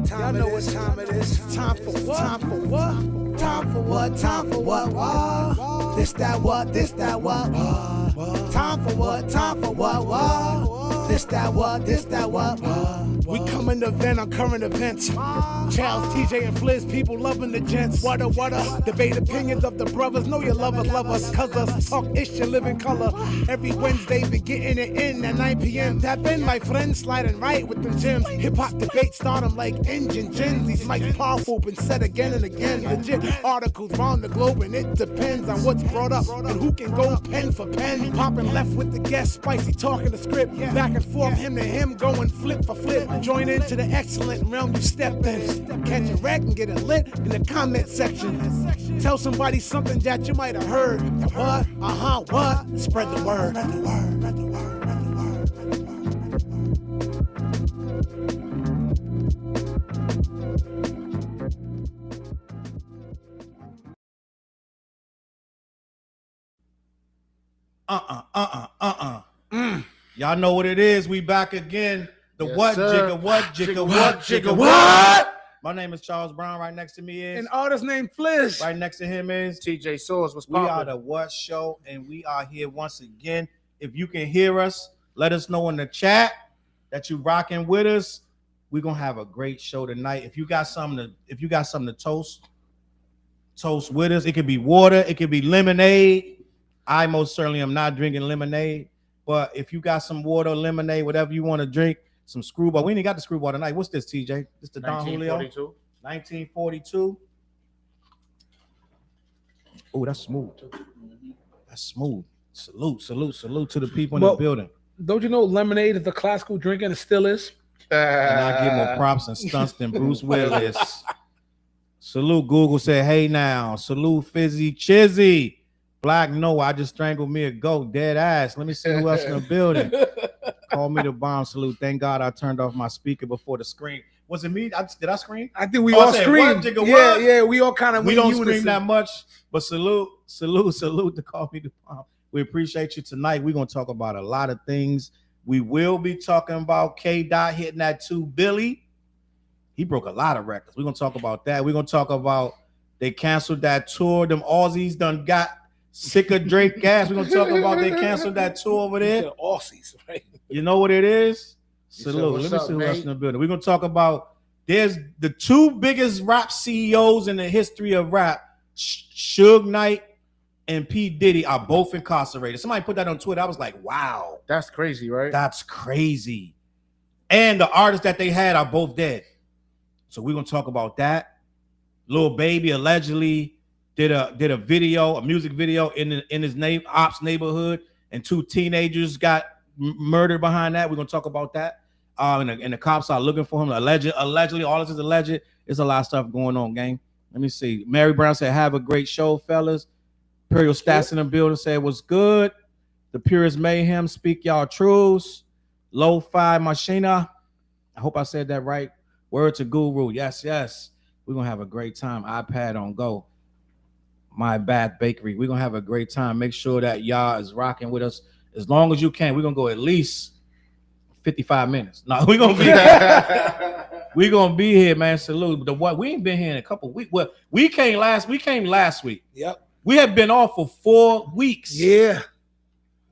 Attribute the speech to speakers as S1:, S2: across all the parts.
S1: Y'all know what time it is. Time for what? Time for what? Time for what? Time for what? This that what? This that what? Time for what? Time for what? This that what? This that what? We coming to vent on current events. Charles, TJ, and Fliz, people loving the gents. What debate opinions of the brothers. Know your lovers love us, cuz us talk ish and live in color. Every Wednesday, be getting it in at 9 p.m. Tap in, my friends, sliding right with them gems. Hip hop debate start them like engine gens. These mics powerful, been said again and again. Legit articles round the globe, and it depends on what's brought up and who can go pen for pen. Popping left with the guest, spicy talking the script. Back and forth, him to him, going flip for flip. Join into the excellent realm you stepped in. Catch a wreck and get it lit in the comment section. Tell somebody something that you might have heard. What? What? Spread the word.
S2: Y'all know what it is. We back again. The
S3: Yes,
S2: what,
S3: sir.
S2: jigga, what, jigga, what, jigga,
S1: What?
S2: My name is Charles Brown. Right next to me is.
S1: An artist named Fliz.
S2: Right next to him is.
S3: TJ Source was
S2: We are
S3: popping.
S2: the What Show, and we are here once again. If you can hear us, let us know in the chat that you rocking with us. We're gonna have a great show tonight. If you got something to toast with us. It could be water, it could be lemonade. I most certainly am not drinking lemonade, but if you got some water, lemonade, whatever you want to drink, some screwball. We ain't got the screwball tonight. What's this, TJ? This the Don Julio 1942. Oh, that's smooth. That's smooth. Salute to the people in the building.
S1: Don't you know lemonade is the classical drink and it still is?
S2: And I give more props and stunts than Bruce Willis. Salute Google said, hey now. Salute Fizzy Chizzy. Black no, I just strangled me a goat. Dead ass. Let me see who else in the building. Call me the bomb. Salute. Thank God I turned off my speaker before the screen. Was it me? Did I scream?
S1: I think we all screamed. Yeah, we all kind of
S2: we don't scream that much, but salute to Call Me the Bomb. We appreciate you tonight. We're gonna talk about a lot of things. We will be talking about K Dot hitting that 2 Billy. He broke a lot of records. We're gonna talk about that. We're gonna talk about they canceled that tour. Them Aussies done got sick of Drake gas. We're gonna talk about they canceled that tour over there.
S1: Aussies, right?
S2: You know what it is? Salute.
S3: Let
S2: me see who else in the building. We're gonna talk about there's the 2 biggest rap CEOs in the history of rap. Suge Knight and P. Diddy are both incarcerated. Somebody put that on Twitter. I was like, wow.
S3: That's crazy, right?
S2: That's crazy. And the artists that they had are both dead. So we're gonna talk about that. Lil Baby allegedly did a video, a music video in his ops neighborhood, and 2 teenagers got murdered behind that. We're gonna talk about that. And the cops are looking for him. Allegedly, all this is alleged. There's a lot of stuff going on, gang. Let me see. Mary Brown said, have a great show, fellas. Imperial Stats in the building said, what's good? The Purest Mayhem, speak y'all truths. Lo-Fi Machina. I hope I said that right. Word to Guru. Yes. We're going to have a great time. iPad on go. My Bad Bakery. We're going to have a great time. Make sure that y'all is rocking with us as long as you can. We're going to go at least 55 minutes. No, we're going to be here. We're going to be here, man. Salute. We ain't been here in a couple of weeks. Well, we came last week.
S1: Yep.
S2: We have been off for 4 weeks.
S1: Yeah.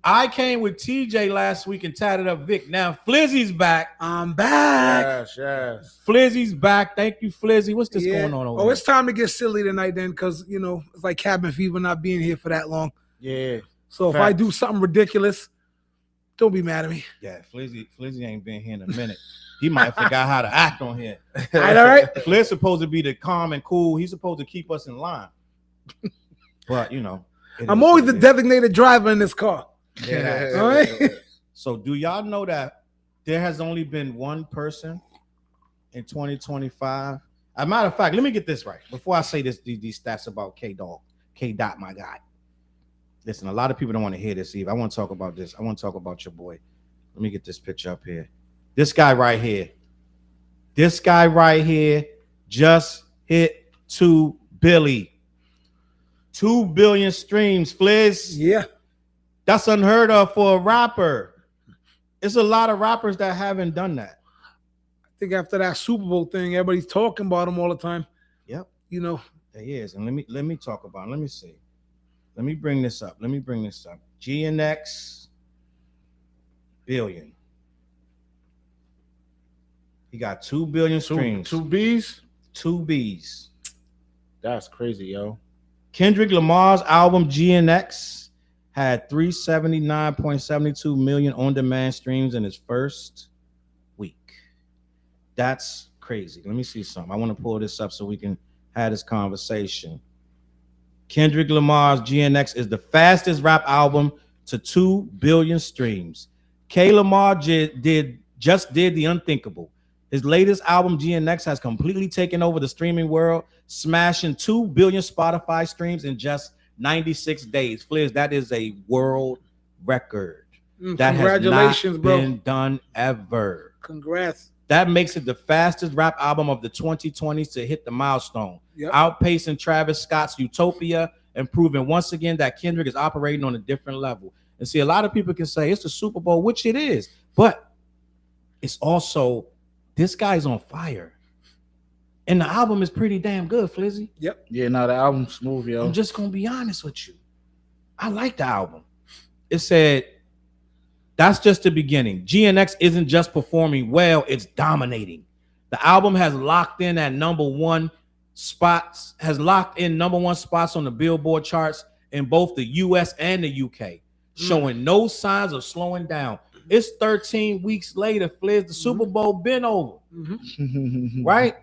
S2: I came with TJ last week and tatted up Vic. Now Flizzy's back.
S1: I'm back.
S3: Yes.
S2: Flizzy's back. Thank you, Flizzy. What's this going on over there?
S1: It's time to get silly tonight then, because it's like cabin fever not being here for that long.
S3: Yeah.
S1: So if I do something ridiculous, don't be mad at me.
S2: Yeah, Flizzy ain't been here in a minute. He might have forgot how to act on here.
S1: All right.
S2: Flizz supposed to be the calm and cool. He's supposed to keep us in line. But
S1: I'm always the designated driver in this car.
S2: Yeah.
S1: All right.
S2: So do y'all know that there has only been one person in 2025? As a matter of fact, let me get this right before I say these stats about K Dot, my guy. Listen, a lot of people don't want to hear this, Eve. I want to talk about this. I want to talk about your boy. Let me get this picture up here. This guy right here just hit 2 billion. 2 billion streams, Fliz.
S1: Yeah.
S2: That's unheard of for a rapper. It's a lot of rappers that haven't done that.
S1: think after that Super Bowl thing, everybody's talking about him all the time.
S2: Yep.
S1: You know.
S2: There he is. And let me talk about him. Let me see. Let me bring this up. GNX billion. He got 2 billion streams.
S3: Two B's?
S2: 2 B's.
S3: That's crazy, yo.
S2: Kendrick Lamar's album GNX had 379.72 million on-demand streams in its first week. That's crazy. Let me see something. I want to pull this up so we can have this conversation. Kendrick Lamar's GNX is the fastest rap album to 2 billion streams. K. Lamar just did the unthinkable. His latest album, GNX, has completely taken over the streaming world, smashing 2 billion Spotify streams in just 96 days. Fliz, that is a world record. That
S1: Congratulations,
S2: has not
S1: bro.
S2: been done ever.
S1: Congrats.
S2: That makes it the fastest rap album of the 2020s to hit the milestone, outpacing Travis Scott's Utopia and proving once again that Kendrick is operating on a different level. And see, a lot of people can say it's the Super Bowl, which it is, but it's also this guy's on fire. And the album is pretty damn good, Flizzy.
S1: Yep.
S3: Yeah, no, the album's smooth, yo.
S2: I'm just going to be honest with you. I like the album. It said, that's just the beginning. GNX isn't just performing well, it's dominating. The album has locked in number one spots on the Billboard charts in both the US and the UK, showing no signs of slowing down. It's 13 weeks later, Fliz. The Super Bowl been over. Right?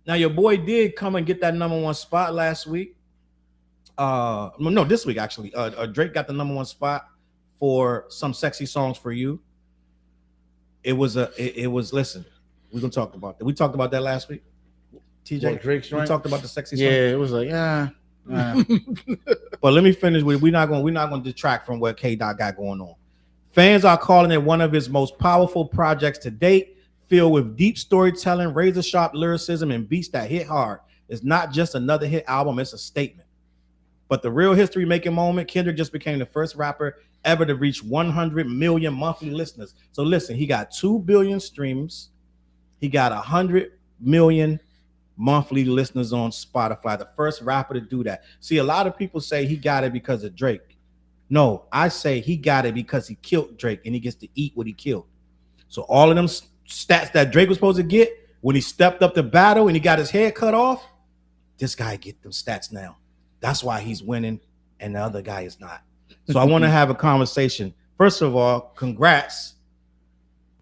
S2: Now, your boy did come and get that number one spot last week. No, this week, actually. Drake got the number one spot for Some Sexy Songs for You. Listen, we're going to talk about that. We talked about that last week. TJ,
S3: Drake's
S2: we talked about the sexy song.
S3: Yeah, it was like,
S2: But let me finish with, we're not going to detract from what K-Dot got going on. Fans are calling it one of his most powerful projects to date, filled with deep storytelling, razor-sharp lyricism, and beats that hit hard. It's not just another hit album, it's a statement. But the real history-making moment, Kendrick just became the first rapper ever to reach 100 million monthly listeners. So listen, he got 2 billion streams. He got 100 million monthly listeners on Spotify, the first rapper to do that. See, a lot of people say he got it because of Drake. No, I say he got it because he killed Drake and he gets to eat what he killed. So all of them stats that Drake was supposed to get when he stepped up to battle and he got his head cut off, this guy get them stats now. That's why he's winning and the other guy is not. So I want to have a conversation. First of all, congrats.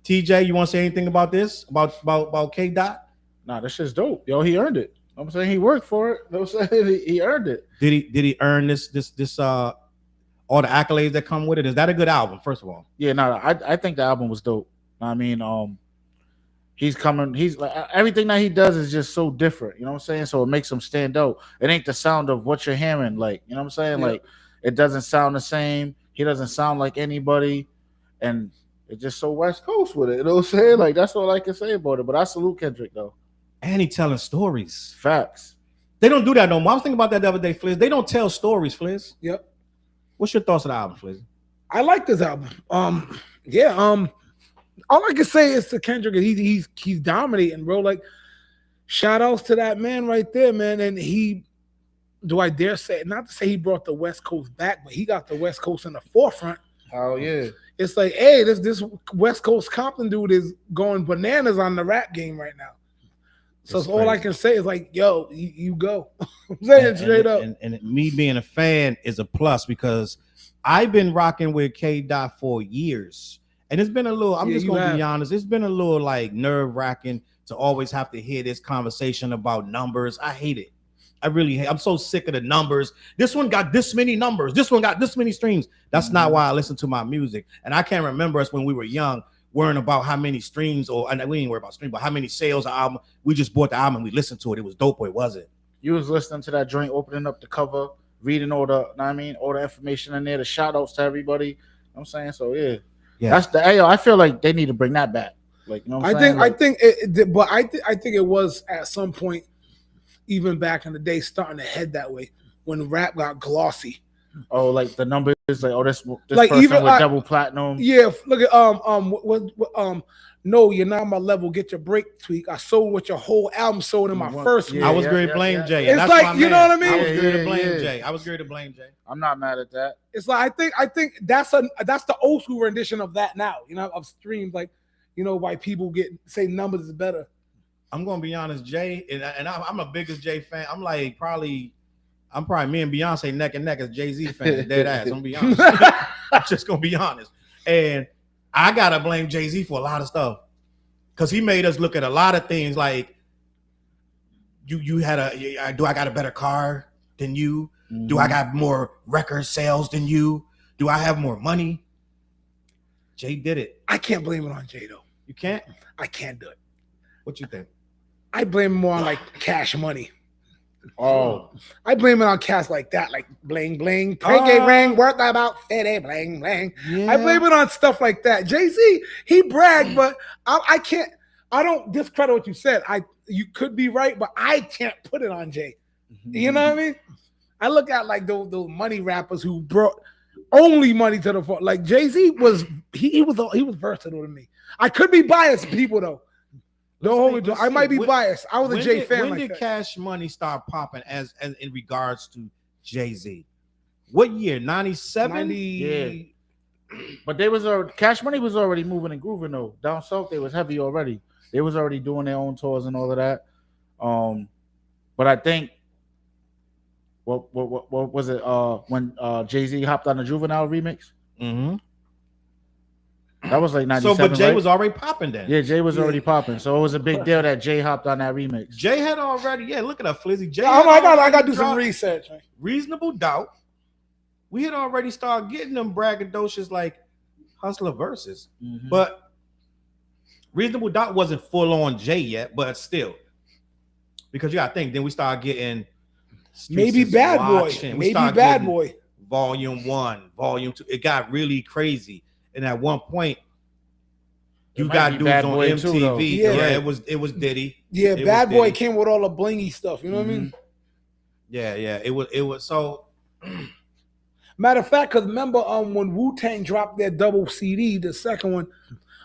S2: TJ, you want to say anything about this? About K-Dot?
S3: Nah, that shit's dope. Yo, he earned it. I'm saying he worked for it. I'm saying he earned it.
S2: Did he earn this all the accolades that come with it? Is that a good album, first of all?
S3: Yeah, no, I think the album was dope. I mean, he's like everything that he does is just so different, you know what I'm saying? So it makes him stand out. It ain't the sound of what you're hearing, like, you know what I'm saying? Yeah. Like, it doesn't sound the same. He doesn't sound like anybody, and it's just so West Coast with it, you know what I'm saying? Like, that's all I can say about it. But I salute Kendrick though.
S2: And he telling stories.
S3: Facts.
S2: They don't do that no more. I was thinking about that the other day, Fliz. They don't tell stories, Fliz.
S1: Yep.
S2: What's your thoughts on the album, Fliz?
S1: I like this album. All I can say is to Kendrick, he's dominating, bro. Like, shout outs to that man right there, man. And do I dare say, not to say he brought the West Coast back, but he got the West Coast in the forefront.
S3: Oh yeah.
S1: It's like, hey, this West Coast Compton dude is going bananas on the rap game right now. So all I can say is like, yo, you go. I'm saying straight up.
S2: And me being a fan is a plus because I've been rocking with K-Dot for years. And it's been a little, I'm just going to be honest, it's been a little like nerve-wracking to always have to hear this conversation about numbers. I hate it. I really hate. I'm so sick of the numbers. This one got this many numbers. This one got this many streams. That's not why I listen to my music. And I can't remember us when we were young worrying about how many streams and we didn't worry about streams, but how many sales of album. We just bought the album and we listened to it. It was dope or it wasn't.
S3: You was listening to that joint, opening up the cover, reading all the information in there, the shout outs to everybody. You know what I'm saying? So yeah. That's I feel like they need to bring that back. Like, you know what I'm saying?
S1: I think it was at some point, even back in the day, starting to head that way when rap got glossy.
S3: Oh, like the numbers, like this
S1: Like,
S3: person
S1: even,
S3: with double platinum.
S1: Yeah, look at no, you're not on my level. Get your break tweak. I sold what your whole album sold in my first week.
S2: I was going to blame Jay.
S1: It's
S2: That's
S1: like,
S2: my
S1: you
S2: man.
S1: know what I mean?
S2: I was going to blame Jay. I was going to blame Jay.
S3: I'm not mad at that.
S1: It's like I think that's the old school rendition of that now. You know, of streams, like, you know, why people say numbers is better.
S2: I'm going to be honest, Jay, and I'm a biggest Jay fan. I'm probably me and Beyonce neck and neck as Jay-Z fans, dead ass. I'm going to be honest. I'm just going to be honest. And I got to blame Jay-Z for a lot of stuff because he made us look at a lot of things like you had do I got a better car than you? Mm-hmm. Do I got more record sales than you? Do I have more money? Jay did it.
S1: I can't blame it on Jay, though.
S2: You can't?
S1: I can't do it.
S2: What you think?
S1: I blame him more on like Cash Money.
S3: Oh,
S1: I blame it on Cash like that, like bling bling, pinky ring, worth about 50, bling bling. Yeah. I blame it on stuff like that. Jay-Z, he bragged, but I can't. I don't discredit what you said. You could be right, but I can't put it on Jay. You know what I mean? I look at like those money rappers who brought only money to the front. Like Jay-Z was he was versatile to me. I could be biased, people though. I might be biased. I was a Jay fan.
S2: When did Cash Money start popping as in regards to Jay-Z? What year? 97?
S3: Yeah. But Cash Money was already moving and grooving though. Down south they was heavy already. They was already doing their own tours and all of that. But I think what was it when Jay-Z hopped on the Juvenile remix?
S2: Mm-hmm.
S3: That was like 97.
S2: So, but Jay
S3: right?
S2: was already popping then.
S3: Yeah, Jay was already popping. So it was a big deal that Jay hopped on that remix.
S2: Jay had already, look at that Flizzy. Jay
S1: I got to do some research.
S2: Reasonable Doubt. We had already started getting them braggadocious like Hustler verses. Mm-hmm. But Reasonable Doubt wasn't full on Jay yet, but still. Because you got to think, then we started getting
S1: maybe Bad Boy. Maybe Bad Boy.
S2: Volume 1, Volume 2. It got really crazy. And at one point, you got dudes on MTV. It was Diddy.
S1: Yeah, Bad Boy came with all the blingy stuff. You know what I mean?
S2: Yeah. It was so.
S1: Matter of fact, because remember, when Wu-Tang dropped their double CD, the second one,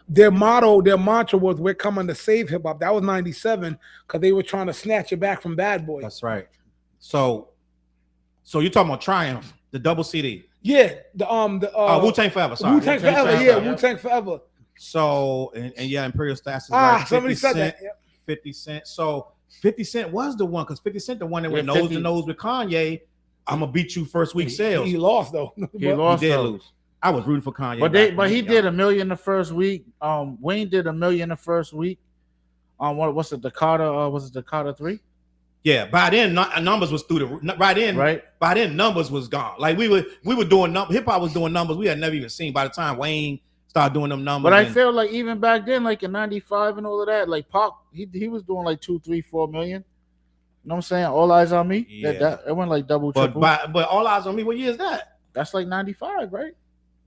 S1: their mantra was "We're coming to save hip hop." That was '97 because they were trying to snatch it back from Bad Boy.
S2: That's right. So you're talking about Triumph, the double CD.
S1: Yeah,
S2: Wu-Tang Forever. Sorry,
S1: Wu-Tang Forever. Yeah, Wu-Tang Forever.
S2: So and Imperial Stats is
S1: right. Somebody said that.
S2: Yep. 50 Cent. So 50 Cent was the one because 50 Cent the one that went nose to nose with Kanye. I'm gonna beat you first week sales.
S1: He lost though.
S3: He did
S2: lose. I was rooting for Kanye.
S3: But he did $1 million the first week. Wayne did $1 million the first week. What's it? The Carter? Was it the Carter 3?
S2: Yeah, by then numbers was through the right. By then numbers was gone. Like we were doing hip hop was doing numbers we had never even seen by the time Wayne started doing them numbers.
S3: But I feel like even back then, like in '95 and all of that, like Pac, he was doing like 2, 3, 4 million. You know what I'm saying? All Eyes on Me. Yeah, it went like double, triple.
S2: But All Eyes on Me, what year is that?
S3: That's like '95, right?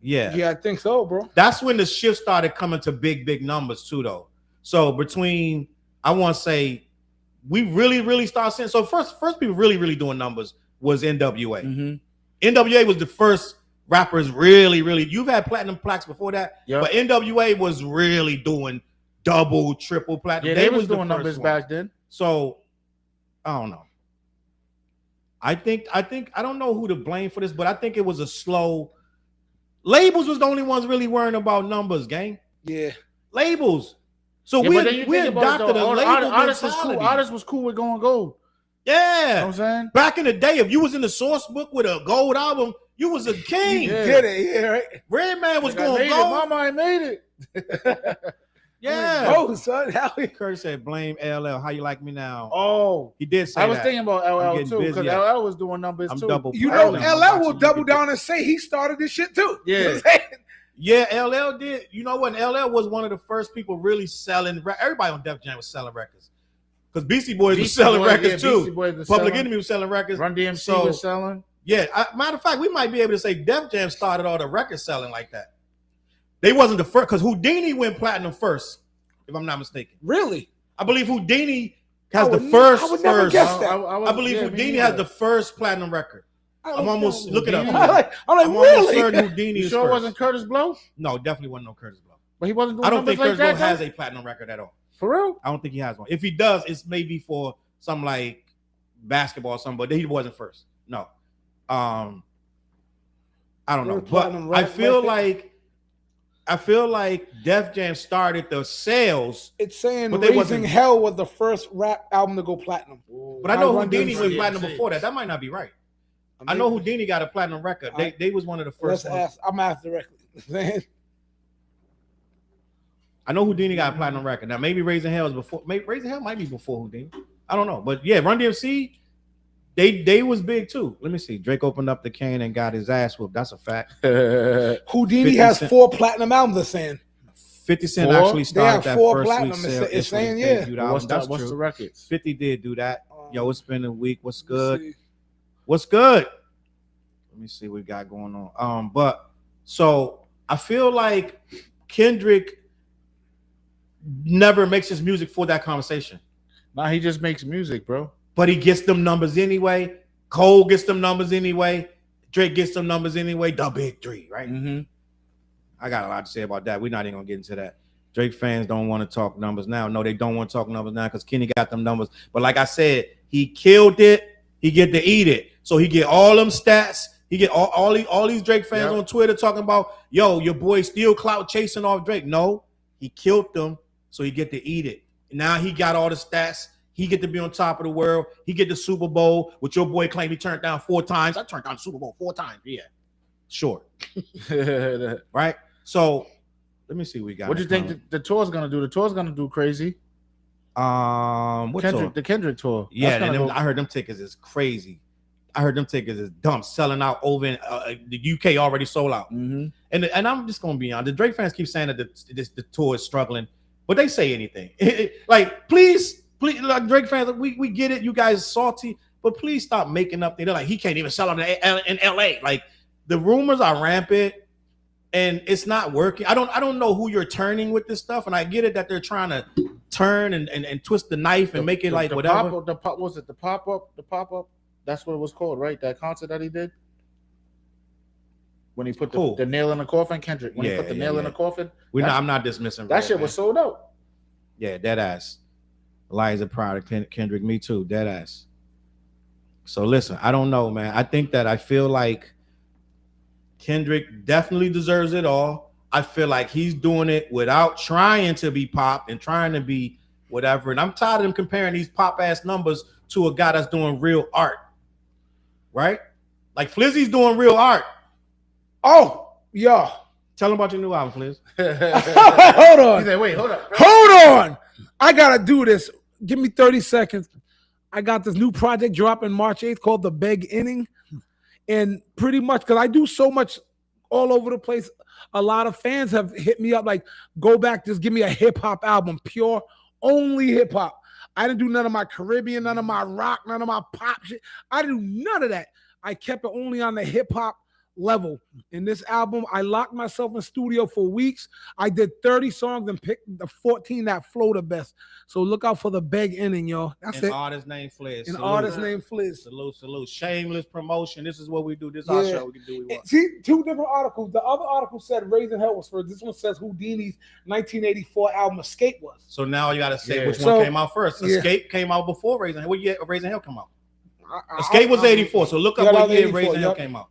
S1: Yeah, I think so, bro.
S2: That's when the shift started coming to big numbers too, though. So between I want to say. We really started seeing. So first people really doing numbers was NWA. Mm-hmm. NWA was the first rappers really. You've had platinum plaques before that, but NWA was really doing double, triple platinum.
S3: Yeah, they was doing numbers back then.
S2: So I don't know. I think I don't know who to blame for this, but I think it was a slow. Labels was the only ones really worrying about numbers, gang.
S1: Yeah,
S2: labels. So we adopted a label
S3: artists was cool. Artists was cool with going gold.
S2: Yeah.
S3: You know what I'm saying?
S2: Back in the day, if you was in the source book with a gold album, you was a king.
S1: You did it, yeah, right?
S2: Redman was going gold.
S3: Mama, I made it.
S2: Yeah.
S1: Oh, son.
S2: Curtis said, blame LL. How you like me now?
S3: Oh.
S2: He did say
S3: I was thinking about LL too, because LL was doing numbers too.
S1: LL will double down and say he started this shit too.
S3: Yeah.
S2: Yeah, LL did. You know what? LL was one of the first people really selling. Everybody on Def Jam was selling records. Because Beastie Boys was selling records too. Public Enemy was selling records.
S3: Run DMC was selling.
S2: Yeah. Matter of fact, we might be able to say Def Jam started all the records selling like that. They wasn't the first, because Houdini went platinum first, if I'm not mistaken.
S1: Really?
S2: I believe Houdini has the first.
S1: I would never guess that.
S2: I believe Houdini has the first platinum record. I'm almost look it up.
S1: I'm like
S2: I'm almost
S1: really?
S2: certain Houdini
S3: You
S2: is
S3: sure it
S2: first.
S3: wasn't Curtis Blow?
S2: No, definitely wasn't no Curtis Blow.
S3: But he wasn't doing
S2: I don't
S3: numbers
S2: think
S3: like
S2: Curtis Blow
S3: that,
S2: has
S3: though?
S2: a platinum record at all.
S3: For real?
S2: I don't think he has one. If he does, it's maybe for some like basketball or something, but he wasn't first. No. I don't know. But I feel like Def Jam started the sales.
S1: It's saying
S2: but they
S1: Raising
S2: wasn't-
S1: Hell was the first rap album to go platinum.
S2: But I know
S1: Run
S2: Houdini
S1: DMC.
S2: was platinum before that. That might not be right. I know Houdini got a platinum record. They was one of the first
S1: Let's
S2: ones.
S1: ask. I'm asking directly.
S2: I know Houdini got a platinum record. Now maybe Raising Hell is before. Maybe Raising Hell might be before Houdini. I don't know. But yeah, Run DMC, they was big too. Let me see. Drake opened up the can and got his ass whooped. That's a fact.
S1: Houdini
S2: 50
S1: has
S2: Cent.
S1: 4 platinum albums. They're saying
S2: 50 Cent
S3: Four?
S2: actually
S1: They
S2: started
S1: have
S2: that
S1: 4
S2: first
S1: platinum.
S2: week sale.
S1: It's saying yeah.
S3: What's
S2: That's
S3: the
S2: true.
S3: records?
S2: 50 did do that. Yo, it's been a week. What's
S1: Let's
S2: good?
S1: see.
S2: What's good? Let me see what we got going on. But so I feel like Kendrick never makes his music for that conversation.
S3: Nah, he just makes music, bro.
S2: But he gets them numbers anyway. Cole gets them numbers anyway. Drake gets them numbers anyway. The big three, right?
S3: Mm-hmm.
S2: I got a lot to say about that. We're not even gonna get into that. Drake fans don't want to talk numbers now. No, they don't want to talk numbers now because Kenny got them numbers. But like I said, he killed it. He get to eat it. So he get all them stats. He get all these Drake fans on Twitter talking about, yo, your boy still clout chasing off Drake. No, he killed them, so he get to eat it. Now he got all the stats. He get to be on top of the world. He get the Super Bowl, which your boy claimed he turned down 4 times. I turned down the Super Bowl 4 times. Yeah, sure. Right? So let me see what we got.
S3: What do you think the tour's gonna do? The tour's gonna do crazy.
S2: What tour?
S3: The Kendrick tour.
S2: Yeah, and I heard them tickets is crazy. I heard them tickets is dumb, selling out over in the UK already sold out.
S3: Mm-hmm.
S2: And I'm just gonna be honest. The Drake fans keep saying that the tour is struggling, but they say anything. Like, please, like Drake fans, we get it. You guys are salty, but please stop making up. They're like, he can't even sell out in LA. Like, the rumors are rampant, and it's not working. I don't know who you're turning with this stuff, and I get it that they're trying to turn and twist the knife and make it like whatever.
S3: Was it the pop up? That's what it was called, right? That concert that he did when he put the nail in the coffin, Kendrick. When he put the nail in the coffin,
S2: I'm not dismissing
S3: that shit was sold out.
S2: Yeah, dead ass. Eliza Pride of Kendrick, me too, dead ass. So listen, I don't know, man. I feel like Kendrick definitely deserves it all. I feel like he's doing it without trying to be pop and trying to be whatever. And I'm tired of him comparing these pop ass numbers to a guy that's doing real art. Right? Like Flizzy's doing real art.
S1: Oh, yeah.
S2: Tell him about your new album, Flizz.
S1: Hold on.
S3: He said, wait, hold on.
S1: Hold on. I gotta do this. Give me 30 seconds. I got this new project dropping March 8th called The Beg Inning. And pretty much, because I do so much all over the place, a lot of fans have hit me up like, go back, just give me a hip-hop album, pure, only hip-hop. I didn't do none of my Caribbean, none of my rock, none of my pop shit. I didn't do none of that. I kept it only on the hip-hop level. In this album, I locked myself in studio for weeks. I did 30 songs and picked the 14 that flow the best. So look out for The Beg Inning, y'all. That's it.
S2: Artist named Flizz.
S1: An artist named Flizz.
S2: Salute. Shameless promotion. This is what we do. This is our show. We can do what we want.
S1: See, 2 different articles. The other article said Raising Hell was first. This one says Houdini's 1984 album Escape was.
S2: So now you got to say which one came out first. Escape came out before Raising Hell. What year Raising Hell come out? Escape was 84. So look up what year Raising Hell came out.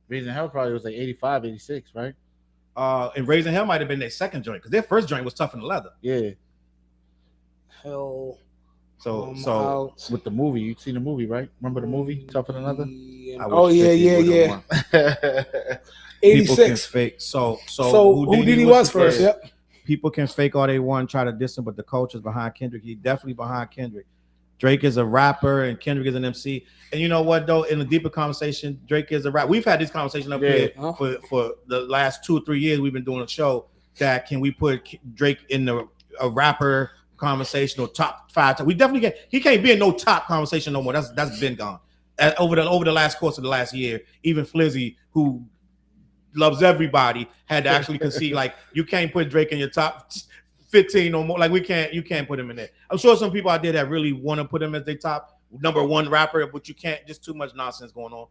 S3: Raising Hell probably was like 85, 86, right?
S2: And Raising Hell might have been their second joint because their first joint was Tough in the Leather.
S3: Yeah.
S1: Hell.
S2: So
S3: with the movie, you seen the movie, right? Remember the movie Tough in the Leather?
S1: Oh yeah. 86.
S2: People can fake. So
S1: Houdini was first. Yep.
S2: People can fake all they want, try to diss him, but the culture's behind Kendrick. He's definitely behind Kendrick. Drake is a rapper and Kendrick is an MC. And you know what, though? In a deeper conversation, Drake is a rapper. We've had this conversation up here for the last 2 or 3 years. We've been doing a show that can we put Drake in a rapper conversation or top 5? We definitely can't. He can't be in no top conversation no more. That's been gone. Over the last course of the last year, even Flizzy, who loves everybody, had to actually concede like you can't put Drake in your top 15 or more. Like you can't put him in there. I'm sure some people out there that really want to put him as their top number 1 rapper, but you can't. Just too much nonsense going on.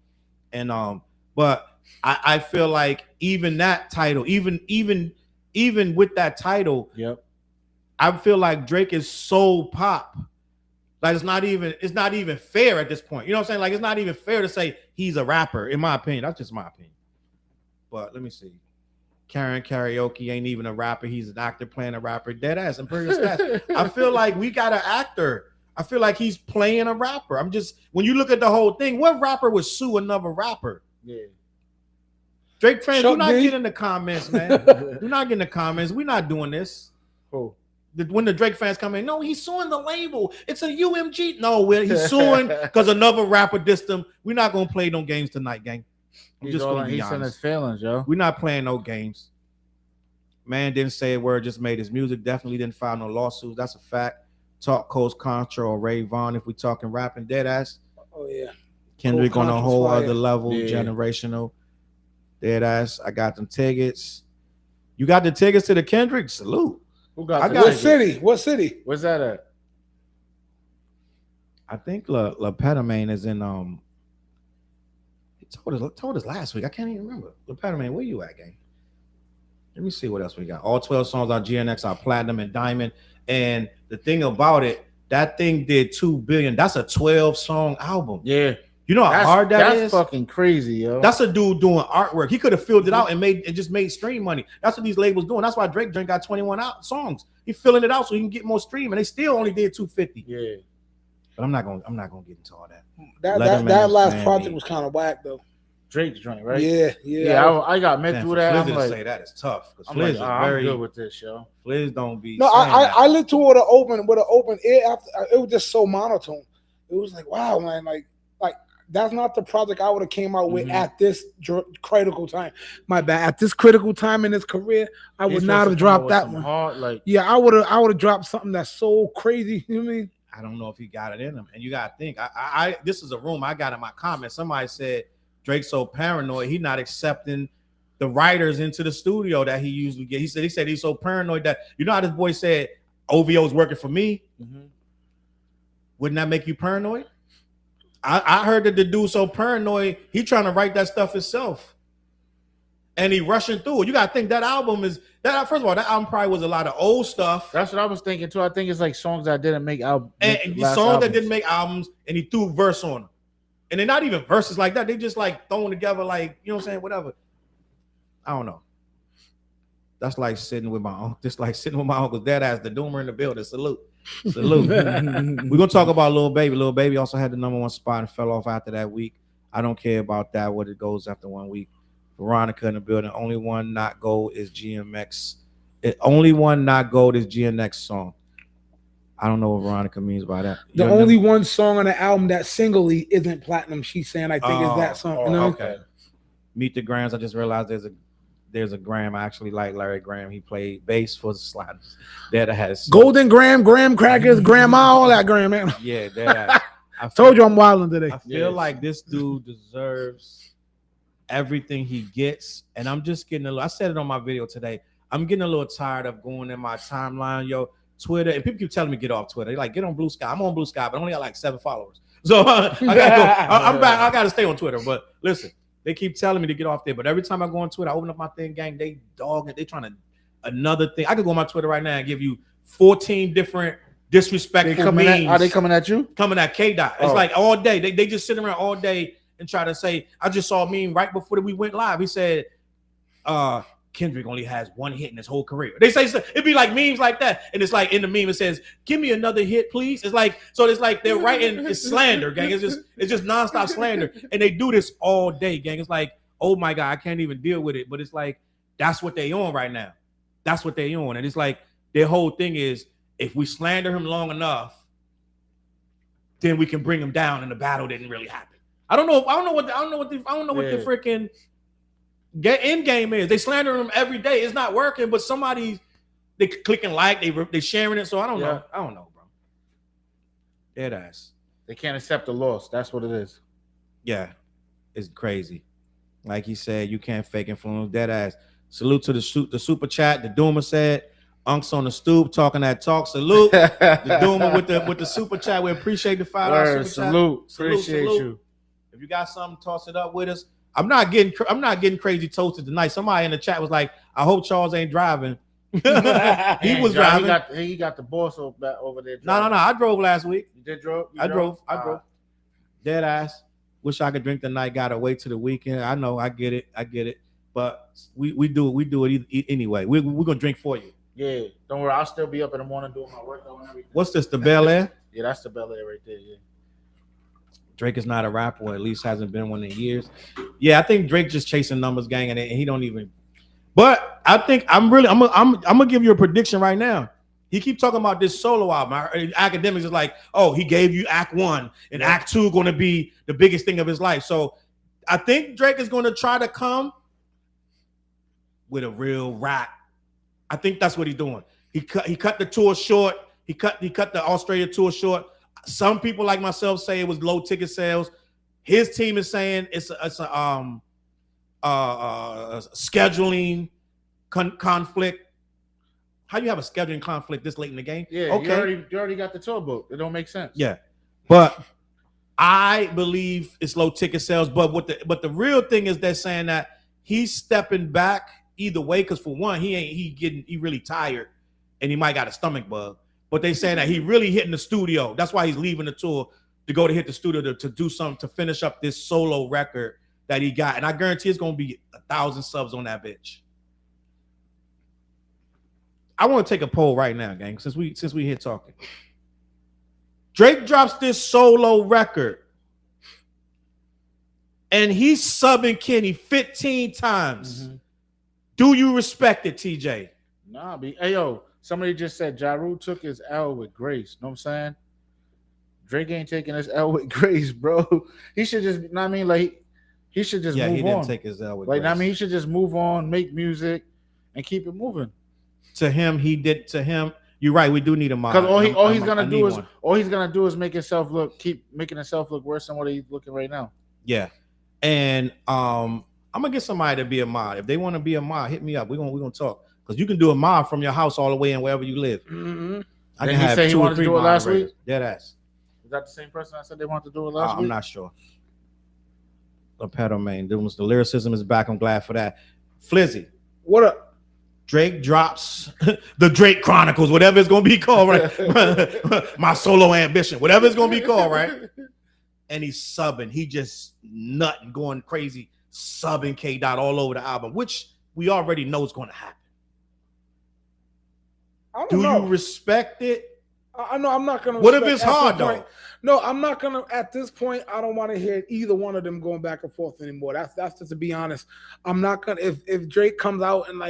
S2: And but I feel like even that title, even with that title,
S3: Yep.
S2: I feel like Drake is so pop. Like it's not even fair at this point. You know what I'm saying? Like it's not even fair to say he's a rapper, in my opinion. That's just my opinion. But let me see. Karen Karaoke ain't even a rapper. He's an actor playing a rapper. Dead ass. I'm pretty stats. I feel like we got an actor. I feel like he's playing a rapper. I'm just, when you look at the whole thing, what rapper would sue another rapper?
S3: Yeah.
S2: Drake fans, do not
S1: D.
S2: get in the comments, man. Do not get in the comments. We're not doing this.
S3: Who?
S2: When the Drake fans come in, no, he's suing the label. It's a UMG. No, he's suing because another rapper dissed him. We're not gonna play no games tonight, gang.
S3: He's in his feelings, yo.
S2: We're not playing no games. Man didn't say a word, just made his music. Definitely didn't file no lawsuits. That's a fact. Talk Coast Contra or Ray Vaughn if we talking rapping dead ass.
S1: Oh yeah.
S2: Kendrick on a whole
S1: fire.
S2: other level, generational. Dead ass. I got them tickets. You got the tickets to the Kendrick? Salute.
S3: Who got
S1: What city? What city?
S3: Where's that at?
S2: I think La Petamane is in he told us last week. I can't even remember. La Petamane, where you at, gang? Let me see what else we got. All 12 songs on GNX are platinum and diamond. And the thing about it, that thing did 2 billion. That's a 12-song album.
S3: Yeah.
S2: You know how hard that is?
S3: That's fucking crazy, yo.
S2: That's a dude doing artwork. He could have filled it out and just made stream money. That's what these labels doing. That's why Drake got 21 songs. He filling it out so he can get more stream, and they still only did 250.
S3: Yeah.
S2: But I'm not gonna get into all that.
S1: That last project was kind of whack though.
S3: Drake's joint, right?
S1: Yeah.
S3: I got met through that. I'm like,
S2: say that is tough because
S3: I'm
S2: Fliz
S3: like,
S2: is
S3: I'm
S2: very
S3: good with this, yo.
S2: Fliz don't be.
S1: No, I listened to it with an open ear. After it was just so monotone. It was like, wow, man, like that's not the project I would have came out with at this critical time. My bad. At this critical time in his career, I would not have dropped that one.
S3: Hard,
S1: I would have dropped something that's so crazy. You know what I mean?
S2: I don't know if he got it in him, and you gotta think. I this is a room I got in my comments. Somebody said Drake's so paranoid, he's not accepting the writers into the studio that he usually get. He said he's so paranoid that, you know how this boy said OVO's working for me. Wouldn't that make you paranoid? I heard that the dude's so paranoid, he trying to write that stuff himself. And he rushing through it. You gotta think that album is that. First of all, that album probably was a lot of old stuff.
S3: That's what I was thinking too. I think it's like songs that didn't make albums.
S2: And songs that didn't make albums, and he threw verse on them. And they're not even verses like that. They just like throwing together, like, you know what I'm saying? Whatever. I don't know. That's like sitting with my uncle. Just like sitting with my uncle's dead ass, the doomer in the building. Salute. We're gonna talk about Lil Baby. Lil Baby also had the #1 spot and fell off after that week. I don't care about that, what it goes after 1 week. Veronica in the building. Only one not gold is GMX. Only one not gold is GNX song. I don't know what Veronica means by that.
S1: The only one song on the album that singly isn't platinum, she's saying, I think is that song. You know?
S2: Okay. Meet the Grams. I just realized there's a Graham. I actually like Larry Graham. He played bass for the Sliders. That has
S1: Golden Graham Crackers, Grandma, all that Graham, man.
S2: Yeah, that.
S1: I told you I'm wilding today.
S2: I feel like this dude deserves everything he gets, and I'm just getting a little. I said it on my video today. I'm getting a little tired of going in my timeline, Twitter, and people keep telling me get off Twitter. They're like, get on Blue Sky. I'm on Blue Sky, but I only got like 7 followers. So I gotta go. I'm back. I gotta stay on Twitter. But listen, they keep telling me to get off there. But every time I go on Twitter, I open up my thing, gang. They dog it. They trying to another thing. I could go on my Twitter right now and give you 14 different disrespectful memes.
S3: Are they coming at you?
S2: Coming at K-Dot. It's like all day. They just sit around all day and try to say. I just saw a meme right before we went live. He said, Kendrick only has 1 hit in his whole career. They say it'd be like memes like that, and it's like in the meme it says, "Give me another hit, please." It's like they're writing it's slander, gang. It's just nonstop slander, and they do this all day, gang. It's like, oh my god, I can't even deal with it. But it's like that's what they on right now. That's what they on, and it's like their whole thing is if we slander him long enough, then we can bring him down, and the battle didn't really happen. I don't know what the freaking end game is. They slander him every day. It's not working, but they clicking like, they sharing it. So I don't know. I don't know, bro. Dead ass.
S3: They can't accept the loss. That's what it is.
S2: Yeah, it's crazy. Like he said, you can't fake influence. Dead ass. Salute to the super chat. The Doomer said, "Unks on the stoop talking that talk." Salute the Doomer with the super chat. We appreciate the $5 super
S3: salute.
S2: chat.
S3: Appreciate you.
S2: If you got something, toss it up with us. I'm not getting crazy toasted tonight. Somebody in the chat was like, I hope Charles ain't driving. He was driving.
S3: He got the boss over there.
S2: No. I drove last week.
S3: You did drove?
S2: I drove. Dead ass. Wish I could drink tonight. Gotta wait till the weekend. I know. I get it. But we do it anyway. We're gonna drink for you.
S3: Yeah. Don't worry. I'll still be up in the morning doing my workout and everything.
S2: What's this? The Bel Air?
S3: Yeah, that's the Bel Air right there. Yeah.
S2: Drake is not a rapper, or at least hasn't been one in years. Yeah, I think Drake just chasing numbers, gang, and he don't even. But I think I'm gonna give you a prediction right now. He keep talking about this solo album. Academics is like, oh, he gave you Act 1 and Act 2 going to be the biggest thing of his life. So I think Drake is going to try to come with a real rap. I think that's what he's doing. He cut the tour short. He cut the Australia tour short. Some people like myself say it was low ticket sales. His team is saying it's a scheduling conflict. How do you have a scheduling conflict this late in the game?
S3: Yeah,
S2: okay.
S3: You already got the tour book. It don't make sense.
S2: Yeah, but I believe it's low ticket sales. But the real thing is they're saying that he's stepping back either way because for one he really tired and he might got a stomach bug. But they saying that he really hitting the studio. That's why he's leaving the tour to go to hit the studio to do something to finish up this solo record that he got. And I guarantee it's gonna be 1,000 subs on that bitch. I want to take a poll right now, gang, since we here talking. Drake drops this solo record and he's subbing Kenny 15 times. Mm-hmm. Do you respect it, TJ?
S3: Nah, hey yo, somebody just said Ja Rule took his L with grace. Know what I'm saying? Drake ain't taking his L with grace, bro. He should just, he should just move on.
S2: Yeah, he didn't take his L with grace.
S3: He should just move on, make music, and keep it moving.
S2: To him, you're right. We do need a mod.
S3: Because all he's gonna do is keep making himself look worse than what he's looking right now.
S2: Yeah, and I'm gonna get somebody to be a mod. If they want to be a mod, hit me up. We're gonna talk because you can do a mod from your house all the way and wherever you live.
S3: Mm-hmm.
S2: I can have 2 or 3
S3: do it last week.
S2: Dead ass.
S3: Is that the same person that said they wanted to do it last week?
S2: I'm not sure. The pedal man, the lyricism is back. I'm glad for that. Flizzy,
S1: what up?
S2: Drake drops the Drake Chronicles, whatever it's gonna be called, right? My solo ambition, whatever it's gonna be called, right? And he's subbing, he just nutting, going crazy, subbing K Dot all over the album, which we already know is gonna happen. Do you respect it?
S1: I know I'm not gonna.
S2: What if it's hard though?
S1: No, I'm not gonna. At this point, I don't want to hear either one of them going back and forth anymore. That's just to be honest. I'm not gonna. If Drake comes out and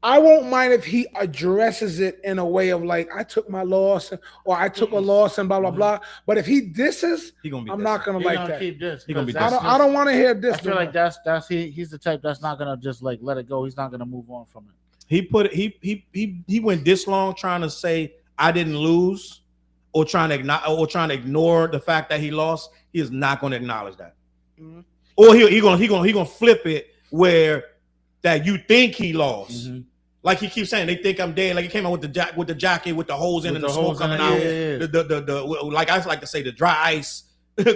S1: I won't mind if he addresses it in a way of I took my loss or I took a loss and blah blah blah. But if he disses, I'm not gonna like that.
S3: Keep this.
S1: I don't want to hear this.
S3: I feel like he's the type that's not gonna just let it go. He's not gonna move on from it.
S2: He went this long trying to say I didn't lose or trying to ignore the fact that he lost. He is not gonna acknowledge that. Mm-hmm. Or he gonna flip it where that you think he lost. Mm-hmm. Like he keeps saying, they think I'm dead. Like he came out with the jacket with the holes in and the smoke coming out. Yeah. The like I like to say, the dry ice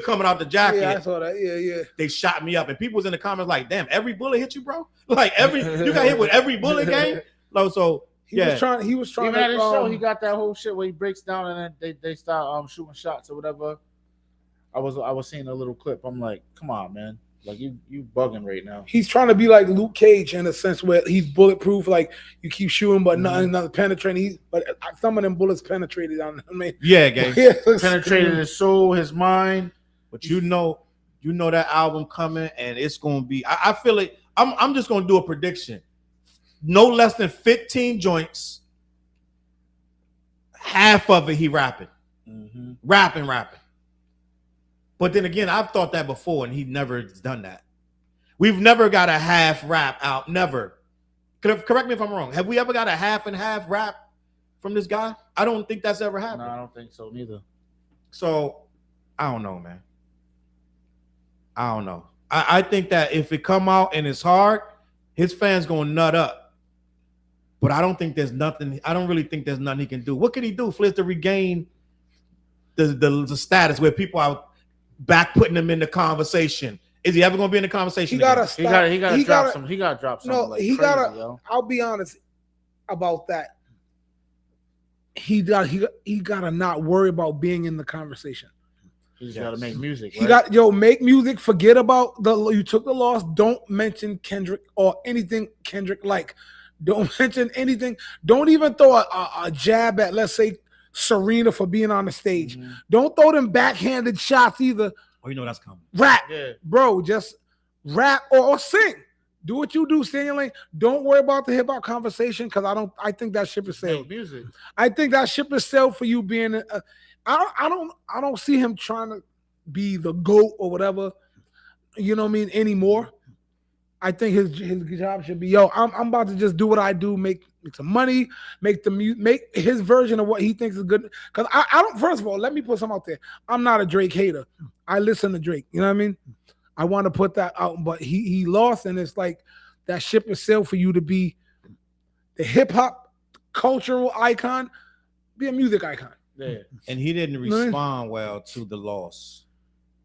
S2: coming out the jacket.
S1: Yeah, I saw that. Yeah.
S2: They shot me up, and people was in the comments like, "Damn, every bullet hit you, bro! Like you got hit with every bullet, gang." So
S1: he was trying.
S3: Even at his show, he got that whole shit where he breaks down and then they start shooting shots or whatever. I was seeing a little clip. I'm like, come on, man. Like you bugging right now.
S1: He's trying to be like Luke Cage in a sense where he's bulletproof. Like you keep shooting, but nothing penetrating. But some of them bullets penetrated on him.
S2: Yeah, gang.
S3: Penetrated his soul, his mind.
S2: But you know that album coming, and it's gonna be. I feel it. I'm just gonna do a prediction. No less than 15 joints. Half of it he rapping, rapping. But then again, I've thought that before, and he never done that. We've never got a half rap out. Never. Correct me if I'm wrong. Have we ever got a half and half rap from this guy? I don't think that's ever happened.
S3: No, I don't think so neither.
S2: So, I don't know, man. I don't know. I think that if it come out and it's hard, his fans gonna nut up. But I don't think there's nothing. I don't really think there's nothing he can do. What can he do, Fliz, to regain the status where people are back putting him in the conversation. Is he ever going to be in the conversation?
S1: He gotta
S2: again?
S1: stop.
S3: He gotta drop some. He gotta drop something.
S1: No,
S3: like
S1: he
S3: crazy,
S1: gotta.
S3: yo.
S1: I'll be honest about that. He gotta not worry about being in the conversation.
S3: He's gotta make music.
S1: He make music. Forget about you took the loss. Don't mention Kendrick or anything Kendrick like. Don't mention anything. Don't even throw a jab at, let's say, Serena for being on the stage. Mm-hmm. Don't throw them backhanded shots either.
S2: Oh, you know that's coming.
S1: Rap, bro. Just rap or sing. Do what you do, stay in your lane. Don't worry about the hip hop conversation because I think that ship is sailed.
S3: Music.
S1: I think that ship is sailed for you being. I don't see him trying to be the GOAT or whatever. You know what I mean? Anymore. I think his job should be, I'm about to just do what I do, make some money, make his version of what he thinks is good. Because I don't. First of all, let me put something out there. I'm not a Drake hater. I listen to Drake. You know what I mean? I want to put that out, but he lost, and it's like that ship is sailed for you to be the hip hop cultural icon, be a music icon.
S3: Yeah.
S2: And he didn't respond well to the loss.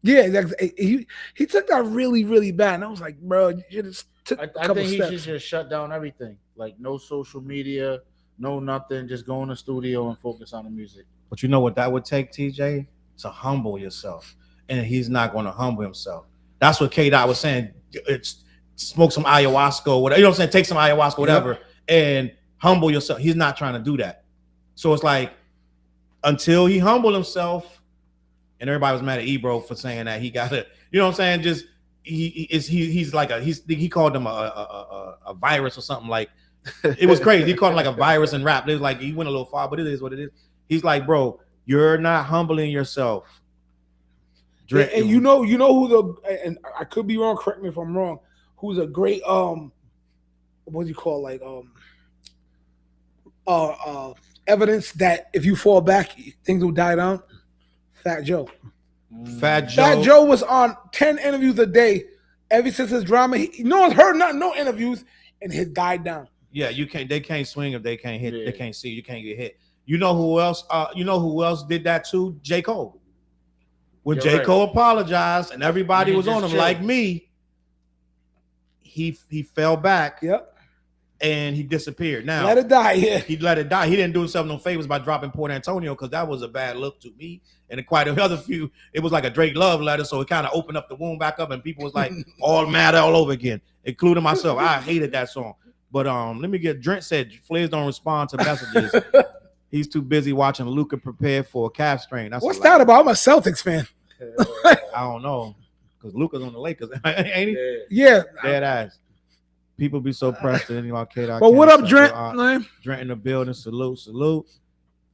S1: Yeah, he took that really, really bad, and I was like, bro, you just took a couple
S3: think
S1: steps.
S3: He should just shut down everything, like no social media, no nothing. Just go in the studio and focus on the music.
S2: But you know what that would take, TJ? To humble yourself, and he's not going to humble himself. That's what K-Dot was saying. It's smoke some ayahuasca or whatever. You know what I'm saying? Take some ayahuasca, whatever, and humble yourself. He's not trying to do that. So it's like until he humbled himself, and everybody was mad at Ebro for saying that he got it. You know what I'm saying? Just he called him a virus or something. Like it was crazy. He called him like a virus in rap. It was like he went a little far, but it is what it is. He's like, bro, you're not humbling yourself.
S1: And you know who and I could be wrong, correct me if I'm wrong, who's a great what do you call evidence that if you fall back things will die down? Fat Joe.
S2: Fat
S1: Joe was on 10 interviews a day ever since his drama. No one's heard no interviews, and he died down.
S2: Yeah, they can't swing if they can't hit. Yeah. They can't see. You can't get hit. You know who else? You know who else did that too? J. Cole. When J. Cole apologized and everybody was on him like me, he fell back.
S1: Yep.
S2: And he disappeared. Now
S1: let it die. Yeah.
S2: He let it die. He didn't do himself no favors by dropping Port Antonio because that was a bad look to me. And quite a other few, it was like a Drake love letter, so it kind of opened up the wound back up, and people was like all mad all over again, including myself. I hated that song. But let me get Drent said Flares don't respond to messages. He's too busy watching Luka prepare for a calf strain.
S1: What's that about? I'm a Celtics fan.
S2: I don't know because Luka's on the Lakers, ain't he?
S1: Yeah.
S2: Dead ass. People be so pressed that anyone K-Dot.
S1: But what up, Drent?
S2: Drent in the building. Salute.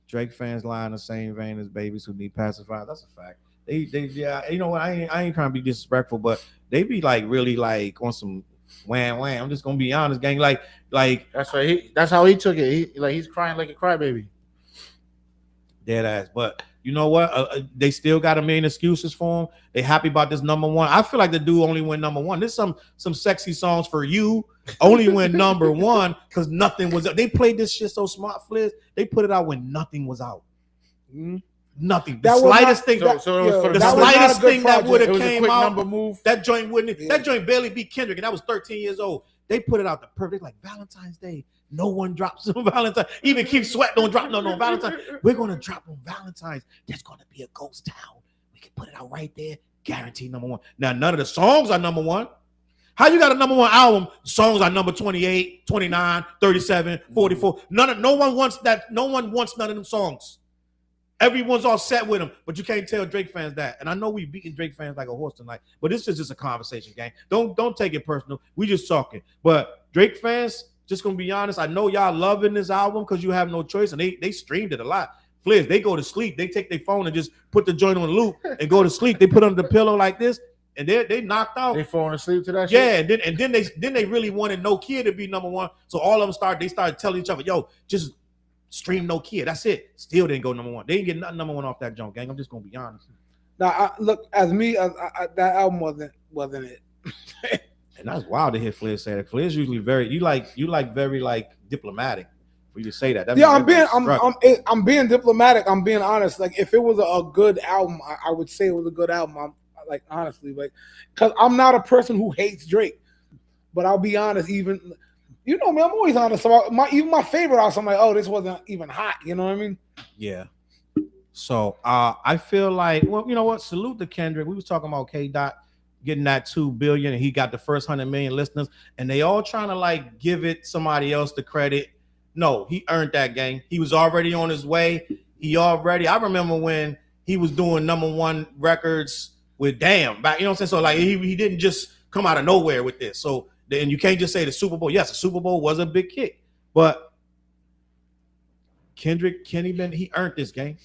S2: Drake fans lie in the same vein as babies who need pacifiers. That's a fact. They yeah. You know what? I ain't trying to be disrespectful, but they be like really like on some wham. I'm just gonna be honest, gang. Like
S3: that's right. That's how he took it. He's crying like a crybaby.
S2: Dead ass. But you know what? They still got a million excuses for him. They happy about this number one. I feel like the dude only win number one. There's some sexy songs for you. Only win number one because nothing was. They played this shit so smart, Fliz. They put it out when nothing was out. Mm-hmm. Nothing. The slightest thing. The slightest thing that would have came out. Number move. That joint wouldn't. Yeah. That joint barely beat Kendrick, and that was 13 years old. They put it out the perfect, like Valentine's Day. No one drops on Valentine's. Even Keith Sweat don't drop no Valentine's. We're gonna drop on Valentine's. There's gonna be a ghost town. We can put it out right there. Guaranteed number one. Now none of the songs are number one. How you got a number one album? Songs are number 28, 29, 37, 44. No one wants that. No one wants none of them songs. Everyone's all set with them, but you can't tell Drake fans that. And I know we beating Drake fans like a horse tonight, but this is just a conversation, gang. Don't take it personal. We just talking. But Drake fans, just gonna be honest, I know y'all loving this album because you have no choice, and they streamed it a lot. Fliz, they go to sleep. They take their phone and just put the joint on loop and go to sleep. They put it under the pillow like this. And they knocked out.
S3: They falling asleep to that
S2: shit? Yeah, and then they really wanted No Kid to be number one. So all of them started telling each other, yo, just stream No Kid. That's it. Still didn't go number one. They didn't get nothing number one off that junk, gang. I'm just gonna be honest.
S1: Now, look, as me, that album wasn't it.
S2: And that's wild to hear Fliz say that. Fliz usually very very diplomatic for you to say that.
S1: Yeah, I'm being diplomatic. I'm being honest. Like if it was a good album, I would say it was a good album. Like honestly, like because I'm not a person who hates Drake, but I'll be honest. Even you know me, I'm always honest. So even my favorite album, I'm like, oh, this wasn't even hot. You know what I mean?
S2: Yeah. So I feel like, well, you know what? Salute to Kendrick. We was talking about K Dot getting that 2 billion, and he got the first 100 million listeners, and they all trying to like give it somebody else the credit. No, he earned that, gang. He was already on his way. I remember when he was doing #1 records with Damn back, you know what I'm saying? So like he didn't just come out of nowhere with this. So and you can't just say the Super Bowl. Yes, the Super Bowl was a big kick, but Kendrick, he earned this, gang.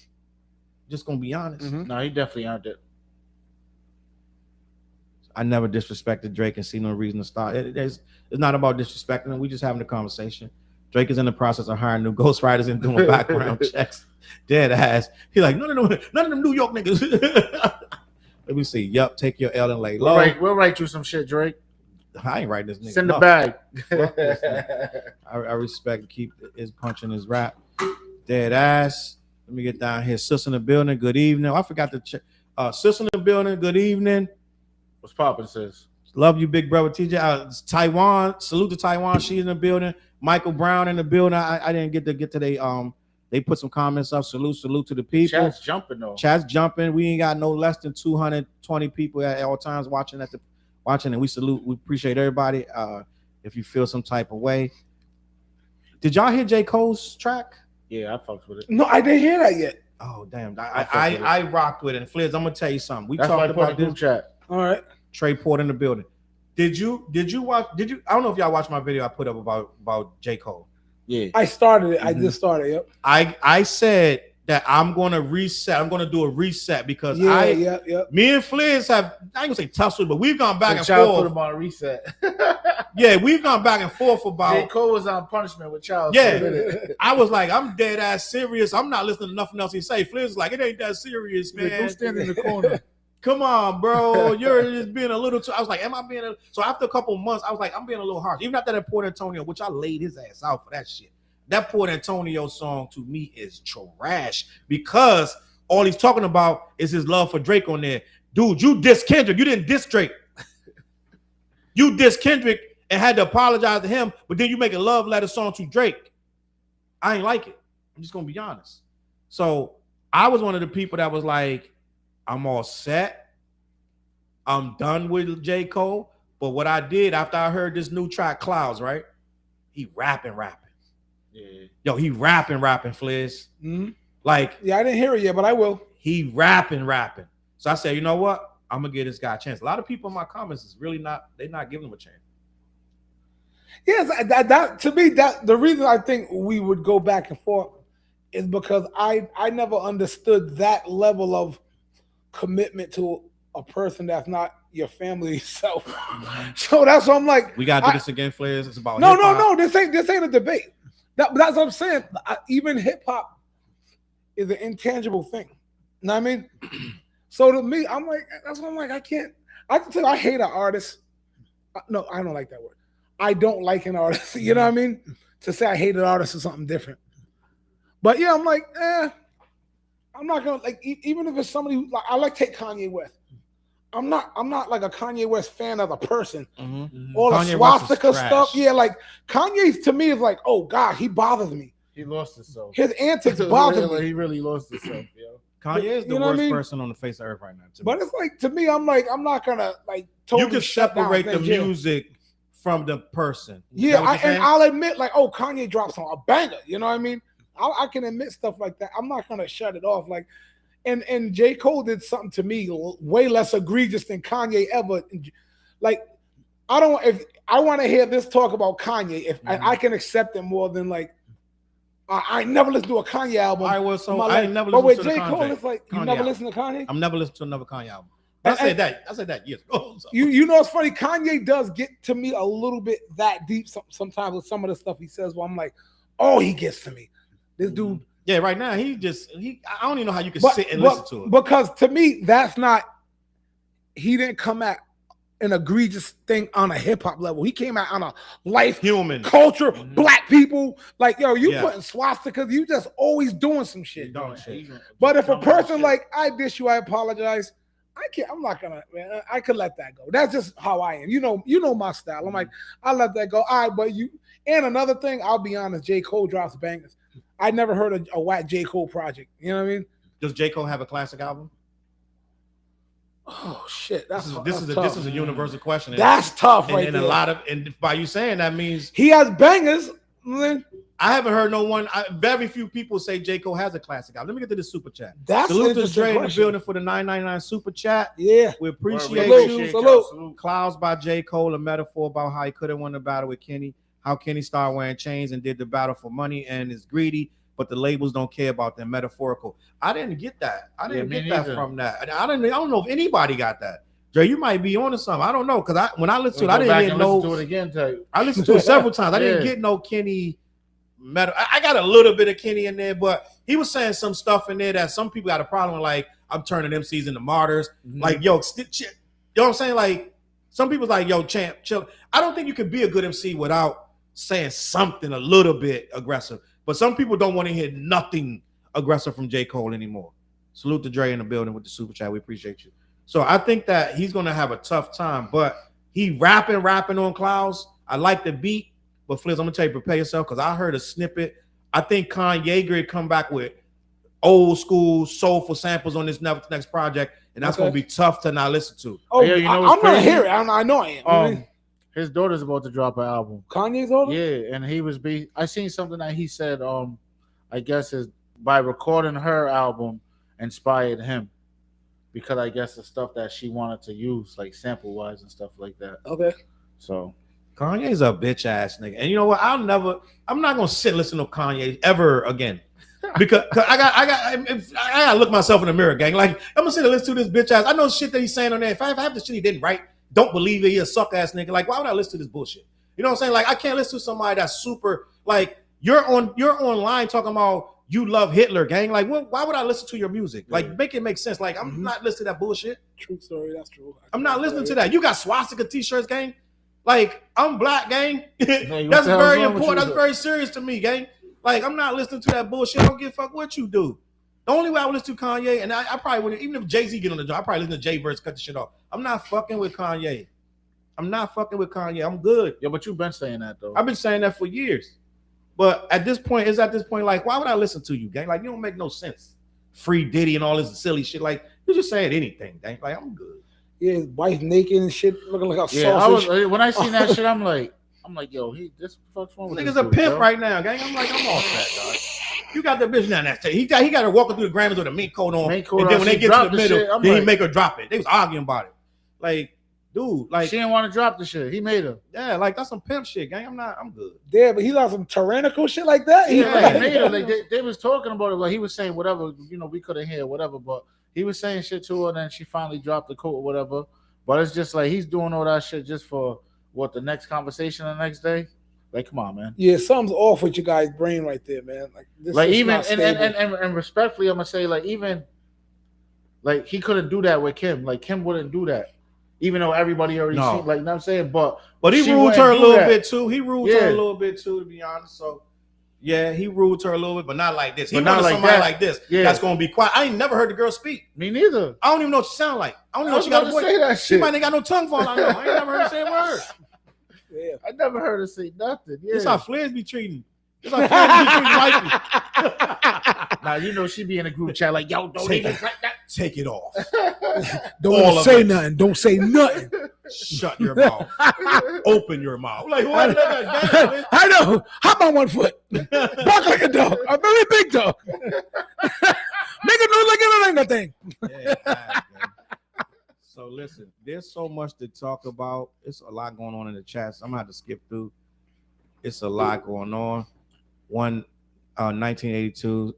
S2: Just gonna be honest.
S3: Mm-hmm. No, he definitely earned it.
S2: I never disrespected Drake and see no reason to start. It's not about disrespecting him. We just having a conversation. Drake is in the process of hiring new ghostwriters and doing background checks. Dead ass. He like, none of them New York niggas. Let me see. Yup, take your L and lay low.
S3: We'll write you some shit, Drake.
S2: I ain't writing this nigga.
S3: Send the bag.
S2: I respect keep his punch in his rap. Dead ass. Let me get down here. Sis in the building. Good evening. I forgot to check. Sis in the building. Good evening.
S3: What's poppin', sis?
S2: Love you, big brother TJ. Taiwan. Salute to Taiwan. She's in the building. Michael Brown in the building. I didn't get to they put some comments up. Salute to the people.
S3: Chat's jumping though.
S2: Chat's jumping. We ain't got no less than 220 people at all times watching, and we salute. We appreciate everybody. If you feel some type of way. Did y'all hear J. Cole's track?
S3: Yeah, I fucked with it.
S1: No, I didn't hear that yet.
S2: Oh damn! I rocked with it. And Fliz, I'm gonna tell you something. We
S3: That's
S2: talked about this.
S3: Chat.
S1: All right.
S2: Trey Port in the building. Did you watch? I don't know if y'all watched my video I put up about J. Cole.
S3: Yeah,
S1: I started it. Mm-hmm. I just started. Yep.
S2: I said that I'm gonna reset. I'm gonna do a reset because me and Fliz have, I ain't gonna say tussled, but we've gone back and forth.
S3: Put him on reset.
S2: Yeah, we've gone back and forth about.
S3: J. Cole was on punishment with Charles.
S2: Yeah, I was like, I'm dead ass serious. I'm not listening to nothing else he say. Fliz is like, it ain't that serious, man.
S3: Don't stand in the corner.
S2: Come on, bro. You're just being a little too. I was like, am I being so after a couple months, I was like, I'm being a little harsh. Even after that Port Antonio, which I laid his ass out for that shit. That Port Antonio song to me is trash because all he's talking about is his love for Drake on there. Dude, you diss Kendrick. You didn't diss Drake. You diss Kendrick and had to apologize to him, but then you make a love letter song to Drake. I ain't like it. I'm just gonna be honest. So I was one of the people that was like, I'm all set. I'm done with J. Cole. But what I did after I heard this new track, Clouds, right? He rapping.
S3: Yeah.
S2: Yo, he rapping, Fliz.
S1: Mm-hmm.
S2: Like,
S1: yeah, I didn't hear it yet, but I will.
S2: He rapping. So I said, you know what? I'm gonna give this guy a chance. A lot of people in my comments is really they're not giving him a chance.
S1: Yes, that to me, that the reason I think we would go back and forth is because I never understood that level of commitment to a person that's not your family self. So that's what I'm like.
S2: We gotta do this again, Fliz. It's about
S1: no. This ain't a debate. That's what I'm saying. Even hip hop is an intangible thing. You know what I mean? So to me, I'm like, that's what I'm like. I can tell you, I hate an artist. No, I don't like that word. I don't like an artist. You know what I mean? To say I hate an artist is something different. But yeah, I'm like, I'm not gonna like even if it's somebody who like I like take Kanye West. I'm not like a Kanye West fan of a person. Mm-hmm. All the swastika stuff. Yeah, like Kanye to me is like, oh God, he bothers me.
S3: He lost himself.
S1: His antics bother me.
S3: He really lost himself, yo.
S2: Kanye is the worst person on the face of earth right now.
S1: But it's like to me, I'm like, I'm not gonna like totally
S2: you can separate the music from the person.
S1: Yeah, I'll admit, like, oh, Kanye drops on a banger. You know what I mean? I can admit stuff like that. I'm not gonna shut it off. Like, and J. Cole did something to me way less egregious than Kanye ever. Like, if I want to hear this talk about Kanye, I can accept it more than like I never listened to a Kanye album.
S2: I ain't never listened to
S1: J. Cole, it's like you never listen to Kanye.
S2: I'm never listened to another Kanye album. I said that years ago. So.
S1: You know it's funny. Kanye does get to me a little bit that deep sometimes with some of the stuff he says. Where I'm like, oh, he gets to me. This dude.
S2: Yeah, right now I don't even know how you can sit and listen to it.
S1: Because to me, that's not. He didn't come at an egregious thing on a hip hop level. He came out on a life,
S2: human
S1: culture, black people. Like, yo, you putting swastikas. You just always doing some shit.
S2: Shit.
S1: But if a person like I diss you, I apologize. I can't. I'm not gonna. Man, I could let that go. That's just how I am. You know my style. I'm like, I let that go. All right, but you. And another thing, I'll be honest. J. Cole drops bangers. I never heard a whack J. Cole project. You know what I mean?
S2: Does J. Cole have a classic album?
S1: Oh shit, this
S2: is a universal question.
S1: That's tough, right
S2: and
S1: there.
S2: a lot of and by you saying that means
S1: he has bangers. Man.
S2: I haven't heard no one. Very few people say J. Cole has a classic album. Let me get to the super chat.
S1: That's
S2: salute to Dre in the building for the $9.99 super chat.
S1: Yeah,
S2: we appreciate you.
S1: Salute.
S2: Clouds by J. Cole, a metaphor about how he could have won the battle with Kenny. How Kenny started wearing chains and did the battle for money and is greedy, but the labels don't care about them. Metaphorical. I didn't get that. I didn't get that from that. I don't know if anybody got that. Dre, you might be onto something. I don't know because when I listened to it, I didn't get no.
S3: To it again, tell you.
S2: I listened to it several times. I didn't get no Kenny meta. I got a little bit of Kenny in there, but he was saying some stuff in there that some people got a problem with. Like I'm turning MCs into martyrs. Mm-hmm. Like yo, you know what I'm saying? Like some people's like yo, champ, chill. I don't think you could be a good MC without saying something a little bit aggressive. But some people don't want to hear nothing aggressive from J. Cole anymore. Salute to Dre in the building with the super chat. We appreciate you. So I think that he's going to have a tough time, but he rapping on Clouds. I like the beat, but Fliz, I'm going to tell you, prepare yourself because I heard a snippet. I think Kanye could come back with old school soulful samples on this next project, and that's going to be tough to not listen to.
S1: Oh, yeah, I'm going to hear it. I know I am.
S3: His daughter's about to drop an album.
S1: Kanye's daughter?
S3: Yeah, and I seen something that he said, I guess is by recording her album inspired him. Because I guess the stuff that she wanted to use, like sample wise and stuff like that.
S1: Okay.
S3: So
S2: Kanye's a bitch ass nigga. And you know what? I'm not gonna sit and listen to Kanye ever again. Because I gotta look myself in the mirror, gang. Like I'm gonna sit and listen to this bitch ass. I know shit that he's saying on there. If I have the shit he didn't write, don't believe it, he a suck ass nigga. Like, why would I listen to this bullshit? You know what I'm saying? Like, I can't listen to somebody that's super like you're online talking about you love Hitler, gang. Like, why would I listen to your music? Like, make it make sense. Like, I'm not listening to that bullshit.
S1: True story, that's true.
S2: I'm not listening to that. You got swastika t-shirts, gang. Like, I'm black, gang. That's very important. That's very serious to me, gang. Like, I'm not listening to that bullshit. I don't give a fuck what you do. The only way I would listen to Kanye, and I probably wouldn't, even if Jay-Z get on the job, I probably listen to Jay verse, cut the shit off. I'm not fucking with Kanye. I'm I'm good.
S3: Yeah, but you've been saying that, though.
S2: I've been saying that for years. But at this point, like, why would I listen to you, gang? Like, you don't make no sense. Free Diddy and all this silly shit. Like, you just saying anything, gang. Like, I'm good.
S1: Yeah, his wife naked and shit, looking like a sausage.
S3: When I seen that shit, I'm like, yo, this fuck's wrong with
S2: this nigga's a pimp right now, gang. I'm like, I'm off that, dog. You got the bitch now. He got her walking through the Grammys with a mink coat on. And then when they get to the middle, then he make her drop it. They was arguing about it. Like, dude, like
S3: she didn't want to drop the shit. He made her.
S2: Yeah, like that's some pimp shit, gang. I'm good.
S1: Yeah, but he got some tyrannical shit like that.
S3: Yeah, he made her. Like they was talking about it. Like he was saying whatever, we couldn't hear whatever, but he was saying shit to her, and then she finally dropped the coat or whatever. But it's just like he's doing all that shit just for what, the next conversation the next day. Like, come on, man.
S1: Yeah, something's off with your guys' brain right there, man. Like, this
S3: like even and respectfully, I'm gonna say, like, even like he couldn't do that with Kim. Like Kim wouldn't do that. Even though everybody already seen, like, you know what I'm saying? But
S2: he ruled her a little bit too. He ruled her a little bit too, to be honest. So yeah, he ruled her a little bit, but not like this. He wanted somebody like this that's gonna be quiet. I ain't never heard the girl speak.
S3: Me neither.
S2: I don't even know what she sound like. I don't even know what she got a voice. Say that shit. She might ain't got no tongue for all I know. I ain't never heard her say a word.
S1: Yeah,
S3: I never heard her say nothing. Yeah,
S2: this how Flares be treating. This how Flares be treating wifey.
S3: Now you know she be in a group chat like, yo, don't even like that.
S2: Take it off.
S1: Don't say nothing. Don't say nothing.
S2: Shut your mouth. Open your mouth. Like what?
S1: I know. Hop on one foot. Bark like a dog. A very big dog. Make a noise like it ain't nothing.
S2: Yeah, so listen, there's so much to talk about. It's a lot going on in the chat. So I'm gonna have to skip through. It's a lot going on. 1982,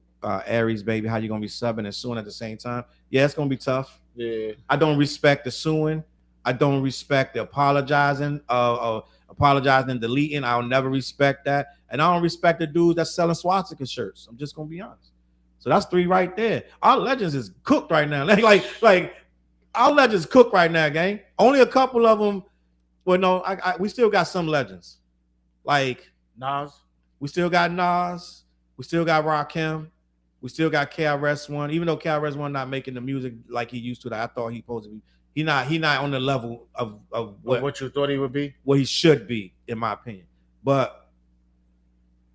S2: Aries baby, how you gonna be subbing and suing at the same time? Yeah, it's gonna be tough.
S3: Yeah,
S2: I don't respect the suing. I don't respect the apologizing, apologizing and deleting. I'll never respect that, and I don't respect the dudes that's selling swastika shirts. I'm just gonna be honest. So that's 3 right there. Our legends is cooked right now. Like. Our legends cook right now, gang. Only a couple of them. Well, no, we still got some legends. Like
S3: Nas.
S2: We still got Nas. We still got Rakim. We still got KRS-One, even though KRS-One not making the music like he used to. That I thought he supposed to be. He not on the level of
S3: what you thought he would be.
S2: What he should be, in my opinion. But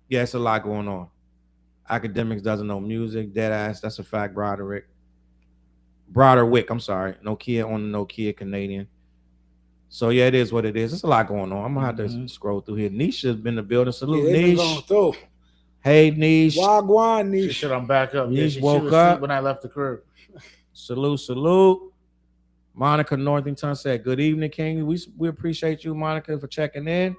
S2: yeah, it's a lot going on. Academics doesn't know music. Dead ass. That's a fact. Broderick. I'm sorry. Nokia on the Nokia Canadian. So yeah, it is what it is. It's a lot going on. I'm gonna have to scroll through here. Nisha's been in the building. Salute, Nish. Hey, Nish.
S1: Wagwan, Nish.
S3: She said I'm back up.
S2: Nish
S3: she
S2: woke
S3: was
S2: up
S3: asleep when I left the crib.
S2: Salute. Monica Northington said, "Good evening, King. We appreciate you, Monica, for checking in."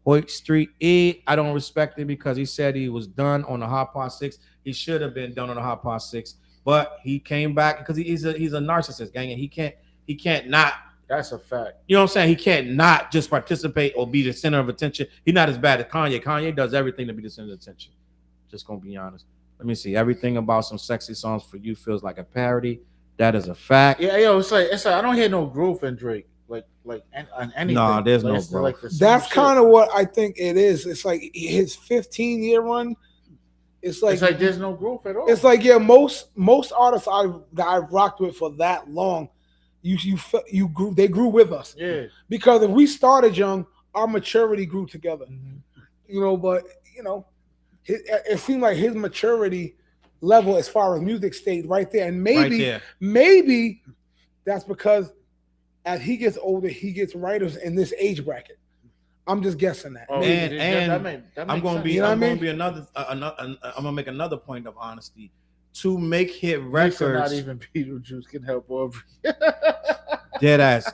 S2: Hoyt Street E. I don't respect it because he said he was done on the Hot Pot 6. He should have been done on the Hot Pot 6, but he came back because he's a narcissist, gang, and he can't not.
S3: That's a fact.
S2: You know what I'm saying? He can't not just participate or be the center of attention. He's not as bad as Kanye. Kanye does everything to be the center of attention. Just gonna be honest. Let me see. Everything about some sexy songs for you feels like a parody. That is a fact.
S3: Yeah, yo, it's like I don't hear no growth in Drake. Like on anything.
S2: No, there's no growth.
S1: Like that's kind of what I think it is. It's like his 15-year run. It's like
S3: there's no growth at all.
S1: It's like most artists I've rocked with for that long. You grew. They grew with us.
S3: Yeah.
S1: Because if we started young, our maturity grew together. You know, but you know, it seemed like his maturity level as far as music stayed right there, and maybe that's because as he gets older, he gets writers in this age bracket. I'm just guessing that.
S2: Oh, and I'm going to be another. I'm going to make another point of honesty. To make hit records,
S3: not even Beetlejuice can help over.
S2: Dead ass.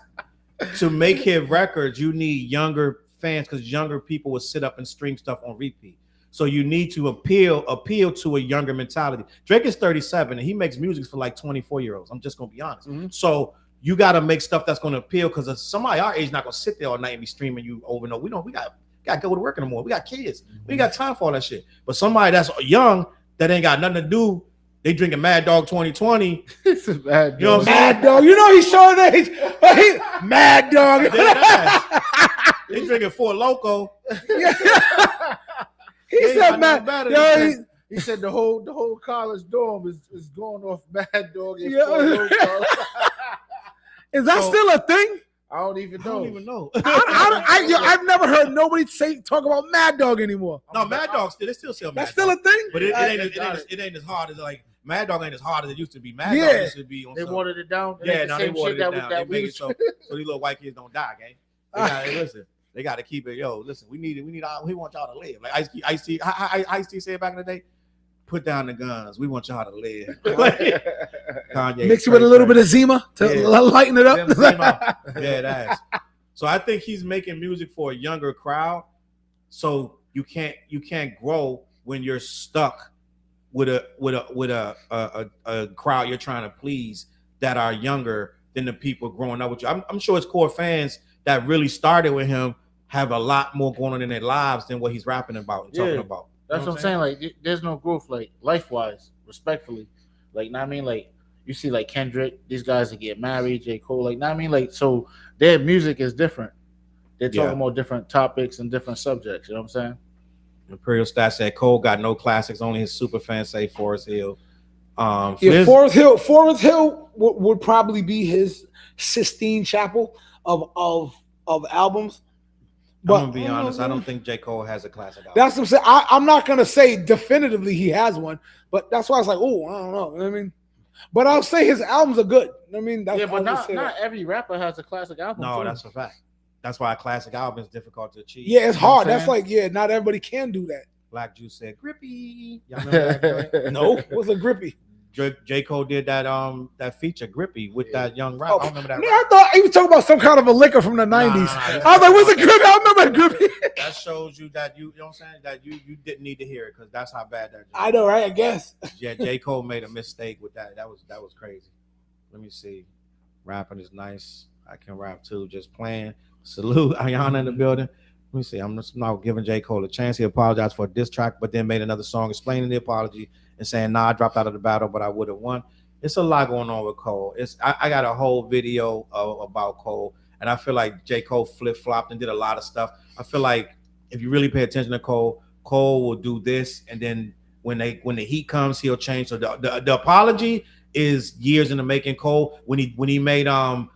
S2: To make hit records, you need younger fans because younger people will sit up and stream stuff on repeat. So you need to appeal to a younger mentality. Drake is 37 and he makes music for like 24-year-olds. I'm just gonna be honest. So you got to make stuff that's gonna appeal because somebody our age is not gonna sit there all night and be streaming you over and over. We got to go to work in the morning. We got kids. We ain't got time for all that shit. But somebody that's young that ain't got nothing to do. They drinking Mad Dog 2020.
S3: It's a Mad Dog.
S2: You know what I'm
S1: Mad Dog. You know he's showing age. Mad Dog.
S2: They drinking Four Loko.
S1: He said Mad.
S3: He said the whole college dorm is going off Mad Dog. And
S1: Is that still a thing?
S3: I don't even know.
S1: I've never heard nobody talk about Mad Dog anymore.
S2: No, Mad Dog they still sell Mad
S1: That's still a thing?
S2: But it ain't as hard as like Mad Dog ain't as hard as it used to be. Mad Dog used to be on
S3: they watered it down.
S2: Yeah, no, they watered it down. They make it so these little white kids don't die, gang. Listen, they gotta keep it. Yo, listen, we want y'all to live. Like Ice-T said back in the day, put down the guns. We want y'all to live. Kanye
S1: mix it with a little bit of Zima to lighten it up.
S2: Yeah, that's. So I think he's making music for a younger crowd. So you can't grow when you're stuck with a crowd you're trying to please that are younger than the people growing up with you. I'm sure his core fans that really started with him have a lot more going on in their lives than what he's rapping about and talking about.
S3: That's what I'm saying. Like, there's no growth, like life-wise, respectfully. Like, know what I mean? Like, you see, like Kendrick, these guys that get married, J. Cole, like, know what I mean? Like, so their music is different. They're talking about different topics and different subjects. You know what I'm saying?
S2: Imperial Stat said Cole got no classics. Only his super fans say Forest Hill.
S1: Forest Hill would probably be his Sistine Chapel of albums.
S2: But I'm gonna be honest, I don't think J. Cole has a classic album.
S1: That's what I'm saying. I'm not gonna say definitively he has one, but that's why I was like, oh, I don't know. You know what I mean? But I'll say his albums are good. I mean, that's
S3: but not every rapper has a classic album.
S2: No, that's a fact. That's why a classic album is difficult to achieve.
S1: Yeah, it's hard. That's like, not everybody can do that.
S2: Black Juice said Grippy. Y'all remember that?
S1: No, what's a Grippy?
S2: J. Cole did that feature Grippy with that young rap. I don't remember that.
S1: I thought he was talking about some kind of a liquor from the 90s. I was like, what's a Grippy? I remember Grippy.
S2: That shows you that you know what I'm saying, that you didn't need to hear it because that's how bad that.
S1: I know, right? I guess.
S2: Yeah, J. Cole made a mistake with that. That was crazy. Let me see. Rapping is nice. I can rap too. Just playing. Salute Ayana in the building. Let me see. I'm just not giving J. Cole a chance. He apologized for a diss track, but then made another song explaining the apology and saying, "Nah, I dropped out of the battle, but I would have won." It's a lot going on with Cole. I got a whole video about Cole, and I feel like J. Cole flip-flopped and did a lot of stuff. I feel like if you really pay attention to Cole will do this, and then when the heat comes, he'll change. So the apology is years in the making. Cole, when he made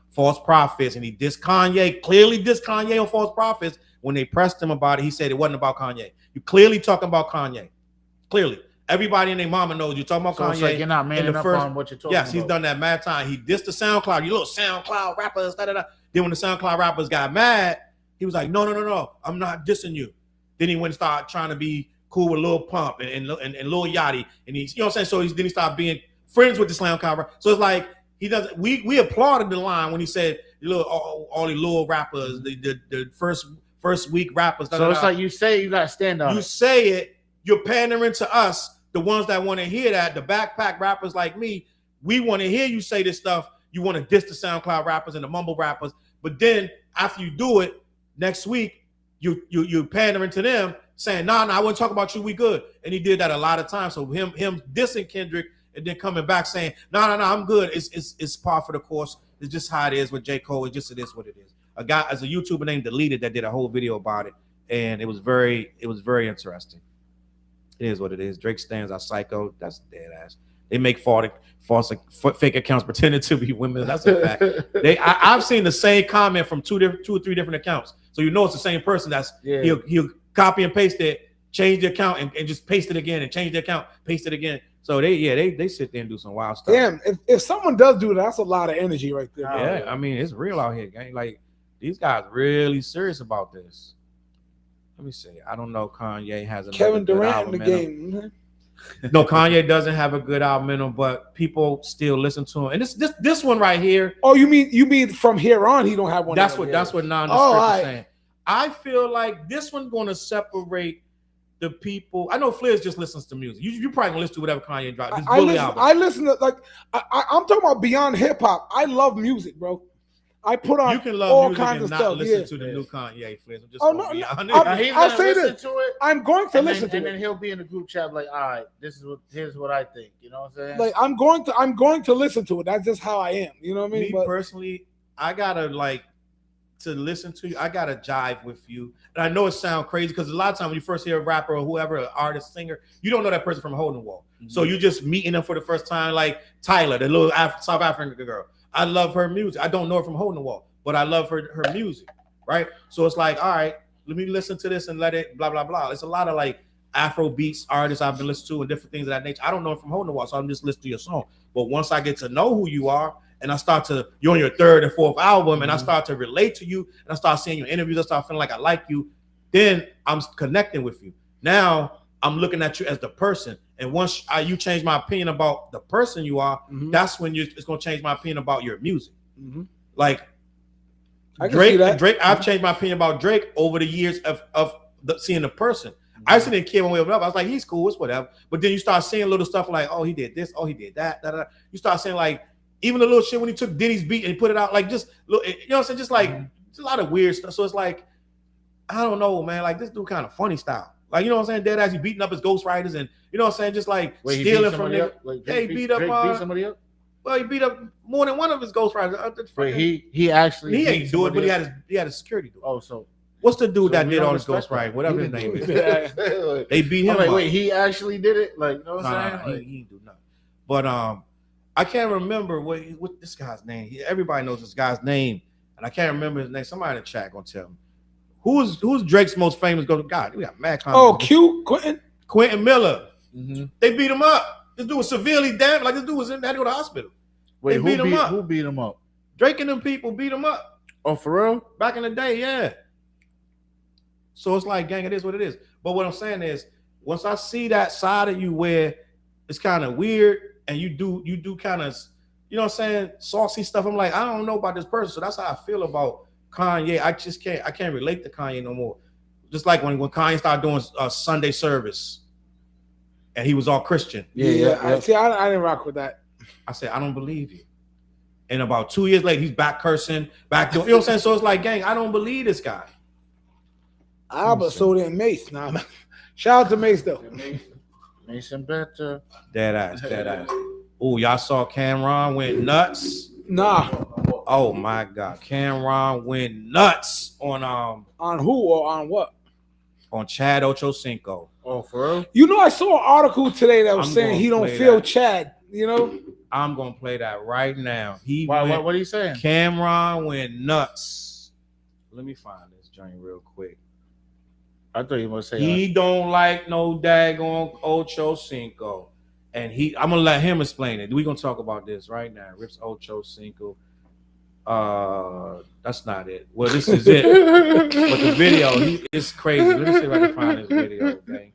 S2: False Prophets and he clearly dissed Kanye on False Prophets. When they pressed him about it, he said it wasn't about Kanye. You clearly talking about Kanye. Clearly. Everybody and their mama knows you're talking about
S3: So
S2: Kanye.
S3: it's like you're not manning up on what you're talking about.
S2: Yes, he's done that mad time. He dissed the SoundCloud. You little SoundCloud rappers. Da, da, da. Then when the SoundCloud rappers got mad, he was like, no, I'm not dissing you. Then he went and started trying to be cool with Lil Pump and Lil Yachty. And he's, you know what I'm saying? So then he started being friends with the SoundCloud rapper. So it's like, he doesn't, we applauded the line when he said, all the little rappers, the first week rappers. Da,
S3: so
S2: da, da.
S3: it's like you say you got to stand on
S2: You
S3: it.
S2: say it, you're pandering to us, the ones that want to hear that, the backpack rappers like me. We want to hear you say this stuff. You want to diss the SoundCloud rappers and the mumble rappers, but then after you do it next week, you pandering to them, saying, "Nah, I wouldn't talk about you. We good." And he did that a lot of times. So him dissing Kendrick and then coming back saying, "No, I'm good. It's par for the course. It's just how it is with J. Cole. It is what it is." A guy as a YouTuber named Deleted that did a whole video about it, and it was very interesting. It is what it is. Drake stands are psycho. That's dead ass. They make fake accounts pretending to be women. That's a fact. I've seen the same comment from two or three different accounts. So you know it's the same person. He'll copy and paste it, change the account and just paste it again and change the account, paste it again. So they sit there and do some wild stuff.
S1: Damn, if someone does do that, that's a lot of energy right there.
S2: Yeah, I mean it's real out here, gang. Like these guys really serious about this. Let me see. I don't know. Kanye has a
S1: Kevin Durant in the game.
S2: No, Kanye doesn't have a good album in him, but people still listen to him. And this one right here.
S1: Oh, you mean from here on he don't have one?
S2: That's what nondescript is saying. I feel like this one's going to separate the people. I know Flares just listens to music. You probably gonna listen to whatever Kanye drops.
S1: I listen to I'm talking about beyond hip hop. I love music, bro. I put on
S2: you can love
S1: all
S2: music
S1: kinds
S2: and
S1: of
S2: not
S1: stuff.
S2: listen to the new Kanye. Flares.
S1: I'll say this. I'm going to listen to it,
S3: and then he'll be in the group chat like, all right, here's what I think. You know what I'm saying?
S1: Like I'm going to listen to it. That's just how I am. You know what I mean?
S2: Me personally, I gotta to listen to you. I gotta jive with you. And I know it sounds crazy because a lot of times when you first hear a rapper or whoever, an artist, singer, you don't know that person from Hole in the Wall. Mm-hmm. So you're just meeting them for the first time, like Tyler, the little South African girl. I love her music. I don't know her from Hole in the Wall, but I love her music, right? So it's like, all right, let me listen to this and let it blah, blah, blah. It's a lot of Afro beats artists I've been listening to and different things of that nature. I don't know from Hole in the Wall, so I'm just listening to your song. But once I get to know who you are, and you're on your third and fourth album, and I start to relate to you, and I start seeing your interviews, I start feeling like I like you, then I'm connecting with you. Now I'm looking at you as the person. And once you change my opinion about the person you are, that's when it's going to change my opinion about your music. Mm-hmm. Like Drake, I've changed my opinion about Drake over the years of seeing the person. Mm-hmm. I used to didn't care one way or another. I was like, he's cool, it's whatever. But then you start seeing little stuff like, oh, he did this, oh, he did that. Da, da, da. You start saying even the little shit when he took Diddy's beat and he put it out, just look, you know what I'm saying? Just it's a lot of weird stuff. So it's like, I don't know, man. This dude kind of funny style. You know what I'm saying? Dead ass, he beating up his ghostwriters and you know what I'm saying? Just stealing from niggas.
S3: He beat somebody up?
S2: Well, he beat up more than one of his ghostwriters.
S3: Wait, he actually
S2: he ain't do it, but he had a security dude.
S3: Oh, so
S2: what's the dude that did all his ghostwriting? Whatever his name is. They beat him.
S3: Wait, he actually did it? You know what I'm saying?
S2: He didn't do nothing. But I can't remember what this guy's name. Everybody knows this guy's name, and I can't remember his name. Somebody in the chat gonna tell me. Who's Drake's most famous go? God, we got mad comments.
S1: Oh,
S2: Quentin Miller. Mm-hmm. They beat him up. This dude was severely damaged. This dude was had to go to the hospital.
S3: Wait, who beat him up?
S2: Drake and them people beat him up.
S3: Oh, for real?
S2: Back in the day, yeah. So it's like, gang, it is what it is. But what I'm saying is, once I see that side of you where it's kind of weird and you do kind of, you know what I'm saying, saucy stuff, I'm like, I don't know about this person. So that's how I feel about Kanye. I can't relate to Kanye no more. Just like when Kanye started doing Sunday service and he was all Christian.
S1: Yeah. I didn't rock with that.
S2: I said, I don't believe you. And about 2 years later, he's back cursing, back doing, you know what I'm saying? So it's like, gang, I don't believe this guy.
S1: But so did Mace. Nah, shout out to Mace though.
S3: Mason better.
S2: Dead ass. Oh, y'all saw Cameron went nuts?
S1: Nah.
S2: Oh my God, Cameron went nuts on
S1: who or on what?
S2: On Chad Ochocinco.
S3: Oh, for real?
S1: You know, I saw an article today that was
S2: I'm
S1: saying
S2: gonna
S1: he don't
S2: play
S1: feel
S2: that.
S1: Chad. You know,
S2: I'm gonna play that right now.
S3: What are you saying?
S2: Cameron went nuts. Let me find this joint real quick.
S3: I thought you were saying
S2: He don't like no daggone Ocho Cinco. And I'm gonna let him explain it. We're gonna talk about this right now. Rips Ocho Cinco. That's not it. Well, this is it. But the video, it's crazy. Let me see if I can find this video, okay?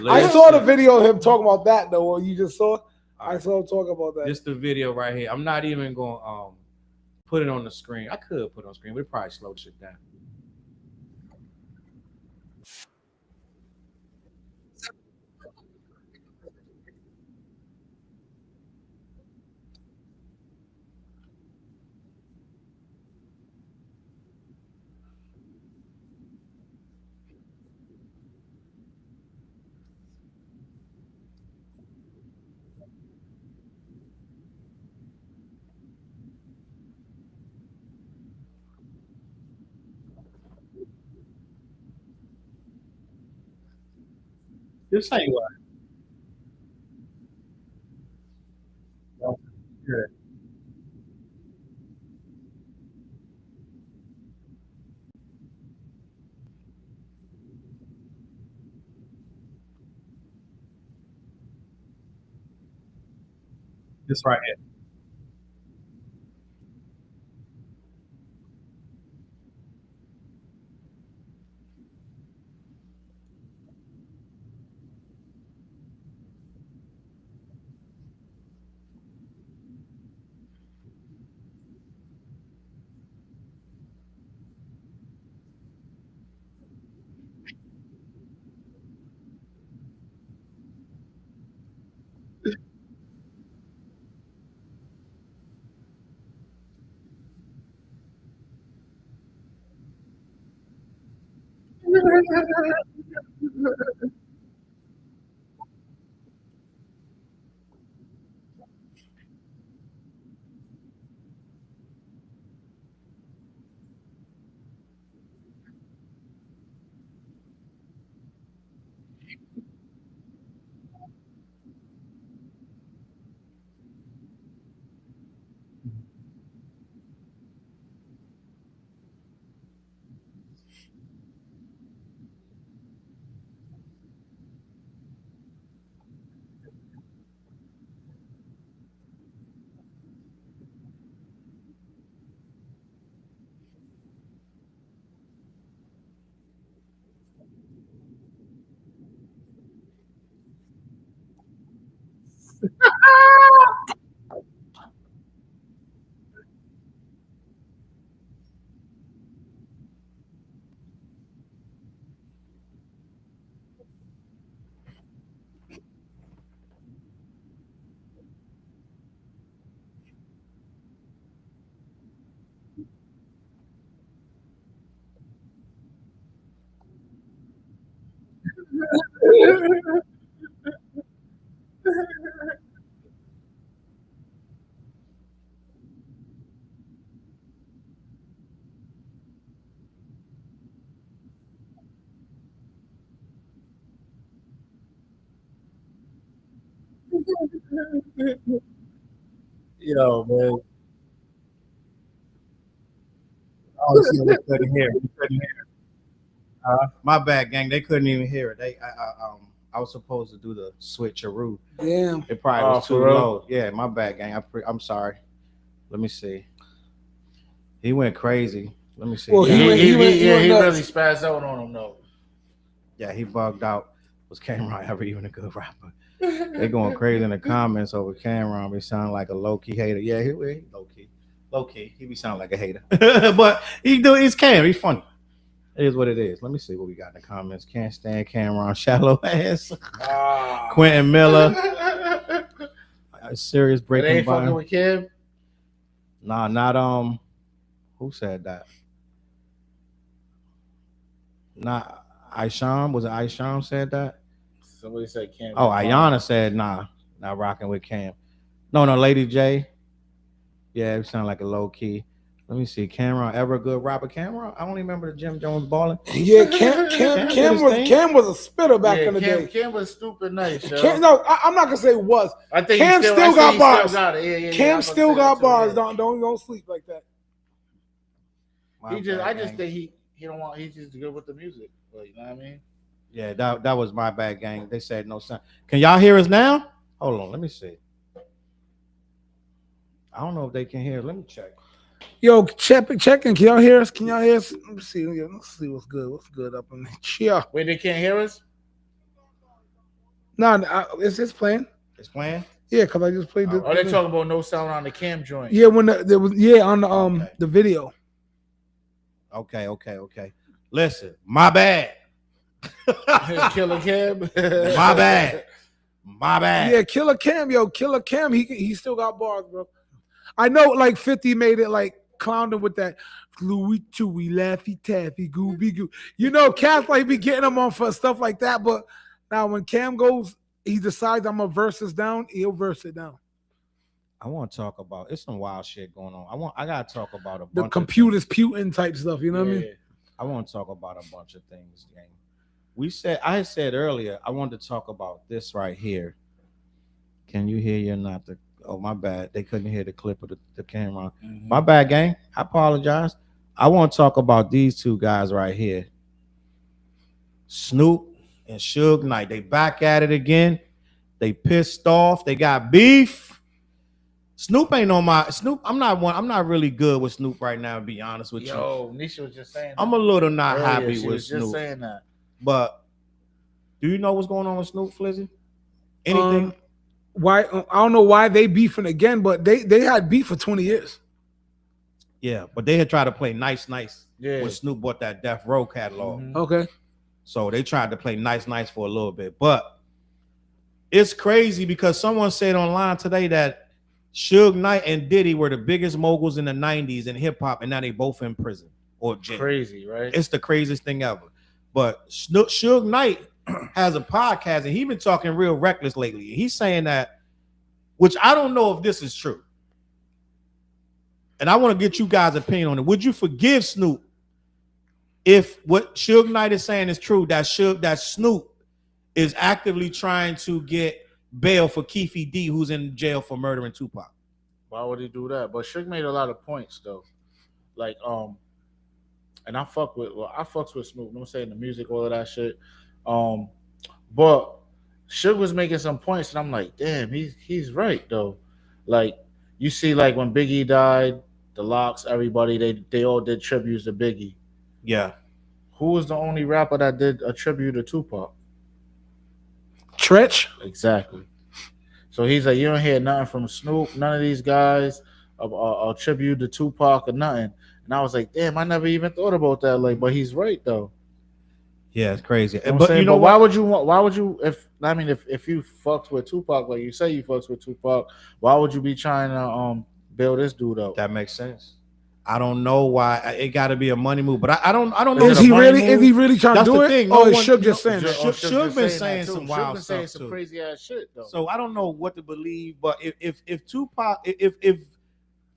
S1: I saw the video of him talking about that though. What you just saw, I saw him talk about that.
S2: This the video right here. I'm not even gonna put it on the screen. I could put it on the screen, but it probably slow shit down. This ain't what. This right here.
S3: Yo, man.
S2: Oh, see, they couldn't hear. They couldn't hear. My bad, gang. They couldn't even hear it. I was supposed to do the switcheroo.
S1: Damn.
S2: It probably was too
S3: for real?
S2: low. Yeah, my bad, gang. I'm sorry. Let me see. He went crazy. Let me see.
S1: Well,
S3: He
S1: went
S3: really
S1: nuts.
S3: spazzed out on him though.
S2: Yeah, he bugged out. Was Cameron ever even a good rapper? They going crazy in the comments over Cameron. He sound like a low key hater. Yeah, he low key. He be sound like a hater, but he's Cam. He's funny. It is what it is. Let me see what we got in the comments. Can't stand Cameron, shallow ass. Quentin Miller, serious
S3: They
S2: breaking
S3: ain't fucking
S2: by.
S3: with Kim.
S2: Nah, not. Who said that? Not Aisham. Was it Aisham said that?
S3: Somebody said Kim.
S2: Oh, Ayana said nah, not rocking with Cam. No, Lady J. Yeah, it sound like a low key. Let me see. Cameron, ever a good rapper? Cameron? I don't remember the Jim Jones balling.
S1: Yeah, Cam was a spitter back in the day.
S3: Cam was stupid nice, yo.
S1: No, I'm not gonna say was.
S3: I think
S1: Cam still got bars.
S3: Yeah,
S1: Cam still got bars. Don't sleep like that.
S3: I just think he don't want. He's just good with the music. Like, you know what I mean?
S2: Yeah, that was my bad, gang. They said no sound. Can y'all hear us now? Hold on, let me see. I don't know if they can hear. Let me check.
S1: Yo, checking. Can y'all hear us? Can y'all hear us? Let me see. Let's see what's good. What's good up in there?
S3: Wait, they can't hear us?
S1: No, it's playing.
S2: It's playing.
S1: Yeah, because I just played.
S3: Are they talking about no sound on the Cam joint?
S1: Yeah, when there was on the video.
S2: Okay. Listen, my bad.
S3: Killer Cam.
S2: My bad.
S1: Yeah, Killer Cam. He still got bars, bro. I know, like 50 made it like clowning with that Louis Chewy, Laffy Taffy, Gooby Goo. You know, cats like be getting them on for stuff like that. But now when Cam goes, he decides I'm gonna verse this down. He'll verse it down.
S2: I want to talk about. It's some wild shit going on. I gotta talk about a bunch
S1: the computers Putin type stuff. You know what I mean?
S2: I want to talk about a bunch of things, gang. I said earlier I wanted to talk about this right here. Can you hear? You're not the. Oh, my bad. They couldn't hear the clip of the camera. Mm-hmm. My bad, gang. I apologize. I want to talk about these two guys right here. Snoop and Suge Knight. They back at it again. They pissed off. They got beef. Snoop ain't on my Snoop. I'm not really good with Snoop right now, to be honest with you.
S3: Yo, Nisha was just saying that.
S2: I'm a little not
S3: earlier,
S2: happy
S3: she
S2: with
S3: was
S2: Snoop.
S3: Just saying that.
S2: But do you know what's going on with Snoop, Flizzy? Anything?
S1: Why I don't know why they beefing again, but they had beef for 20 years.
S2: Yeah, but they had tried to play nice when Snoop bought that Death Row catalog.
S3: Mm-hmm.
S1: Okay.
S2: So they tried to play nice for a little bit. But it's crazy because someone said online today that Suge Knight and Diddy were the biggest moguls in the 90s in hip hop, and now they both in prison or jail.
S3: Crazy, right?
S2: It's the craziest thing ever. But Suge Knight has a podcast, and he's been talking real reckless lately. He's saying that, which I don't know if this is true. And I want to get you guys' opinion on it. Would you forgive Snoop if what Suge Knight is saying is true, that Snoop is actively trying to get bail for Keefe D, who's in jail for murdering Tupac?
S3: Why would he do that? But Suge made a lot of points though. Like, and I fucks with Snoop. I'm saying the music, all of that shit. But Suge was making some points, and I'm like, damn, he's right though. Like, you see, like when Biggie died, the Locks, everybody, they all did tributes to Biggie.
S2: Yeah.
S3: Who was the only rapper that did a tribute to Tupac?
S1: Tretch.
S3: Exactly. So he's like, you don't hear nothing from Snoop, none of these guys, a tribute to Tupac or nothing. And I was like, damn, I never even thought about that. Like, but he's right though.
S2: Yeah, it's crazy.
S3: You know but you know, why would you if you fucked with Tupac, like you say you fucked with Tupac, why would you be trying to build this dude up?
S2: That makes sense. I don't know why it got to be a money move, but I don't know.
S1: Is he really trying to do it? Or is Suge just saying?
S2: Suge been saying some wild stuff too.
S3: Some crazy ass shit though.
S2: So I don't know what to believe, but if Tupac, if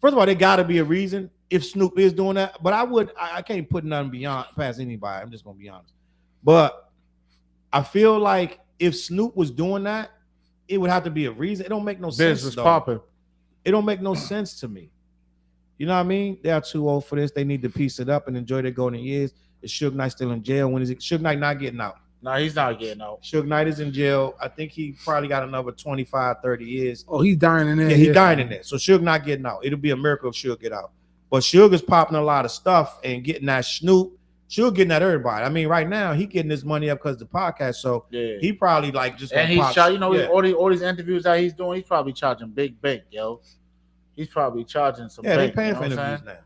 S2: first of all, there got to be a reason if Snoop is doing that. But I can't put nothing past anybody. I'm just gonna be honest. But I feel like if Snoop was doing that, it would have to be a reason. It don't make no sense.
S3: Business popping.
S2: It don't make no sense to me. You know what I mean? They are too old for this. They need to piece it up and enjoy their golden years. Is Suge Knight still in jail? When is it? Suge Knight not getting out?
S3: No, he's not getting out.
S2: Suge Knight is in jail. I think he probably got another 25, 30 years.
S1: Oh, he's dying in there.
S2: Yeah, he's dying in there. So Suge not getting out. It'll be a miracle if Suge get out. But Suge is popping a lot of stuff and getting that Snoop. Suge getting at everybody. I mean, right now he getting his money up because of the podcast. So he probably like just
S3: and he's all these interviews that he's doing. He's probably charging big bank, yo. He's probably charging some.
S2: Yeah,
S3: bank,
S2: they paying for interviews now.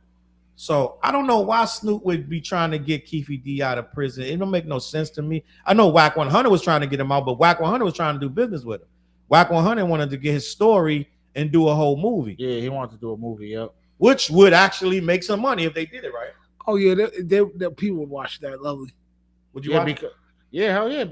S2: So I don't know why Snoop would be trying to get Keefe D out of prison. It don't make no sense to me. I know Wack 100 was trying to get him out, but Wack 100 was trying to do business with him. Wack 100 wanted to get his story and do a whole movie.
S3: Yeah, he wanted to do a movie. Yep.
S2: Which would actually make some money if they did it right.
S1: Oh yeah, the people would watch that. Lovely.
S2: Would you watch?
S3: Hell yeah.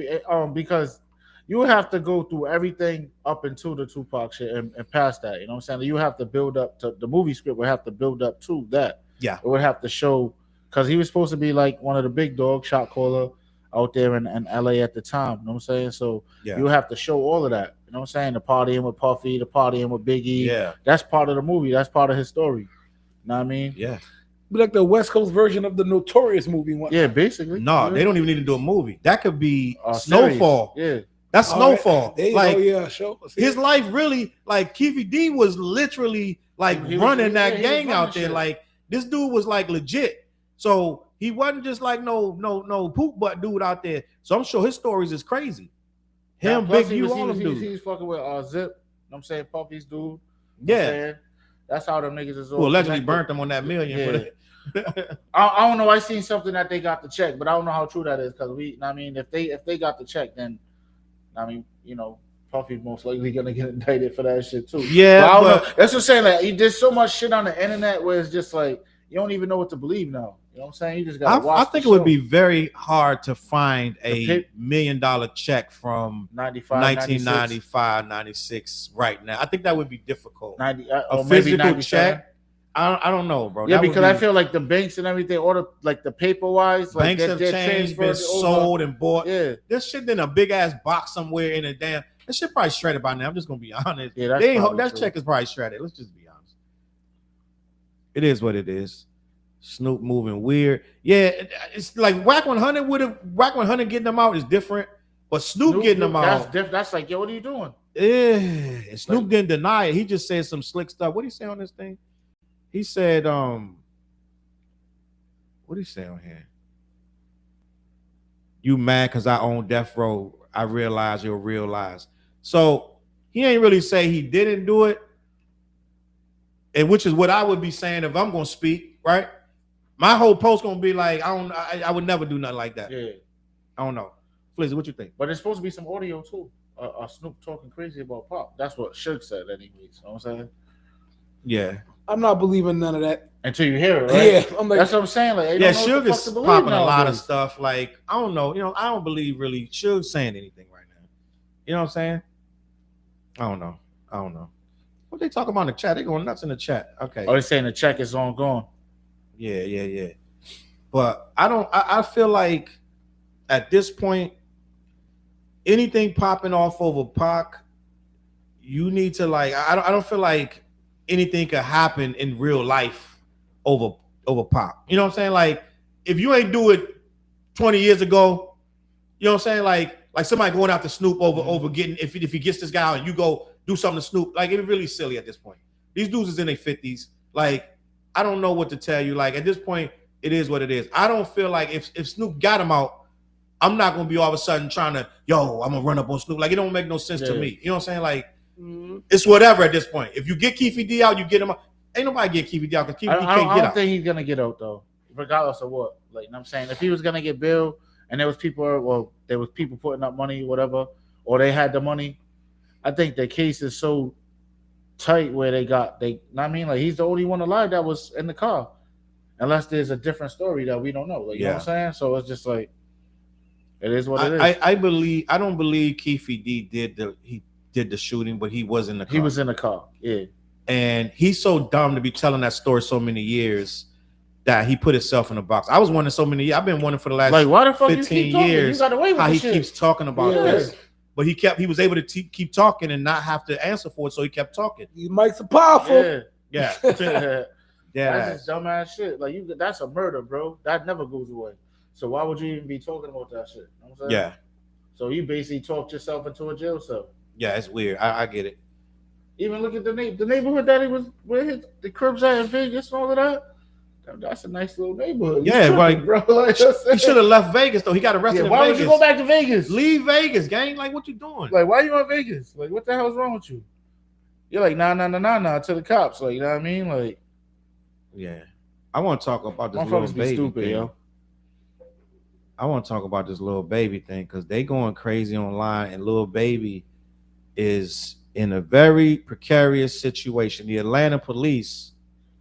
S3: Because you would have to go through everything up into the Tupac shit and past that. You know what I'm saying? You have to build up to the movie script. Would have to build up to that.
S2: Yeah.
S3: It would have to show, because he was supposed to be like one of the big dog shot caller out there in LA at the time. You know what I'm saying? So you would have to show all of that. You know what I'm saying? The partying with Puffy, the partying with Biggie.
S2: Yeah.
S3: That's part of the movie. That's part of his story. You know what I mean?
S2: Yeah.
S1: Be like the West Coast version of the Notorious movie.
S3: Yeah, basically.
S2: No, they don't even need to do a movie. That could be Snowfall.
S3: Yeah.
S2: That's Snowfall.
S1: Like,
S2: his life really, like Keefy D was literally like running that gang out there. Like this dude was like legit. So he wasn't just like no poop butt dude out there. So I'm sure his stories is crazy. Him, Big U, all them dudes.
S3: He's fucking with Zip. You know what I'm saying? Puffy's dude.
S2: Yeah.
S3: That's how them niggas is.
S2: Who allegedly burnt them on that million. Yeah. For the
S3: I don't know. I seen something that they got the check, but I don't know how true that is because I mean, if they got the check, then I mean, you know, Puffy's most likely gonna get indicted for that shit too.
S2: Yeah,
S3: but I don't know. That's what I'm saying. Like, he did so much shit on the internet where it's just like you don't even know what to believe now. You know what I'm saying? You just got.
S2: I think it would be very hard to find a $1 million check from 1995, 96 right now. I think that would be difficult. A physical check. I don't know, bro.
S3: Yeah, because I feel like the banks and everything, all the like the paper wise, like
S2: banks have changed, been sold and bought. Yeah, this shit in a big ass box somewhere in a damn. That shit probably shredded by now. I'm just gonna be honest. Yeah, that check is probably shredded. Let's just be honest. It is what it is. Snoop moving weird. Yeah, it's like Whack 100 getting them out is different, but Snoop getting them out.
S3: That's like, yo, what are you doing?
S2: Yeah, and Snoop didn't deny it. He just said some slick stuff. What did he say on this thing? He said, what did he say on here? You mad because I own Death Row. I realize you'll realize. So he ain't really say he didn't do it. And which is what I would be saying if I'm going to speak, right? My whole post going to be like, I would never do nothing like that.
S3: Yeah.
S2: I don't know. Flizzy, what you think?
S3: But there's supposed to be some audio too. Snoop talking crazy about Pop. That's what Suge said anyways. You know what I'm saying?
S2: Yeah.
S1: I'm not believing none of that
S3: until you hear it, right?
S1: Yeah, I'm like,
S3: that's what I'm saying. Like,
S2: Suge is popping a lot of stuff. Like, I don't know. You know, I don't believe really Suge saying anything right now. You know what I'm saying? I don't know. What they talking about in the chat? They going nuts in the chat. Okay.
S3: Oh, they saying the check is ongoing.
S2: Yeah. But I feel like at this point, anything popping off over Pac, you need to like. I don't feel like anything could happen in real life over Pac. You know what I'm saying? Like, if you ain't do it 20 years ago, you know what I'm saying? Like somebody going after Snoop over getting if he gets this guy out and you go do something to Snoop, like it's really silly at this point. These dudes is in their 50s. Like, I don't know what to tell you. Like, at this point, it is what it is. I don't feel like if Snoop got him out, I'm not gonna be all of a sudden trying to, I'm gonna run up on Snoop. Like, it don't make no sense to me. You know what I'm saying? Like, it's whatever at this point. If you get Keefy D out, you get him out. Ain't nobody get Keefy D out because Keefy D can't get out.
S3: I don't think he's gonna get out though, regardless of what. Like, you know what I'm saying? If he was gonna get bail and there was people putting up money, whatever, or they had the money, I think the case is so tight where I mean, like, he's the only one alive that was in the car, unless there's a different story that we don't know. Like, you know what I'm saying? So it's just like, it is what it is.
S2: I don't believe Keefy D did the shooting, but he was in the car.
S3: He was in the car, yeah.
S2: And he's so dumb to be telling that story so many years that he put himself in a box. I was wondering so many years. I've been wondering for the last
S3: why the fuck
S2: 15 years how he keeps talking about this. But he was able to keep talking and not have to answer for it, so he kept talking.
S1: These mics are powerful.
S2: Yeah.
S3: That's just dumbass shit. Like, that's a murder, bro. That never goes away. So why would you even be talking about that shit? You know what I'm saying?
S2: Yeah.
S3: So you basically talked yourself into a jail cell.
S2: Yeah, it's weird. I get it.
S3: Even look at the neighborhood that he was where the cribs at in Vegas and all of that. That's a nice little neighborhood.
S2: Yeah, like, bro. Like, he should have left Vegas though. He got arrested in Vegas.
S3: Why would you go back to Vegas?
S2: Leave Vegas, gang. Like, what you doing?
S3: Like, why you in Vegas? Like, what the hell is wrong with you? You're like, nah to the cops. Like, you know what I mean? Like,
S2: yeah. I want to talk about this Lil Baby
S3: stupid,
S2: thing.
S3: Yo.
S2: I want to talk about this Lil Baby thing because they going crazy online, and Lil Baby is in a very precarious situation. The Atlanta police.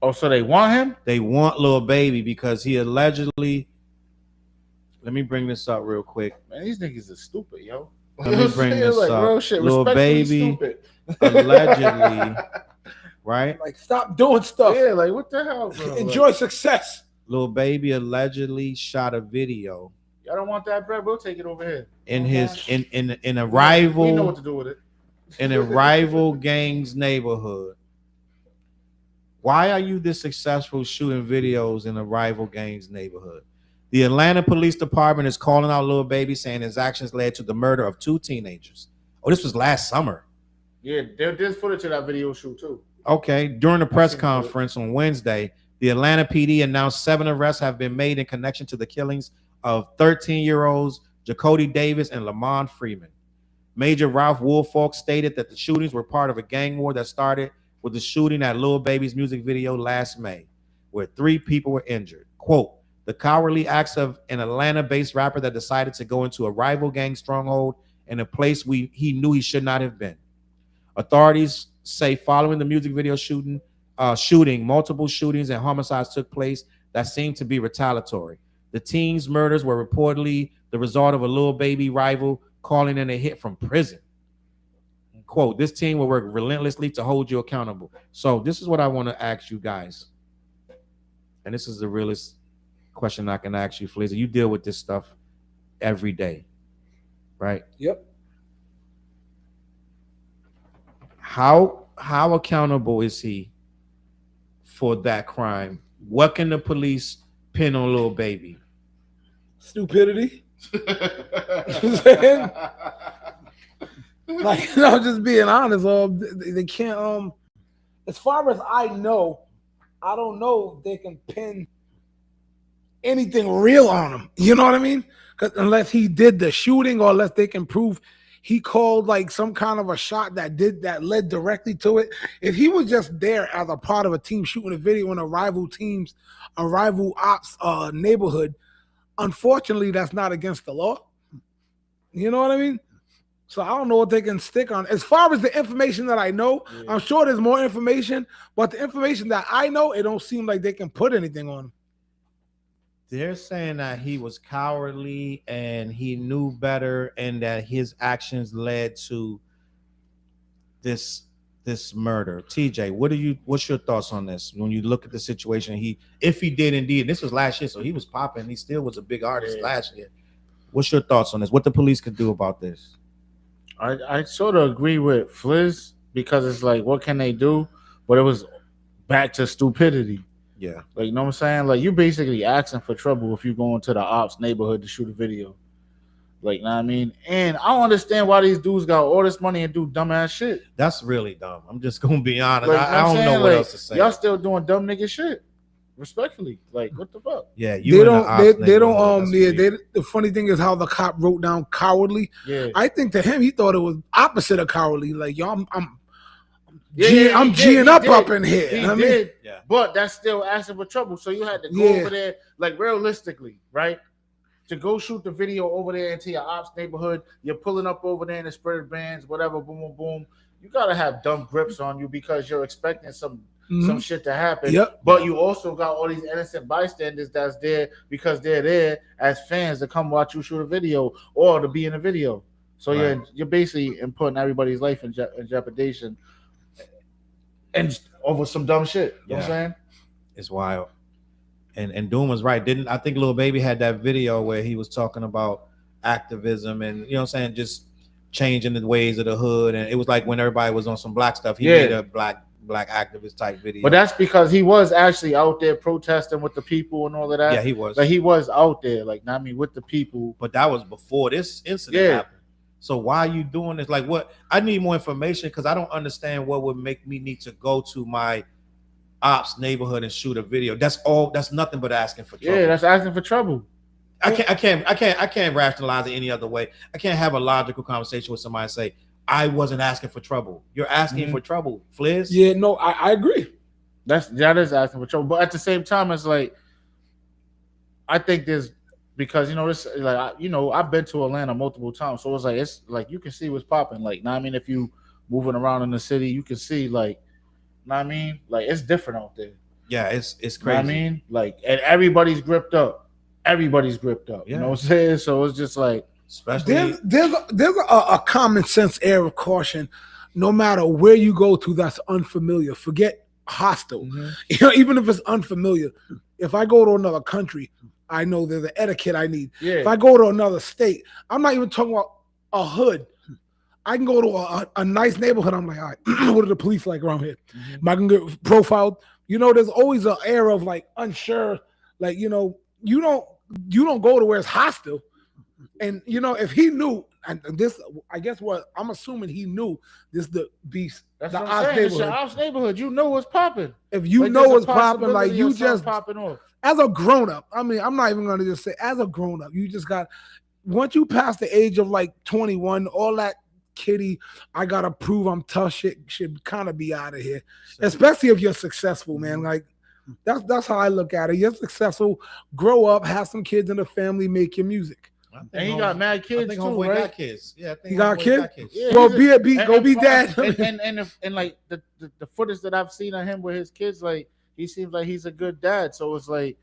S3: Oh, so they want him?
S2: They want Lil Baby because he allegedly. Let me bring this up real quick.
S3: Man, these niggas are stupid, yo.
S2: Let me bring this up.
S3: Bro, shit,
S2: Lil Baby allegedly right?
S1: Like, stop doing stuff.
S3: Yeah, like what the hell, bro?
S1: Enjoy success.
S2: Lil Baby allegedly shot a video
S3: Y'all don't want that bread? We'll take it over here.
S2: in his in a
S3: We
S2: rival
S3: know what to do with it.
S2: in a rival gang's neighborhood. Why are you this successful shooting videos in a rival gang's neighborhood? The Atlanta Police Department is calling out Lil Baby, saying his actions led to the murder of 2 teenagers. Oh, this was last summer.
S3: Yeah, there's footage of that video shoot too.
S2: Okay. During a press conference on Wednesday, the Atlanta PD announced 7 arrests have been made in connection to the killings of 13-year-olds Jacody Davis and Lamont Freeman. Major Ralph Woolfolk stated that the shootings were part of a gang war that started with the shooting at Lil Baby's music video last May, where 3 people were injured. Quote, the cowardly acts of an Atlanta-based rapper that decided to go into a rival gang stronghold in a place he knew he should not have been. Authorities say following the music video shooting, multiple shootings and homicides took place that seemed to be retaliatory. The teens' murders were reportedly the result of a Lil Baby rival calling in a hit from prison. Quote, this team will work relentlessly to hold you accountable. So this is what I want to ask you guys. And this is the realest question I can ask you, Flizzy. You deal with this stuff every day, right?
S1: Yep.
S2: How accountable is he for that crime? What can the police pin on Lil Baby?
S1: Stupidity. Like, I'm just being honest. They can't. As far as I know, I don't know if they can pin anything real on him. You know what I mean? Unless he did the shooting, or unless they can prove he called like some kind of a shot that led directly to it. If he was just there as a part of a team shooting a video in a rival ops neighborhood, unfortunately, that's not against the law. You know what I mean? So I don't know what they can stick on. As far as the information that I know, I'm sure there's more information, but the information that I know, it don't seem like they can put anything on him.
S2: They're saying that he was cowardly and he knew better, and that his actions led to this murder. TJ, what's your thoughts on this? When you look at the situation, if he did indeed, this was last year, so he was popping. He still was a big artist last year. What's your thoughts on this? What the police could do about this?
S3: I sort of agree with Fliz, because it's like, what can they do? But it was back to stupidity.
S2: Yeah.
S3: Like, you know what I'm saying? Like, you basically asking for trouble if you go into the ops neighborhood to shoot a video. Like, you know what I mean? And I don't understand why these dudes got all this money and do dumbass shit.
S2: That's really dumb. I'm just going to be honest.
S3: Like,
S2: I don't know what else to say.
S3: Y'all still doing dumb nigga shit. Respectfully. Like, what the fuck?
S2: Yeah,
S1: the funny thing is how the cop wrote down cowardly.
S3: Yeah.
S1: I think to him, he thought it was opposite of cowardly. Like, yo, I'm
S3: G'ing
S1: up in here.
S3: He
S1: you know
S3: did,
S1: I mean?
S2: Yeah.
S3: But that's still asking for trouble. So you had to go over there, like, realistically, right? To go shoot the video over there into your ops neighborhood, you're pulling up over there in the spread bands, whatever, boom, boom, boom. You gotta have dumb grips on you because you're expecting some shit to happen.
S1: Yep.
S3: But you also got all these innocent bystanders that's there because they're there as fans to come watch you shoot a video or to be in a video. So you're basically putting everybody's life in jeopardization. And over some dumb shit. You know what I'm saying?
S2: It's wild. And Doom was right. I think Lil Baby had that video where he was talking about activism and, you know what I'm saying, just changing the ways of the hood. And it was like when everybody was on some black stuff, he made a black activist type video.
S3: But that's because he was actually out there protesting with the people and all of that.
S2: Yeah, he was.
S3: Like, he was out there, like, I mean, with the people.
S2: But that was before this incident happened. So why are you doing this? Like, what? I need more information because I don't understand what would make me need to go to my ops neighborhood and shoot a video. That's all. That's nothing but asking for trouble.
S3: Yeah, that's asking for trouble.
S2: I can't rationalize it any other way. I can't have a logical conversation with somebody and say, I wasn't asking for trouble. You're asking for trouble, Fliz.
S1: Yeah, no, I agree.
S3: That is asking for trouble. But at the same time, it's like, I think there's, because, you know, this, like, you know, I've been to Atlanta multiple times, so it's like you can see what's popping. Like, know what I mean, if you moving around in the city, you can see, like, know what I mean, like, it's different out there.
S2: Yeah, it's crazy.
S3: Know what I mean, like, and everybody's gripped up. Yeah. You know what I'm saying? So it's just like,
S1: especially there's a common sense air of caution. no matter where you go to that's unfamiliar, forget hostile.
S3: Mm-hmm.
S1: You know, even if it's unfamiliar, if I go to another country, I know there's an etiquette I need.
S3: Yeah.
S1: If I go to another state, I'm not even talking about a hood. I can go to a nice neighborhood. I'm like, all right, what are the police like around here?
S3: Mm-hmm.
S1: Am I gonna get profiled? You know, there's always an air of like unsure, like, you know, you don't go to where it's hostile. And you know, if he knew, and this, I guess what I'm assuming he knew this the beast.
S3: That's
S1: the
S3: what I'm
S1: Ops
S3: saying. It's your
S1: neighborhood.
S3: Ops neighborhood. You know what's popping.
S1: If you
S3: Like,
S1: know
S3: there's a
S1: what's popping, like
S3: possibility
S1: you
S3: of something
S1: just
S3: popping off.
S1: as a grown up. I mean, I'm not even gonna just say as a grown up. You just got once you pass the age of like 21, all that kitty, I gotta prove I'm tough shit should kind of be out of here. Especially if you're successful, man. Like that's how I look at it. You're successful, grow up, have some kids in the family, make your music.
S3: And he got mad kids
S2: I think
S3: too,
S2: Homeboy
S3: right?
S2: got kids. Yeah, I think
S1: He got
S2: Homeboy
S1: kids?
S3: Yeah,
S1: Well,
S3: he's
S1: be dad.
S3: And like the footage that I've seen of him with his kids, like he seems like he's a good dad. So it's like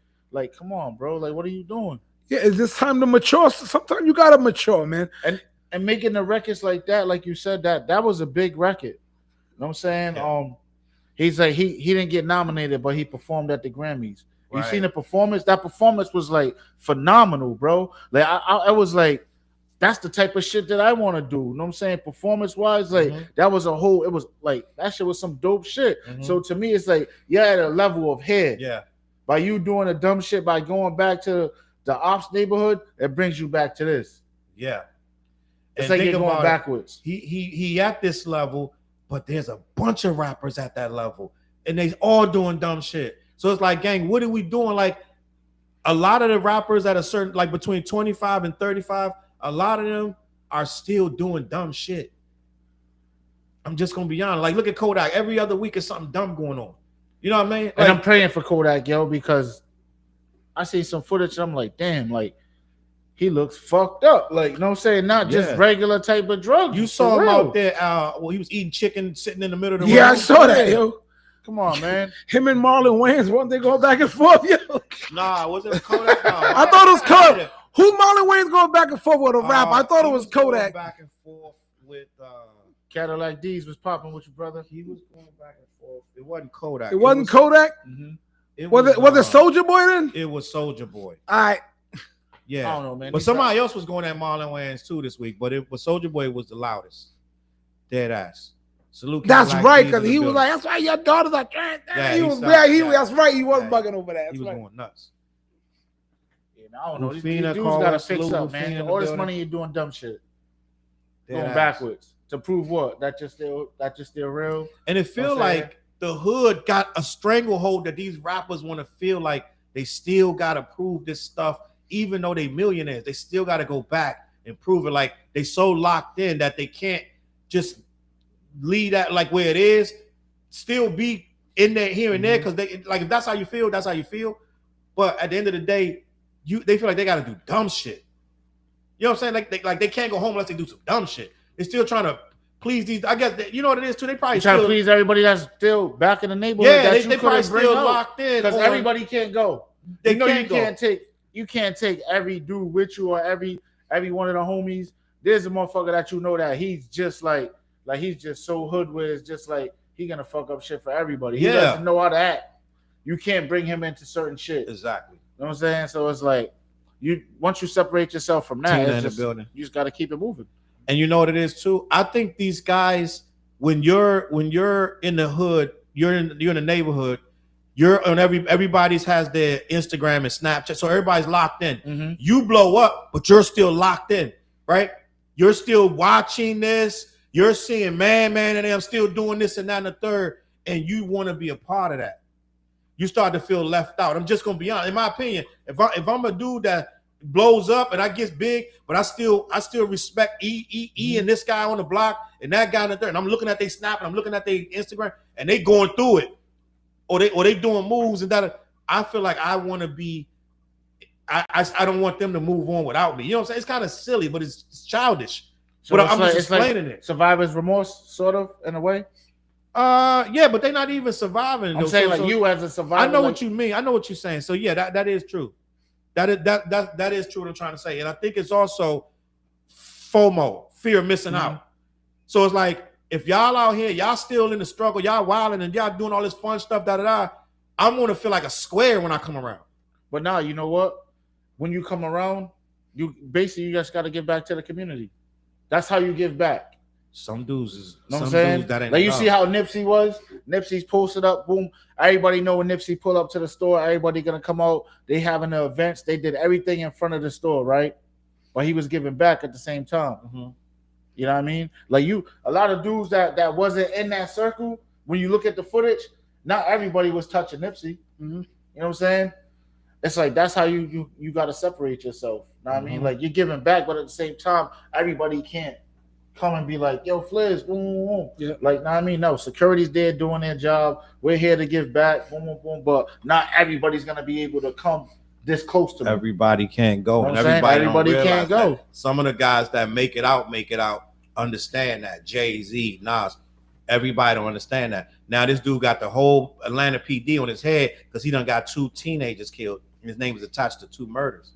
S3: come on, bro. Like, what are you doing?
S1: Yeah, it's just time to mature. Sometimes you gotta mature, man.
S3: And making the records like that, like you said, that was a big record. You know what I'm saying?
S2: Yeah.
S3: He's like he didn't get nominated, but he performed at the Grammys. You
S2: Right.
S3: seen the performance? That performance was like phenomenal, bro. Like I was like, that's the type of shit that I want to do. You know what I'm saying? Performance wise, like that was it was like that shit was some dope shit.
S2: Mhm.
S3: So to me, it's like you're at a level of head.
S2: Yeah.
S3: By you doing the dumb shit, by going back to the Ops neighborhood, it brings you back to this.
S2: Yeah.
S3: It's
S2: And
S3: like
S2: think
S3: you're going
S2: about it.
S3: backwards.
S2: He at this level, but there's a bunch of rappers at that level, and they all doing dumb shit. So it's like, gang, what are we doing? Like a lot of the rappers at a certain, like between 25 and 35, a lot of them are still doing dumb shit. I'm just gonna be honest. Like, look at Kodak. Every other week is something dumb going on. You know what I mean? Like,
S3: And I'm praying for Kodak, yo, because I see some footage and I'm like, damn, like he looks fucked up. Like, you know what I'm saying? Not just regular type of drugs.
S2: you saw him out there. Well, he was eating chicken, sitting in the middle of the road.
S1: Yeah, I saw that, yo.
S3: Come on, man.
S1: Him and Marlon Wayans, weren't they going back and forth, yo?
S2: Nah, was it Kodak? No,
S1: I thought it was Kodak. Who's Marlon Wayans going back and forth with a rap? I thought it was
S2: going
S1: Kodak.
S2: back and forth with
S3: Cadillac D's was popping with your brother.
S2: he was going back and forth. It wasn't Kodak.
S1: It wasn't Kodak?
S2: Mm-hmm.
S1: Was it Soulja Boy then?
S2: It was Soulja Boy.
S1: All right.
S2: Yeah.
S3: I don't know, man.
S2: But somebody else was going at Marlon Wayans too this week, but it was Soulja Boy was the loudest. Dead ass. Salute.
S1: That's
S2: Cadillac
S1: right,
S2: D's
S1: because
S2: in the
S1: he was
S2: building.
S1: like, that's why your daughter's like,
S2: Yeah,
S1: he
S2: he
S1: was,
S2: stopped.
S1: yeah, he,
S2: Yeah.
S1: that's right, he was
S2: Yeah.
S1: bugging over that.
S2: He
S1: That's
S2: was
S1: right.
S2: going nuts.
S3: Yeah, I don't know. These
S2: Rufina,
S3: dudes
S2: Carl,
S3: gotta fix
S2: salute
S3: up, man.
S2: Rufina in the
S3: All this
S2: building.
S3: money you're doing dumb shit.
S2: Dead
S3: Going
S2: ass.
S3: backwards. To prove what? That just still real.
S2: And it feel
S3: I'm saying?
S2: like the hood got a stranglehold that these rappers want to feel like they still gotta prove this stuff, even though they millionaires. They still gotta go back and prove it. Like they so locked in that they can't just leave that like where it is, still be in there here and there, because they like if that's how you feel, that's how you feel. But at the end of the day, they feel like they gotta do dumb shit. You know what I'm saying? Like they can't go home unless they do some dumb shit. They're still trying to please these. I guess you know what it is too. They probably
S3: Trying to
S2: still,
S3: please everybody that's still back in the neighborhood.
S2: yeah.
S3: that
S2: They probably still locked in
S3: because
S2: on-
S3: everybody can't go.
S2: They
S3: you know
S2: can't go.
S3: you can't take every dude with you or every one of the homies. There's a motherfucker that you know that he's just like he's just so hood with. It's just like he gonna fuck up shit for everybody. He
S2: Yeah.
S3: doesn't know how to act. You can't bring him into certain shit.
S2: Exactly.
S3: You know what I'm saying? So it's like once you separate yourself from that,
S2: Tina
S3: it's
S2: in the
S3: just,
S2: building.
S3: you just gotta keep it moving.
S2: And you know what it is too? I think these guys, when you're in the hood, you're in the neighborhood, you're on everybody's has their Instagram and Snapchat, so everybody's locked in.
S3: Mm-hmm.
S2: You blow up, but you're still locked in, right? You're still watching this. You're seeing man, and I'm still doing this and that and the third, and you want to be a part of that. You start to feel left out. I'm just gonna be honest. In my opinion, if I'm a dude that blows up and I get big, but I still respect E and this guy on the block and that guy on the third, and I'm looking at their Snap and I'm looking at their Instagram and they going through it, or they doing moves and that. I feel like I want to be. I don't want them to move on without me. You know what I'm saying? It's kind of silly, but it's childish.
S3: So
S2: But
S3: it's
S2: I'm
S3: like,
S2: just
S3: it's like
S2: explaining it.
S3: survivor's remorse, sort of, in a way.
S2: Yeah, but they're not even surviving.
S3: I'm
S2: though.
S3: saying
S2: So-
S3: you as a survivor.
S2: I know
S3: like,
S2: what you mean. I know what you're saying. So yeah, that is true. That is true what I'm trying to say. And I think it's also FOMO, fear of missing out. So it's like if y'all out here, y'all still in the struggle, y'all wilding and y'all doing all this fun stuff, I'm gonna feel like a square when I come around.
S3: But now, you know what? When you come around, you just got to give back to the community. That's how you give back.
S2: Some dudes is,
S3: know what I'm
S2: some
S3: saying?
S2: dudes that ain't
S3: like you
S2: enough.
S3: see how Nipsey was? Nipsey's posted up, boom. Everybody know when Nipsey pull up to the store, everybody gonna come out. They having the events. They did everything in front of the store, right? But he was giving back at the same time.
S2: Mm-hmm.
S3: You know what I mean? Like a lot of dudes that wasn't in that circle. When you look at the footage, not everybody was touching Nipsey. Mm-hmm. You know what I'm saying? It's like that's how you got to separate yourself. You know what I mean? Like you're giving back, but at the same time, everybody can't come and be like, yo, Fliz, boom, boom, boom. Yeah. Like, know what I mean? No, security's there doing their job. We're here to give back, boom, boom, boom. But not everybody's gonna be able to come this close to me.
S2: Everybody can't go.
S3: You know
S2: and
S3: everybody can't go.
S2: That. Some of the guys that make it out, understand that. Jay-Z, Nas, everybody don't understand that. Now this dude got the whole Atlanta PD on his head because he done got 2 teenagers killed. And his name was attached to 2 murders.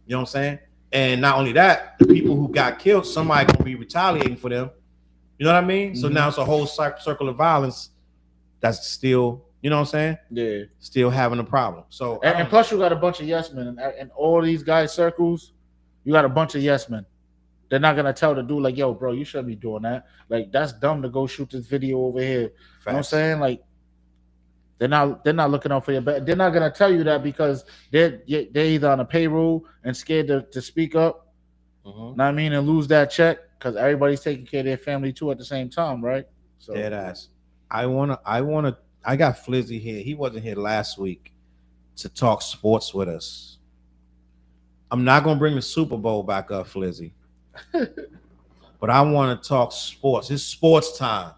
S2: You know what I'm saying? And not only that, the people who got killed, somebody gonna be retaliating for them. You know what I mean? Mm-hmm. So now it's a whole circle of violence that's still, you know what I'm saying?
S3: Yeah.
S2: Still having a problem. So
S3: and plus you got a bunch of yes men and all these guys' circles, you got a bunch of yes men. They're not gonna tell the dude like, yo, bro, you shouldn't be doing that. Like that's dumb to go shoot this video over here. Facts. You know what I'm saying? Like they're not looking out for your back. They're not gonna tell you that because they're either on a payroll and scared to speak up. Mm-hmm. Know what I mean? And lose that check because everybody's taking care of their family too at the same time, right? So
S2: dead ass. I got Flizzy here. He wasn't here last week to talk sports with us. I'm not gonna bring the Super Bowl back up, Flizzy. But I want to talk sports. It's sports time.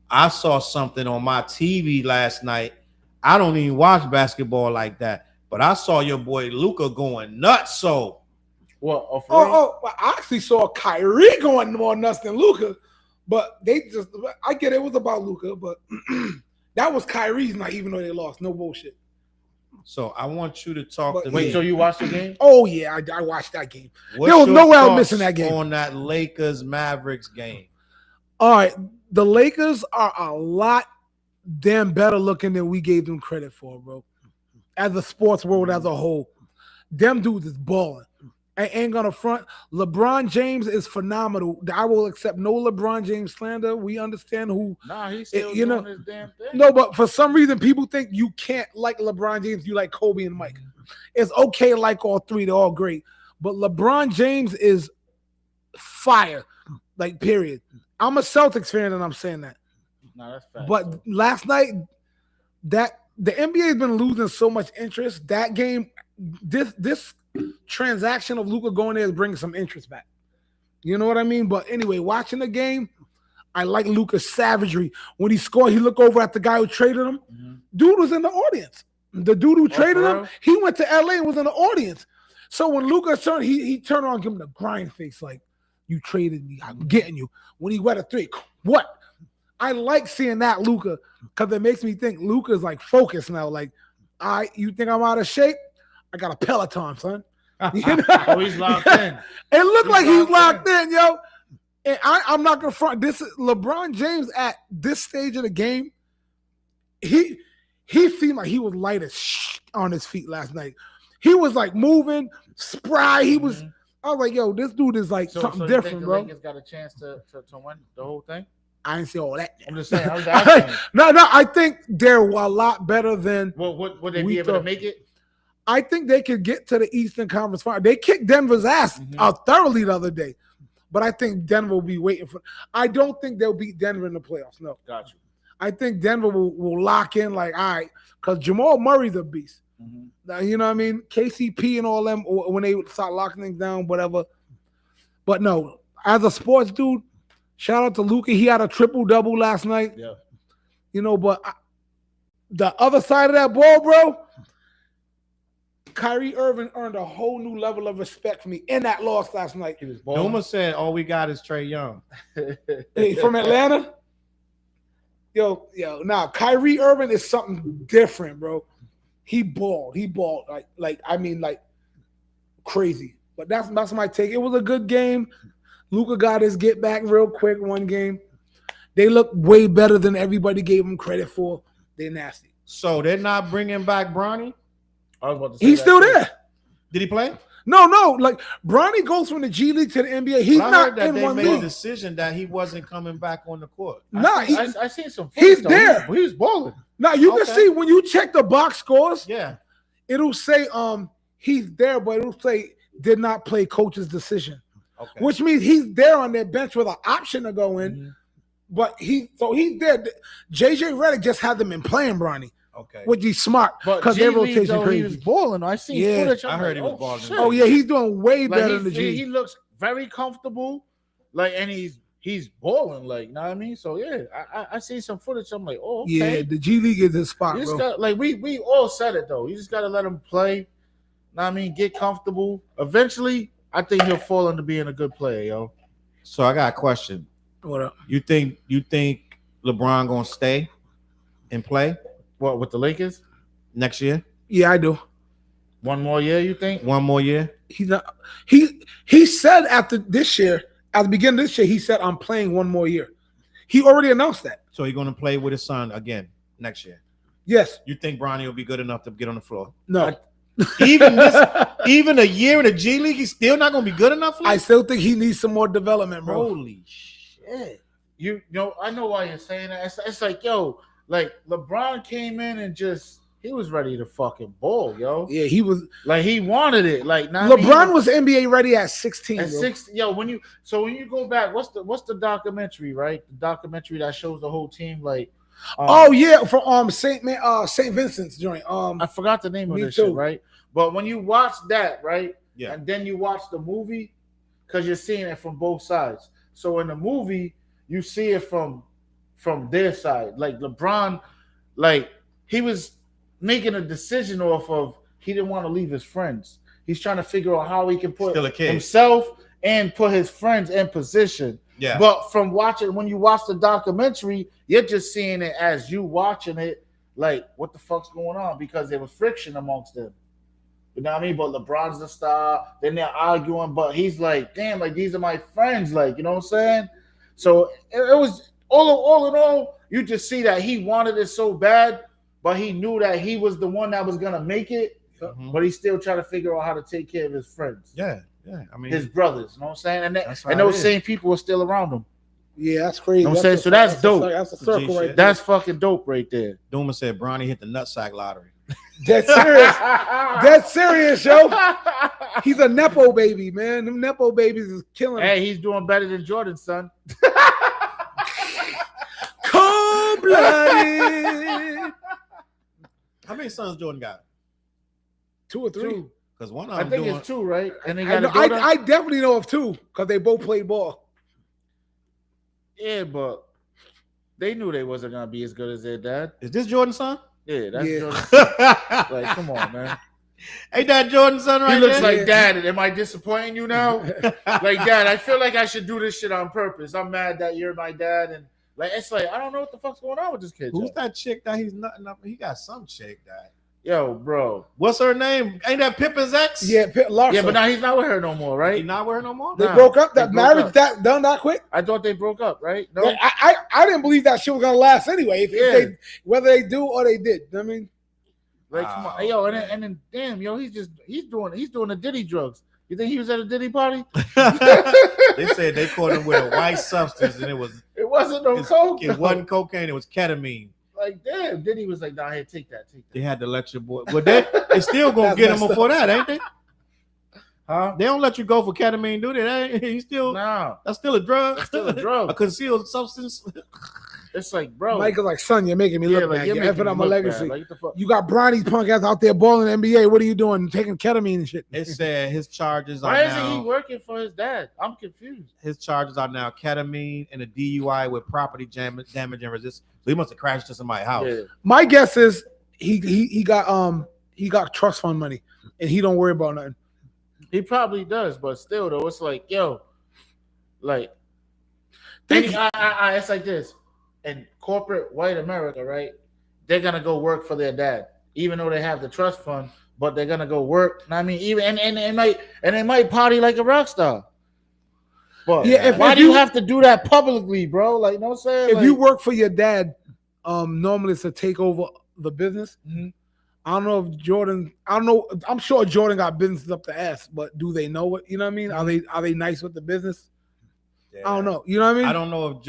S2: I saw something on my TV last night. I don't even watch basketball like that, but I saw your boy Luka going nuts. So,
S1: what? I actually saw Kyrie going more nuts than Luka, but I get it was about Luka, but that was Kyrie's night, even though they lost. No bullshit.
S2: So I want you to talk to me.
S3: Wait, so you watched the game?
S1: Oh yeah, I watched that game. There was no way I was missing that game.
S2: On that Lakers Mavericks game.
S1: All right, the Lakers are a lot damn better looking than we gave them credit for, bro. As a sports world as a whole, them dudes is balling. I ain't gonna front. LeBron James is phenomenal. I will accept no LeBron James slander. We understand who.
S3: Nah, he's still doing his damn thing.
S1: No, but for some reason, people think you can't like LeBron James. You like Kobe and Mike. It's okay to like all three. They're all great. But LeBron James is fire. Like, period. I'm a Celtics fan, and I'm saying that.
S3: No, that's fact.
S1: But last night, the NBA has been losing so much interest. That game, this transaction of Luka going there is bringing some interest back. You know what I mean? But anyway, watching the game, I like Luka's savagery. When he scored, he looked over at the guy who traded him. Mm-hmm. Dude was in the audience. The dude who traded him, he went to LA and was in the audience. So when Luka turned, he turned around and gave him the grind face, like, you traded me, I'm getting you. When he wet a 3, what? I like seeing that Luka because it makes me think Luka's like focused now. Like, you think I'm out of shape? I got a Peloton, son. You know?
S3: Oh, he's locked in.
S1: It looked like he's locked in, yo. And I'm not gonna front. This is LeBron James at this stage of the game. He seemed like he was light as on his feet last night. He was like moving, spry. He was. I was like, yo, this dude is like something different, bro.
S3: Lakers got a chance to win the whole thing.
S1: I didn't say all that.
S3: I'm just saying. I was asking.
S1: No. I think they're a lot better than.
S3: Well, would they be able to make it?
S1: I think they could get to the Eastern Conference Final. They kicked Denver's ass thoroughly the other day, but I think Denver will be waiting for. I don't think they'll beat Denver in the playoffs. No,
S3: got you.
S1: I think Denver will lock in like, all right, because Jamal Murray's a beast. Now, you know what I mean? KCP and all them when they start locking things down, whatever. But no, as a sports dude, shout out to Luka. He had a triple-double last night.
S3: Yeah.
S1: You know, but the other side of that ball, bro, Kyrie Irving earned a whole new level of respect for me in that loss last night.
S2: Numa said all we got is Trae Young.
S1: Hey, from Atlanta? Yo, now Kyrie Irving is something different, bro. He balled. Like crazy. But that's my take. It was a good game. Luka got his get back real quick one game. They look way better than everybody gave them credit for. They're nasty.
S2: So they're not bringing back Bronny?
S3: I was about to say
S1: He's
S3: that
S1: still
S3: too.
S1: there.
S2: Did he play?
S1: No. Like Bronny goes from the G League to the NBA. He's
S2: But I
S1: not
S2: heard that
S1: in
S2: they
S1: one
S2: made a
S1: league.
S2: decision that he wasn't coming back on the court.
S3: I seen some.
S1: he's
S3: footage, though.
S1: there.
S3: He was balling.
S1: Now you can
S2: Okay.
S1: see when you check the box scores,
S2: Yeah.
S1: it'll say he's there, but it'll say did not play coach's decision,
S2: Okay.
S1: which means he's there on their bench with an option to go in.
S2: Mhm.
S1: But he's there. JJ Redick just had them in playing Bronny,
S2: Okay.
S1: which is smart
S3: But
S1: because
S3: G
S1: their
S3: League,
S1: rotation
S3: though, he was
S1: crazy.
S3: balling. I seen
S1: Yeah.
S3: footage. I'm
S2: I heard
S3: like,
S2: he was balling.
S3: shit.
S1: Oh yeah, he's doing way
S3: Like,
S1: better than the G.
S3: he looks very comfortable. Like, and he's balling. Like, you know what I mean? So yeah, I see some footage. I'm like, oh, okay.
S1: Yeah, the G League is the spot,
S3: You just
S1: bro.
S3: got like we all said it though. You just gotta let him play. Know what I mean, get comfortable. Eventually, I think he'll fall into being a good player, yo.
S2: So I got a question.
S1: What up?
S2: You think LeBron gonna stay and play
S3: What with the Lakers?
S2: next year?
S1: Yeah, I do.
S3: One more year, you think?
S2: One more year?
S1: He's not. He said after this year, at the beginning of this year, he said, "I'm playing one more year." He already announced that.
S2: So he's gonna play with his son again next year.
S1: Yes.
S2: You think Bronny will be good enough to get on the floor?
S1: No.
S2: Even even a year in the G League, he's still not gonna be good enough for
S1: I
S2: you?
S1: still think he needs some more development, bro.
S2: Holy shit.
S3: You know, I know why you're saying that. It's like, yo, like LeBron came in and just he was ready to fucking ball, yo.
S1: Yeah, he was.
S3: Like he wanted it. Like now
S1: LeBron was NBA ready at 16.
S3: at
S1: bro.
S3: 6. Yo, when you go back, what's the documentary, right? The documentary that shows the whole team, like.
S1: Oh yeah, from Saint Vincent's joint.
S3: I forgot the name of
S1: Me
S3: this
S1: too.
S3: shit, right? But when you watch that, right,
S2: Yeah.
S3: and then you watch the movie, because you're seeing it from both sides. So in the movie, you see it from their side. Like LeBron, like he was making a decision off of he didn't want to leave his friends. He's trying to figure out how he can put
S2: Still a kid.
S3: himself and put his friends in position.
S2: Yeah.
S3: But from watching, when you watch the documentary, you're just seeing it as you watching it, like, what the fuck's going on? Because there was friction amongst them. You know what I mean? But LeBron's the star. Then they're arguing, but he's like, damn, like, these are my friends. Like, you know what I'm saying? So it was all in all, you just see that he wanted it so bad, but he knew that he was the one that was going to make it,
S2: Mhm.
S3: but he still trying to figure out how to take care of his friends.
S2: Yeah. I mean,
S3: His brothers, you know what I'm saying?
S2: That's how
S3: And
S2: it
S3: those
S2: is.
S3: same people are still around him.
S1: Yeah, that's crazy.
S3: You know what I'm saying? So that's dope.
S1: That's a circle
S2: G
S1: right
S2: shit.
S1: there.
S3: That's fucking dope right there.
S2: Duma said Bronny hit the nutsack lottery.
S1: Dead serious. Dead serious, yo. He's a nepo baby, man. Them nepo babies is killing him.
S3: Hey, he's doing better than Jordan, son.
S1: Cold blooded.
S2: How many sons Jordan got?
S1: 2 or 3.
S3: Two.
S2: Because one of
S3: I
S2: them
S3: think
S2: doing.
S3: it's 2, right? And they
S1: I,
S3: got
S1: know,
S3: a daughter.
S1: I definitely know of 2 because they both played ball.
S3: Yeah, but they knew they wasn't gonna be as good as their dad.
S2: Is this Jordan's son?
S3: Yeah, that's
S1: Yeah.
S3: Jordan's son. Like, come on, man.
S2: Ain't that Jordan's son right
S3: He looks
S2: there?
S3: like, Dad, am I disappointing you now? Like, Dad, I feel like I should do this shit on purpose. I'm mad that you're my dad, and like, it's like I don't know what the fuck's going on with this kid.
S2: Who's
S3: yo.
S2: that chick that he's nutting up? He got some chick that.
S3: Yo, bro.
S2: What's her name? Ain't that Pippin's ex?
S1: Yeah, Larson.
S3: Yeah, but now he's not with her no more,
S2: He
S3: right?
S2: not with her no more?
S1: They
S3: Nah,
S1: broke up.
S3: they
S1: That
S3: broke
S1: marriage
S3: up.
S1: that done that quick.
S3: I thought they broke up, right? No.
S1: I didn't believe that shit was gonna last anyway. If
S3: Yeah.
S1: they, whether they do or they did. I mean,
S3: Like, come on,
S2: Oh,
S3: yo,
S2: man.
S3: and then, damn, yo, he's doing the Diddy drugs. You think he was at a Diddy party?
S2: They said they caught him with a white substance and it
S3: It wasn't no coke.
S2: it wasn't cocaine, it was ketamine.
S3: Like, damn, Diddy was like, nah, here, take that.
S2: They had to let your boy. But they still gonna
S1: That's
S2: get him
S1: messed
S2: before that, ain't they?
S3: Huh?
S2: They don't let you go for ketamine, do they? He still
S3: Nah,
S2: that's still a drug.
S3: that's still a drug.
S2: A concealed substance.
S3: It's like, bro.
S1: Mike is like, son, you're making me look bad. You're
S3: making
S1: effing
S3: me
S1: up my
S3: look
S1: legacy.
S3: bad. Like, what the fuck?
S1: You got Bronny's punk ass out there balling in the NBA. What are you doing? Taking ketamine and shit.
S2: It said his charges are
S3: Why isn't he
S2: now
S3: working for his dad? I'm confused.
S2: ketamine and a DUI with property damage and resistance. So he must have crashed into somebody's house.
S3: Yeah.
S1: My guess is he got trust fund money and he don't worry about nothing.
S3: He probably does, but still, though, it's like, yo, like,
S1: Think-
S3: it's like this. In corporate white America, right? They're gonna go work for their dad, even though they have the trust fund, but they're gonna go work. I mean, even and they might party like a rock star. But
S1: Yeah,
S3: why
S1: if
S3: do you
S1: you-
S3: have to do that publicly, bro? Like, you know what I'm saying?
S1: If
S3: Like,
S1: you work for your dad, normally it's to take over the business.
S3: Mhm.
S1: I don't know if Jordan. I don't know. I'm sure Jordan got businesses up the ass, but do they know it? You know what I mean? Are they nice with the business? I don't know. You know what I mean?
S2: I don't know if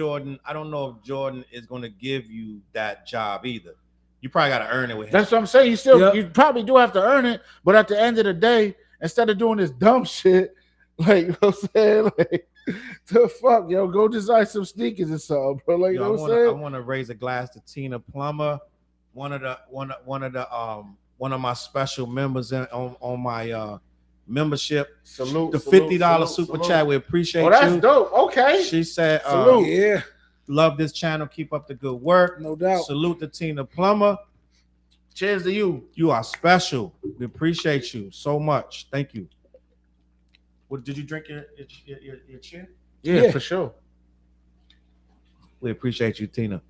S2: Jordan is going to give you that job either. You probably got to earn it with him.
S3: that's what I'm saying. You probably do have to earn it, but at the end of the day, instead of doing this dumb shit, like, you know what I'm saying, like, the fuck, yo, go design some sneakers or something, bro. Like, you know what I'm saying?
S2: I want to raise a glass to Tina Plummer, one of my special members on my membership.
S3: Salute
S2: the $50 super chat. We appreciate you.
S3: Oh, that's dope. Okay.
S2: She said,
S3: Salute.
S1: Yeah,
S2: love this channel. Keep up the good work.
S1: no doubt.
S2: Salute to Tina Plummer.
S3: Cheers to you.
S2: You are special. We appreciate you so much. Thank you. What did you drink your chin?
S3: Yeah, for sure.
S2: We appreciate you, Tina.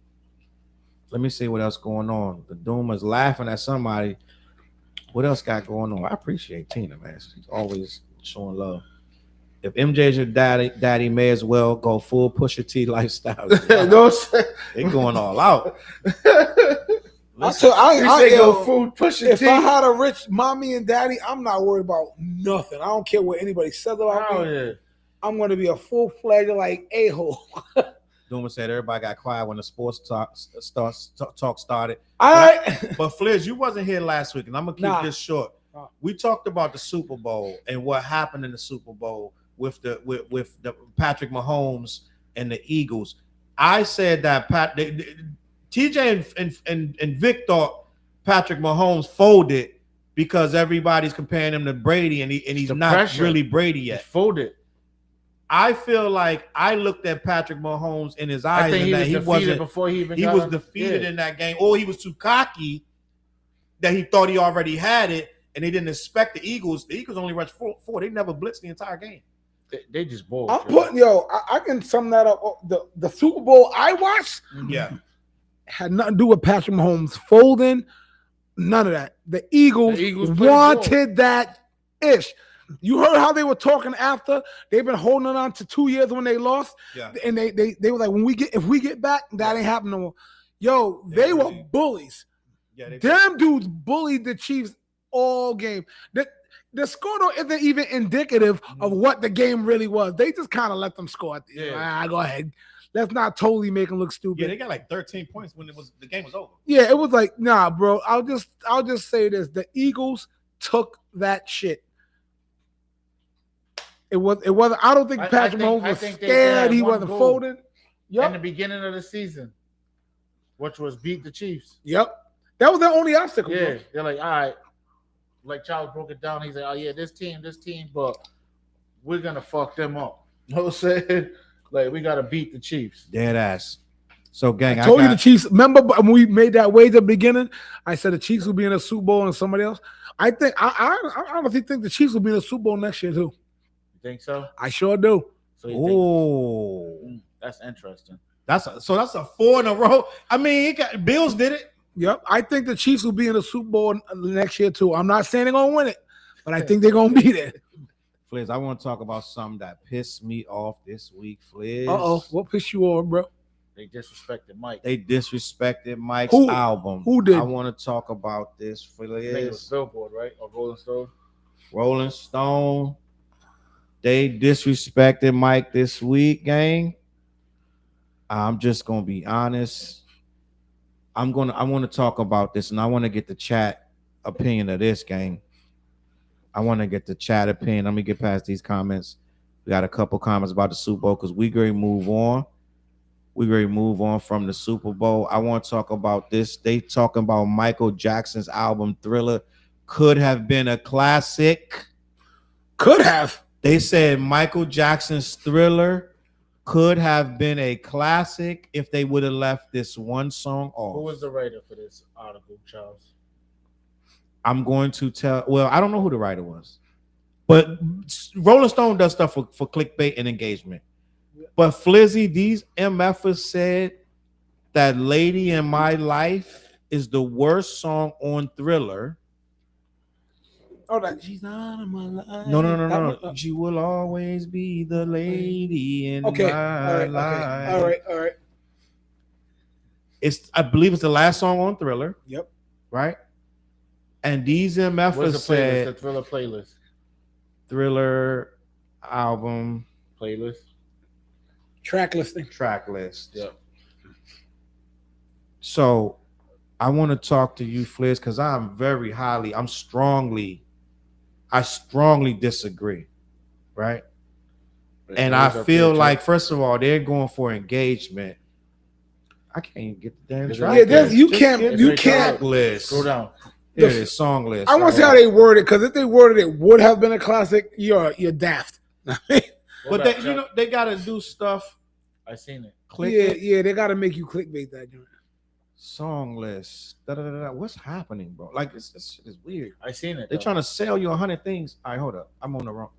S2: Let me see what else going on. The Doom is laughing at somebody. What else got going on? I appreciate Tina, man. She's always showing love. If MJ's your daddy may as well go full Pusha T lifestyle.
S3: No,
S2: They going all out.
S1: If I had a rich mommy and daddy, I'm not worried about nothing. I don't care what anybody says about me.
S3: yeah.
S1: I'm going to be a full-fledged like a-hole.
S2: Duma said everybody got quiet when the sports talk started.
S1: All right.
S2: But Fliz, you wasn't here last week, and I'm gonna keep this short. We talked about the Super Bowl and what happened in the Super Bowl with the Patrick Mahomes and the Eagles. I said that TJ and Vic thought Patrick Mahomes folded because everybody's comparing him to Brady, and he's not really Brady yet.
S3: He folded.
S2: I feel like I looked at Patrick Mahomes in his eyes,
S3: I think
S2: and
S3: he
S2: that
S3: was defeated before he even.
S2: He was defeated in that game, or he was too cocky that he thought he already had it, and they didn't expect the Eagles. The Eagles only rushed four. They never blitzed the entire game.
S3: They just bowled.
S1: I'm putting I can sum that up. The Super Bowl I watched, had nothing to do with Patrick Mahomes folding. None of that. The Eagles wanted that ish. You heard how they were talking after. They've been holding on to 2 years when they lost.
S2: Yeah.
S1: And they were like, if we get back, that ain't happening no more. Yo, they were bullies.
S2: Yeah,
S1: Them dudes bullied the Chiefs all game. The score though isn't even indicative of what the game really was. They just kind of let them score at the end. Go ahead. Let's not totally make them look stupid.
S2: Yeah, they got like 13 points when the game was over.
S1: Yeah, it was like, nah, bro. I'll just say this. The Eagles took that shit. It was. I don't think Patrick Mahomes was scared. He wasn't folded.
S3: In the beginning of the season, which was beat the Chiefs.
S1: Yep. That was their only obstacle.
S3: Yeah.
S1: Bro.
S3: They're like, all right. Like Charles broke it down. He's like, oh yeah, this team, but we're gonna fuck them up. You know what I'm saying? Like, we gotta beat the Chiefs.
S2: Dead ass. So gang,
S1: I told you the Chiefs. Remember when we made that wager at the beginning? I said the Chiefs will be in a Super Bowl and somebody else. I honestly think the Chiefs will be in a Super Bowl next year too.
S3: You think so?
S1: I sure do.
S3: So that's interesting.
S2: That's a 4 in a row. I mean, Bills did it.
S1: Yep. I think the Chiefs will be in the Super Bowl next year too. I'm not saying they're gonna win it, but I think they're gonna be there.
S2: Fliz, I want to talk about something that pissed me off this week, Fliz.
S1: What pissed you off, bro?
S3: They disrespected Mike.
S2: They disrespected Mike's album.
S1: Who did?
S2: I want to talk about this, Fliz.
S3: I think it was Billboard, right? Or Rolling Stone?
S2: Rolling Stone. They disrespected Mike this week, gang. I'm just gonna be honest. I want to talk about this, and I want to get the chat opinion of this, gang. I want to get the chat opinion. Let me get past these comments. We got a couple comments about the Super Bowl because we ready to move on. We ready to move on from the Super Bowl. I want to talk about this. They talking about Michael Jackson's album Thriller could have been a classic.
S1: Could have.
S2: They said Michael Jackson's Thriller could have been a classic if they would have left this one song off.
S3: Who was the writer for this article, Charles?
S2: I'm going to tell. Well, I don't know who the writer was, but Rolling Stone does stuff for clickbait and engagement. But Flizzy, these MFers said that "Lady in My Life" is the worst song on Thriller,
S1: Oh, that.
S2: She's not in my life.
S1: That
S2: No.
S1: one,
S2: She will always be the lady in
S1: Okay.
S2: my life.
S1: All right.
S2: I believe it's the last song on Thriller.
S1: Yep.
S2: Right? And DZMF
S3: What's the playlist?
S2: said
S3: The Thriller playlist.
S2: Thriller album
S3: Playlist.
S1: Track listing.
S2: track list.
S3: Yep.
S2: So I want to talk to you, Fliz, because I strongly disagree, right? And I feel like, first of all, they're going for engagement. I can't even get the damn track list.
S1: You can't.
S2: Track list.
S3: Scroll down.
S2: Here it is, song list.
S1: I want to see how they worded, because if they worded it would have been a classic, you're daft.
S2: But they gotta do stuff.
S3: I seen it.
S2: Click it.
S1: Yeah, they gotta make you clickbait that joint.
S2: Song list. Da-da-da-da. What's happening, bro? Like this shit is weird.
S3: I seen it.
S2: They're trying to sell you 100 things. All right, hold up. I'm on the wrong.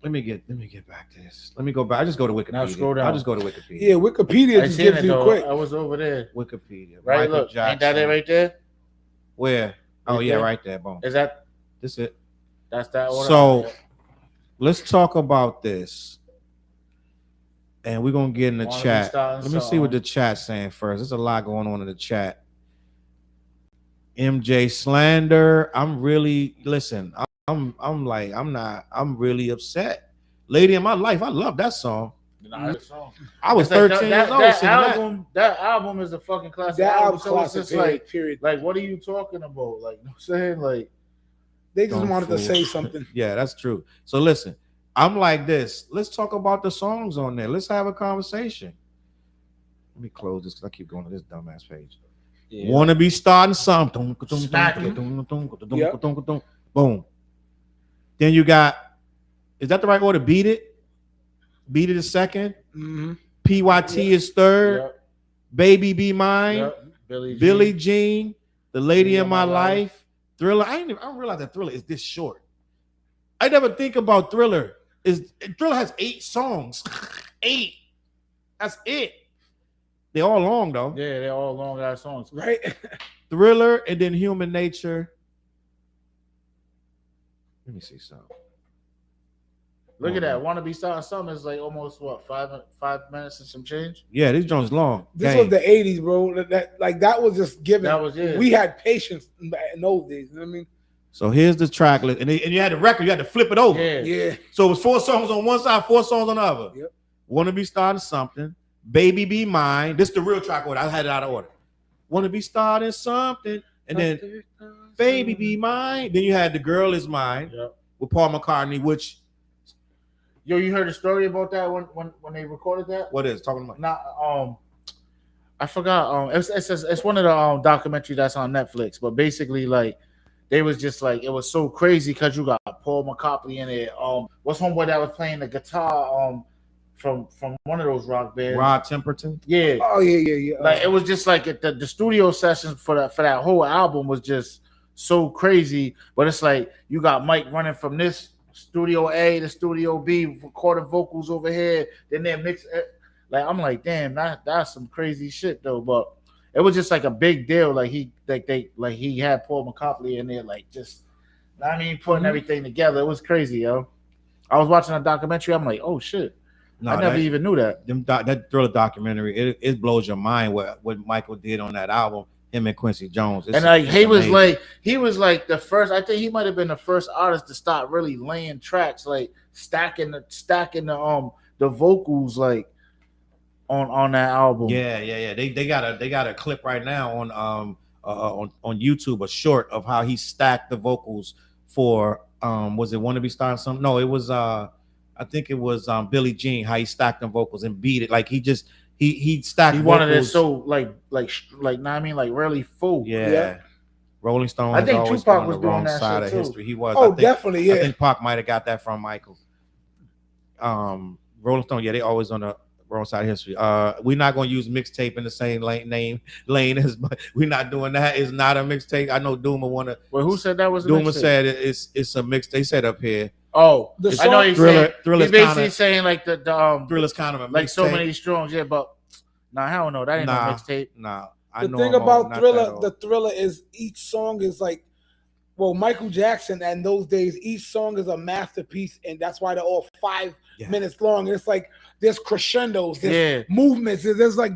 S2: Let me get back to this. Let me go back. I just go to Wikipedia.
S3: Now scroll down.
S2: I'll just go to Wikipedia.
S1: Yeah, Wikipedia
S3: I
S1: just
S3: seen
S1: gives
S3: it
S1: you
S3: though.
S1: quick.
S3: I was over there.
S2: Wikipedia.
S3: Right,
S2: Michael
S3: look.
S2: Jackson.
S3: Ain't that it right there?
S2: Where? Oh yeah, right there. Boom.
S3: Is that?
S2: This it.
S3: That's that order.
S2: So let's talk about this. And we're gonna get in the chat. Let me see what the chat's saying first. There's a lot going on in the chat. MJ slander. I'm really upset. Lady in My Life. I love that song. I was 13 years old.
S3: That album is a fucking classic.
S1: That album
S3: So
S1: classic.
S3: it's just
S1: Period.
S3: like, what are you talking about? Like, you know what I'm saying? Like,
S1: they just wanted to say something.
S2: Yeah, that's true. So listen, I'm like this. Let's talk about the songs on there. Let's have a conversation. Let me close this because I keep going to this dumbass page. Yeah. Wanna be starting something. Boom. Then you got, is that the right order? Beat It. Beat It is second.
S1: Mm-hmm.
S2: PYT is third.
S3: Yep.
S2: Baby Be Mine.
S3: Yep.
S2: Billie Jean. The Lady in My Life. Thriller. I don't realize that Thriller is this short. I never think about Thriller. Thriller has 8 songs. 8. That's it. They're all long though.
S3: Yeah, they're all long ass songs.
S1: Right.
S2: Thriller and then Human Nature. Let me see something.
S3: Look at that. Wanna Be Starting Something is like almost what, 5 minutes and some change?
S2: Yeah, this joint's long.
S1: This was the 80s, bro. That was just given.
S3: That was it.
S1: We had patience in those days. You know what I mean?
S2: So here's the track list. And you had the record, you had to flip it over.
S1: Yeah.
S2: So it was 4 songs on one side, 4 songs on the other.
S1: Yep.
S2: Wanna Be Starting Something. Baby Be Mine. This is the real track order. I had it out of order. Wanna Be Starting Something. And then Baby Be Mine. Then you had The Girl Is Mine.
S3: Yep.
S2: With Paul McCartney, which.
S3: Yo, you heard a story about that when they recorded that?
S2: What is talking about?
S3: Not I forgot. It's one of the documentaries that's on Netflix. But basically, like, they was just like, it was so crazy because you got Paul McCartney in it. What's homeboy that was playing the guitar? From one of those rock bands,
S2: Rod Temperton.
S3: Yeah.
S1: Oh yeah.
S3: Like it was just like the studio sessions for that whole album was just so crazy. But it's like you got Mike running from this studio A to studio B, recording vocals over here, then they mix it. Like I'm like, damn, that's some crazy shit though. But it was just like a big deal. Like he had Paul McCartney in there, like just, I mean, putting everything together. It was crazy, yo. I was watching a documentary. I'm like, oh shit. No, I never even knew that.
S2: That Thriller documentary, it blows your mind what Michael did on that album, him and Quincy Jones.
S3: And like he was like the first, I think he might have been the first artist to start really laying tracks, like stacking the vocals like on that album.
S2: Yeah. They got a clip right now on YouTube, a short of how he stacked the vocals for was it Wanna Be Starting Something? No, it was I think it was Billie Jean, how he stacked them vocals and beat it. Like he stacked.
S3: He wanted it so like I mean, like really full.
S2: Yeah. Rolling Stones.
S3: I think
S2: always
S3: Tupac was
S2: on the wrong
S3: doing that
S2: side
S3: shit
S2: of
S3: too.
S2: history. He was.
S1: Oh, definitely. Yeah.
S2: I think Pac might have got that from Michael. Rolling Stone. Yeah, they always on the wrong side of history. We're not going to use mixtape in the same lane as, but we're not doing that. It's not a mixtape. I know Doom want to.
S3: Well, who said that was a
S2: Doom
S3: mixtape?
S2: said it's a mixtape. They said up here.
S3: Oh, I know he's
S2: Thriller's
S3: basically saying like the
S2: Thriller's kind of a
S3: like
S2: mixtape.
S3: so many Strongs, yeah, but hell no, that ain't no mixtape.
S2: Nah,
S1: the thing about Thriller, the Thriller is each song is like Well, Michael Jackson and those days, each song is a masterpiece, and that's why they're all 5 minutes long. And it's like there's crescendos, there's movements, there's like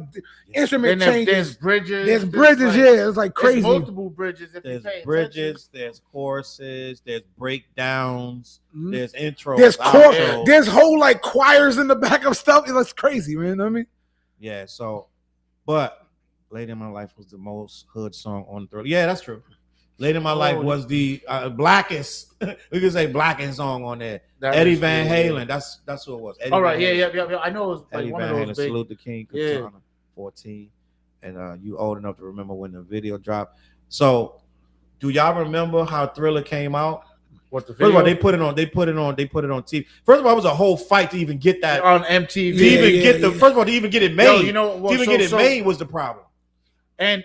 S1: instrument changes.
S3: There's bridges.
S1: There's bridges,
S3: like,
S1: it's like crazy.
S3: There's multiple bridges. If
S2: there's
S3: you pay
S2: bridges, there's choruses, there's breakdowns, there's intros,
S1: there's whole like choirs in the back of stuff. It's crazy, man. You know what I mean?
S2: Yeah. So, but Late in My Life was the most hood song on Thriller. Yeah, that's true. Late in My Life was the blackest, we could say blackest song on there. Eddie Van Halen, that's who it was. Eddie
S3: All right,
S2: Van
S3: yeah. I know it was like
S2: Eddie
S3: one
S2: Van
S3: of
S2: Halen,
S3: those big.
S2: Salute the King, Katana, 14. And you old enough to remember when the video dropped. So, do y'all remember how Thriller came out?
S3: What the
S2: First
S3: video?
S2: of all, they put it on TV. First of all, it was a whole fight to even get that
S3: on MTV.
S2: First of all, to even get it made.
S3: Yo, you know, well,
S2: to even get it made was the problem.
S3: And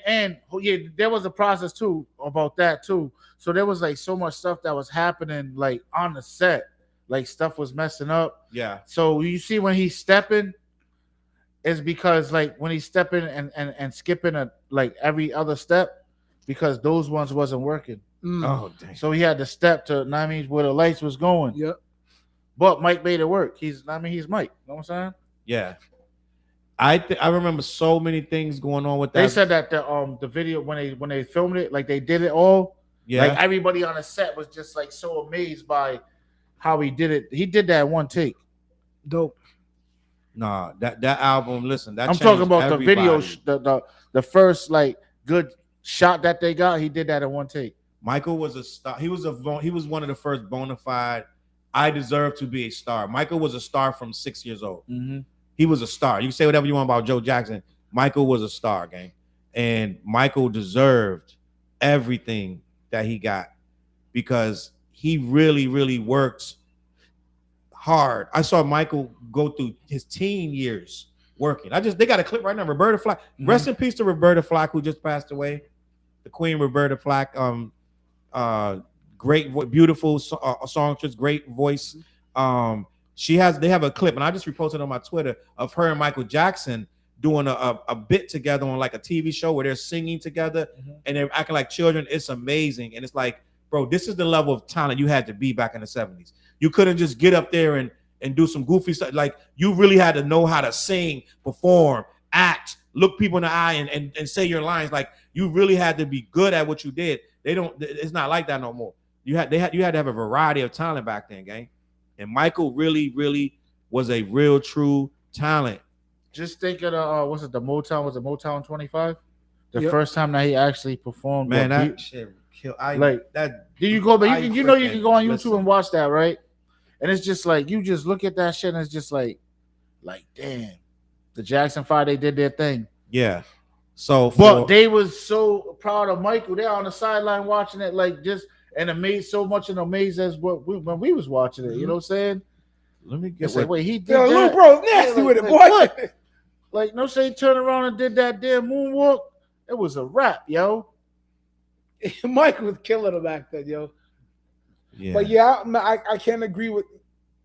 S3: there was a process too about that too. So there was like so much stuff that was happening like on the set, like stuff was messing up.
S2: Yeah.
S3: So you see when he's stepping, it's because like when he's stepping and skipping like every other step, because those ones wasn't working.
S2: Oh dang.
S3: So he had to step to, I mean, where the lights was going.
S1: Yep.
S3: But Mike made it work. He's Mike. You know what I'm saying?
S2: Yeah. I remember so many things going on with that.
S3: They said that the video when they filmed it, like they did it all.
S2: Yeah.
S3: Like everybody on the set was just like so amazed by how he did it. He did that in one take.
S1: Dope.
S2: Nah, that album. Listen, that
S3: I'm talking about
S2: everybody.
S3: the video, the first like good shot that they got. He did that in one take.
S2: Michael was a star. He was one of the first bona fide. I deserve to be a star. Michael was a star from 6 years old.
S3: Mm-hmm.
S2: He was a star. You can say whatever you want about Joe Jackson. Michael was a star, gang, and Michael deserved everything that he got because he really, really worked hard. I saw Michael go through his teen years working. They got a clip right now. Roberta Flack. Mm-hmm. Rest in peace to Roberta Flack, who just passed away. The Queen Roberta Flack. Great, beautiful songstress, great voice. They have a clip, and I just reposted on my Twitter of her and Michael Jackson doing a bit together on like a TV show where they're singing together and they're acting like children. It's amazing. And it's like, bro, this is the level of talent you had to be back in the 70s. You couldn't just get up there and do some goofy stuff. Like, you really had to know how to sing, perform, act, look people in the eye and say your lines. Like, you really had to be good at what you did. It's not like that no more. You had to have a variety of talent back then, gang. And Michael really, really was a real, true talent.
S3: Just think of the Motown? Was it Motown 25? The first time that he actually performed.
S2: Man, that shit killed.
S3: Do you go? But you know you can go on YouTube and watch that, right? And it's just like you just look at that shit and it's just like damn, the Jackson 5, they did their thing.
S2: Yeah. So,
S3: but they was so proud of Michael. They're on the sideline watching it, like just and amazed so much and amazed as when we was watching it. You know what I'm saying?
S2: Let me get
S3: wait, he did
S1: that.
S3: Lil
S1: bro, nasty with it, boy.
S3: What? Like, no say turn around and did that damn moonwalk. It was a wrap, yo.
S1: Michael was killing him back then, yo.
S2: Yeah.
S1: But yeah, I can't agree with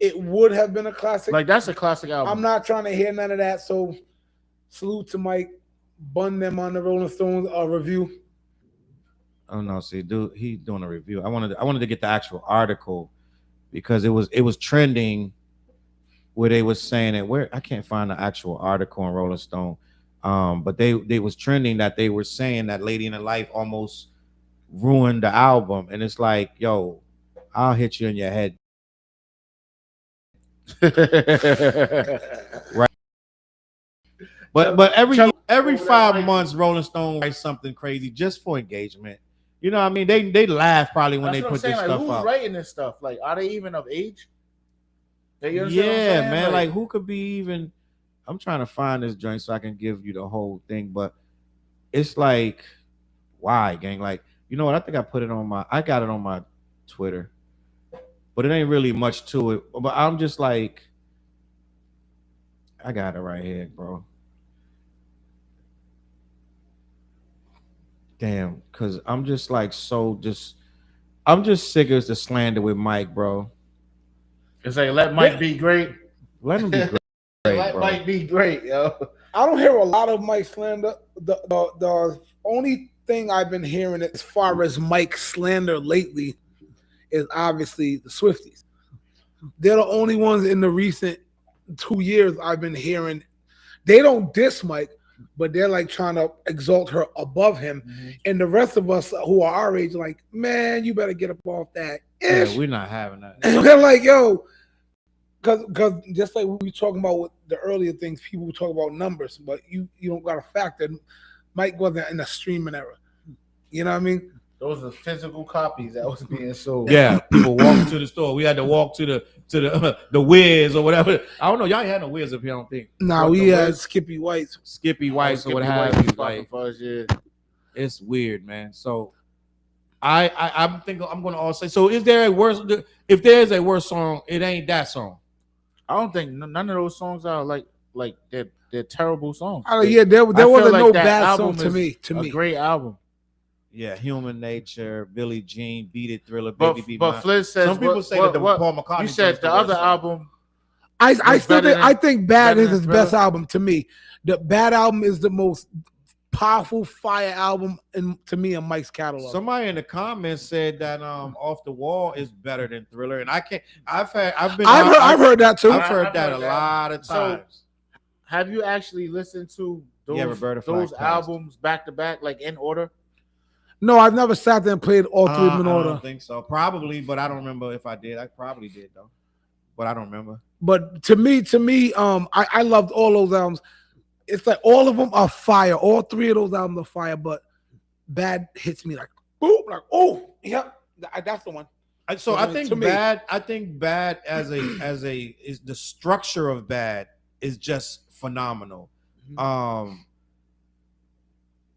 S1: it. Would have been a classic.
S3: Like, that's a classic album.
S1: I'm not trying to hear none of that. So salute to Mike. Bun them on the Rolling Stones review.
S2: Oh no, see, dude, he's doing a review. I wanted to get the actual article because it was trending where they was saying it. Where I can't find the actual article on Rolling Stone, but they was trending that they were saying that Lady in the Life almost ruined the album, and it's like, yo, I'll hit you in your head. Right. But every 5 months, Rolling Stone writes something crazy just for engagement. You know what I mean? They laugh probably when they put this stuff
S3: who's
S2: up.
S3: Who's writing this stuff? Like, are they even of age?
S2: Yeah, man. Like, who could be even? I'm trying to find this joint so I can give you the whole thing, but it's like, why, gang? Like, you know what? I think I got it on my Twitter, but it ain't really much to it. But I'm just like, I got it right here, bro. Damn, because I'm just like I'm just sick of the slander with Mike, bro.
S3: It's like, let Mike be great.
S2: Let him be great.
S3: Let Mike be great, yo.
S1: I don't hear a lot of Mike slander. The only thing I've been hearing as far as Mike slander lately is obviously the Swifties. They're the only ones in the recent 2 years I've been hearing. They don't diss Mike, but they're like trying to exalt her above him. Mm-hmm. And the rest of us who are our age, like, man, you better get up off that.
S2: Yeah, we're not having that.
S1: And they're like, yo, because just like we were talking about with the earlier things, people talk about numbers, but you don't got to factor. Mike wasn't in the streaming era. You know what I mean?
S3: Those are physical copies that was being sold.
S2: Yeah, people walking to the store. We had to walk to the Wiz or whatever. I don't know. Y'all ain't had no Wiz up here, I don't think.
S1: No, we had Skippy Whites.
S2: Skippy Whites or what have you. Like, it's weird, man. So I'm thinking I'm going to all say. So is there a worse? If there's a worse song, it ain't that song.
S3: I don't think none of those songs are like they're terrible songs.
S1: Yeah, there wasn't no bad song to me.
S3: A great album.
S2: Yeah, Human Nature, Billie Jean, Beat It, Thriller, Baby Be Mine.
S3: But Flynn says
S2: some people say that the Paul McCartney.
S3: You said the other album.
S1: I think Bad is his best album to me. The Bad album is the most powerful fire album to me in Mike's catalog.
S2: Somebody in the comments said that Off the Wall is better than Thriller, and I can't. I've heard
S1: that too.
S2: I've heard that a lot of times.
S3: So, have you actually listened to those albums back to back, like in order?
S1: No, I've never sat there and played all three of them in order.
S2: I don't think so. Probably, but I don't remember if I did. I probably did though, but I don't remember.
S1: But to me, I loved all those albums. It's like all of them are fire. All three of those albums are fire, but Bad hits me like boom, like oh, yep, that's the one.
S2: So I think Bad. I think Bad as a is the structure of Bad is just phenomenal. Mm-hmm.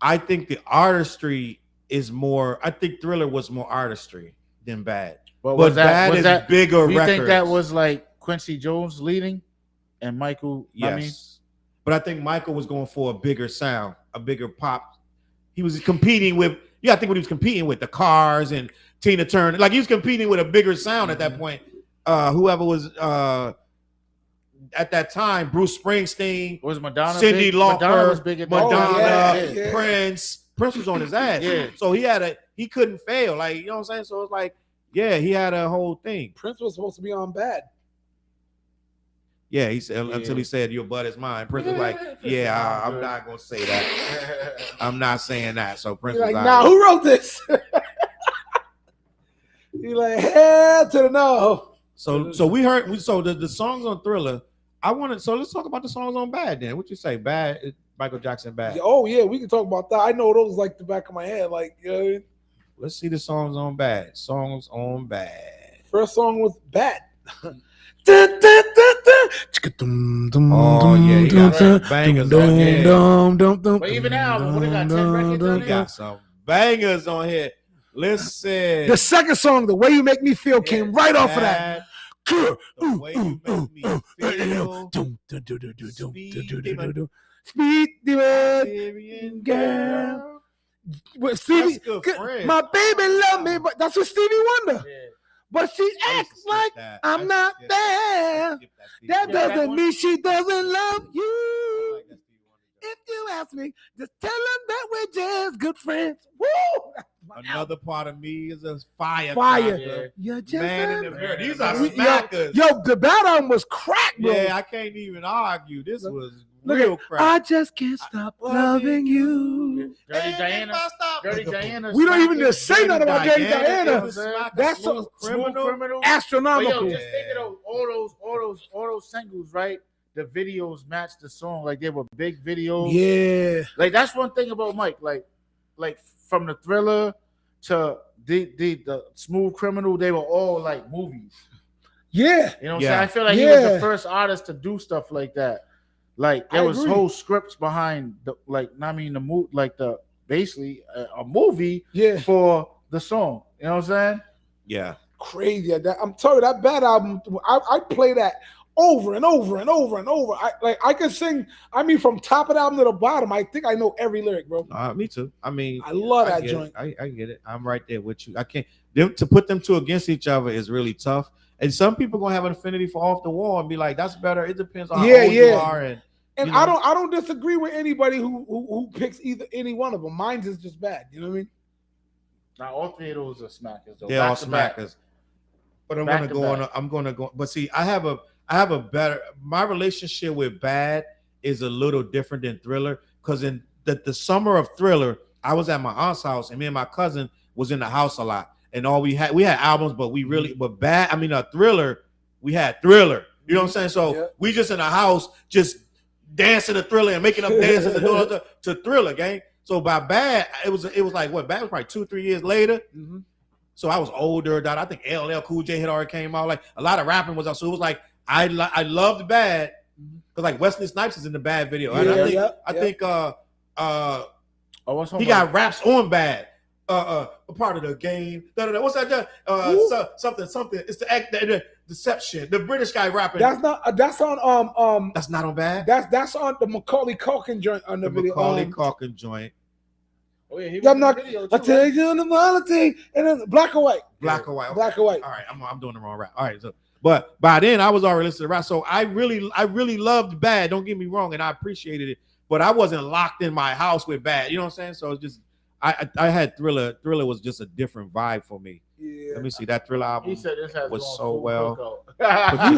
S2: I think the artistry is more. I think Thriller was more artistry than Bad.
S3: But
S2: Bad is bigger.
S3: Do you think that was like Quincy Jones leading and Michael?
S2: Yes.
S3: I mean,
S2: but I think Michael was going for a bigger sound, a bigger pop. He was competing with. Yeah, I think when he was competing with the Cars and Tina Turner, like he was competing with a bigger sound at that point. Whoever was at that time, Bruce Springsteen,
S3: was Madonna,
S2: Cyndi Lauper,
S3: Madonna was big
S2: Madonna, Prince. Prince was on his ass. Yeah. So he couldn't fail. Like, you know what I'm saying? So it's like, yeah, he had a whole thing.
S1: Prince was supposed to be on Bad.
S2: Yeah, he said until he said your butt is mine. Prince was like, yeah, I'm not gonna say that. I'm not saying that. So Prince was like,
S1: nah, who wrote this? He's like, hell to the no.
S2: So we heard the songs on Thriller. So let's talk about the songs on Bad then. What you say? Bad, Michael Jackson, Bad.
S1: Oh yeah, we can talk about that. I know those like the back of my head. Like, you know what I mean?
S2: Let's see the songs on Bad. Songs on Bad.
S1: First song was Bad.
S2: Oh yeah, he got some bangers on here.
S3: But even now, what he got 10 records on
S2: He got some bangers on here. Listen.
S1: The second song, The Way You Make Me Feel, came right off of that.
S2: The Way You Make Me Feel.
S1: Speed demon girl. Stevie, my baby love me, but that's what Stevie Wonder. Yeah. But she acts like I'm not there. That doesn't mean she doesn't love you. If you ask me, just tell them that we're just good friends. Woo!
S2: Another part of me is a fire.
S1: Yeah. You're just
S2: man in the mirror. These are smackers.
S1: Yo, the Bad album was crack, bro.
S2: Yeah, I can't even argue. This was real crack.
S1: I just can't stop loving you.
S3: Dirty Diana.
S1: We don't even just say nothing about Dirty Diana. That's so
S3: criminal.
S1: Astronomical.
S3: Yo, just think of all those singles, right? The videos match the song, like they were big videos.
S1: Yeah,
S3: like that's one thing about Mike. Like from the Thriller to the Smooth Criminal, they were all like movies.
S1: Yeah,
S3: you know what I'm saying. I feel like he was the first artist to do stuff like that. Like there was whole scripts behind the basically a movie for the song. You know what I'm saying?
S2: Yeah,
S1: crazy. I'm telling you, that Bad album. I play that over and over and over and over. I can sing. I mean, from top of the album to the bottom, I think I know every lyric, bro.
S2: Me too. I mean,
S1: I love that joint.
S2: I get it. I'm right there with you. I can't. To put them two against each other is really tough. And some people gonna have an affinity for Off the Wall and be like, "That's better." It depends on how old you are.
S1: And
S2: you know?
S1: I don't disagree with anybody who picks any one of them. Mine's is just bad. You know what I mean?
S3: Now all three of those are smackers though.
S2: They're all smackers. But I'm gonna go on. I'm gonna go. But see, I have a better. My relationship with Bad is a little different than Thriller, because in the summer of Thriller, I was at my aunt's house, and me and my cousin was in the house a lot, and all we had albums, but we really but Bad. I mean, Thriller, we had Thriller. You know what I'm saying? So we just in the house, just dancing to Thriller and making up dances to Thriller, gang. So by Bad, it was like what? Bad was probably 2-3 years later.
S1: Mm-hmm.
S2: So I was older. I think LL Cool J had already came out. Like a lot of rapping was out. So it was like I loved Bad because like Wesley Snipes is in the Bad video. And I think he got raps on Bad. A part of the game. What's that? Something. It's the Deception. The British guy rapping.
S1: That's on
S2: That's not on Bad.
S1: That's on the Macaulay Culkin joint on the video.
S2: Macaulay Culkin joint.
S3: Oh yeah, he was in the video too,
S1: I tell you on the quality, and then Black or White.
S2: Black or White. Okay.
S1: Black or White.
S2: All right, I'm doing the wrong rap. All right, so but by then I was already listening to rap, so I really loved Bad. Don't get me wrong, and I appreciated it, but I wasn't locked in my house with Bad. You know what I'm saying? So it's just I had Thriller. Thriller was just a different vibe for me.
S1: Yeah.
S2: Let me see that Thriller album.
S3: He said this has
S2: was so well.
S1: What
S2: happened?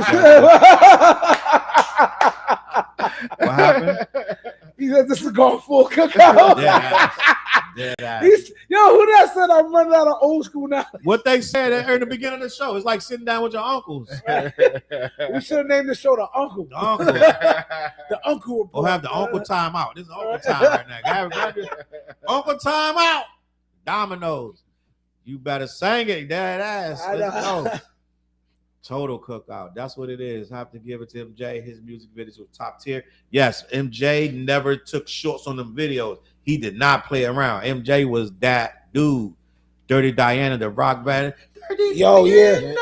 S1: He said this is going full cookout.
S2: Yeah.
S1: Who that said I'm running out of old school now?
S2: What they said in the beginning of the show, it's like sitting down with your uncles.
S1: We should have named the show The Uncle.
S2: The Uncle.
S1: The Uncle Report.
S2: We'll have the Uncle Time Out. This is Uncle Time right now. Uncle Time Out. Dominoes. You better sing it, dead ass. Let's go. Total cookout. That's what it is. I have to give it to MJ. His music videos were top tier. Yes, MJ never took shorts on them videos. He did not play around. MJ was that dude. Dirty Diana, the rock band.
S1: Yo, yeah.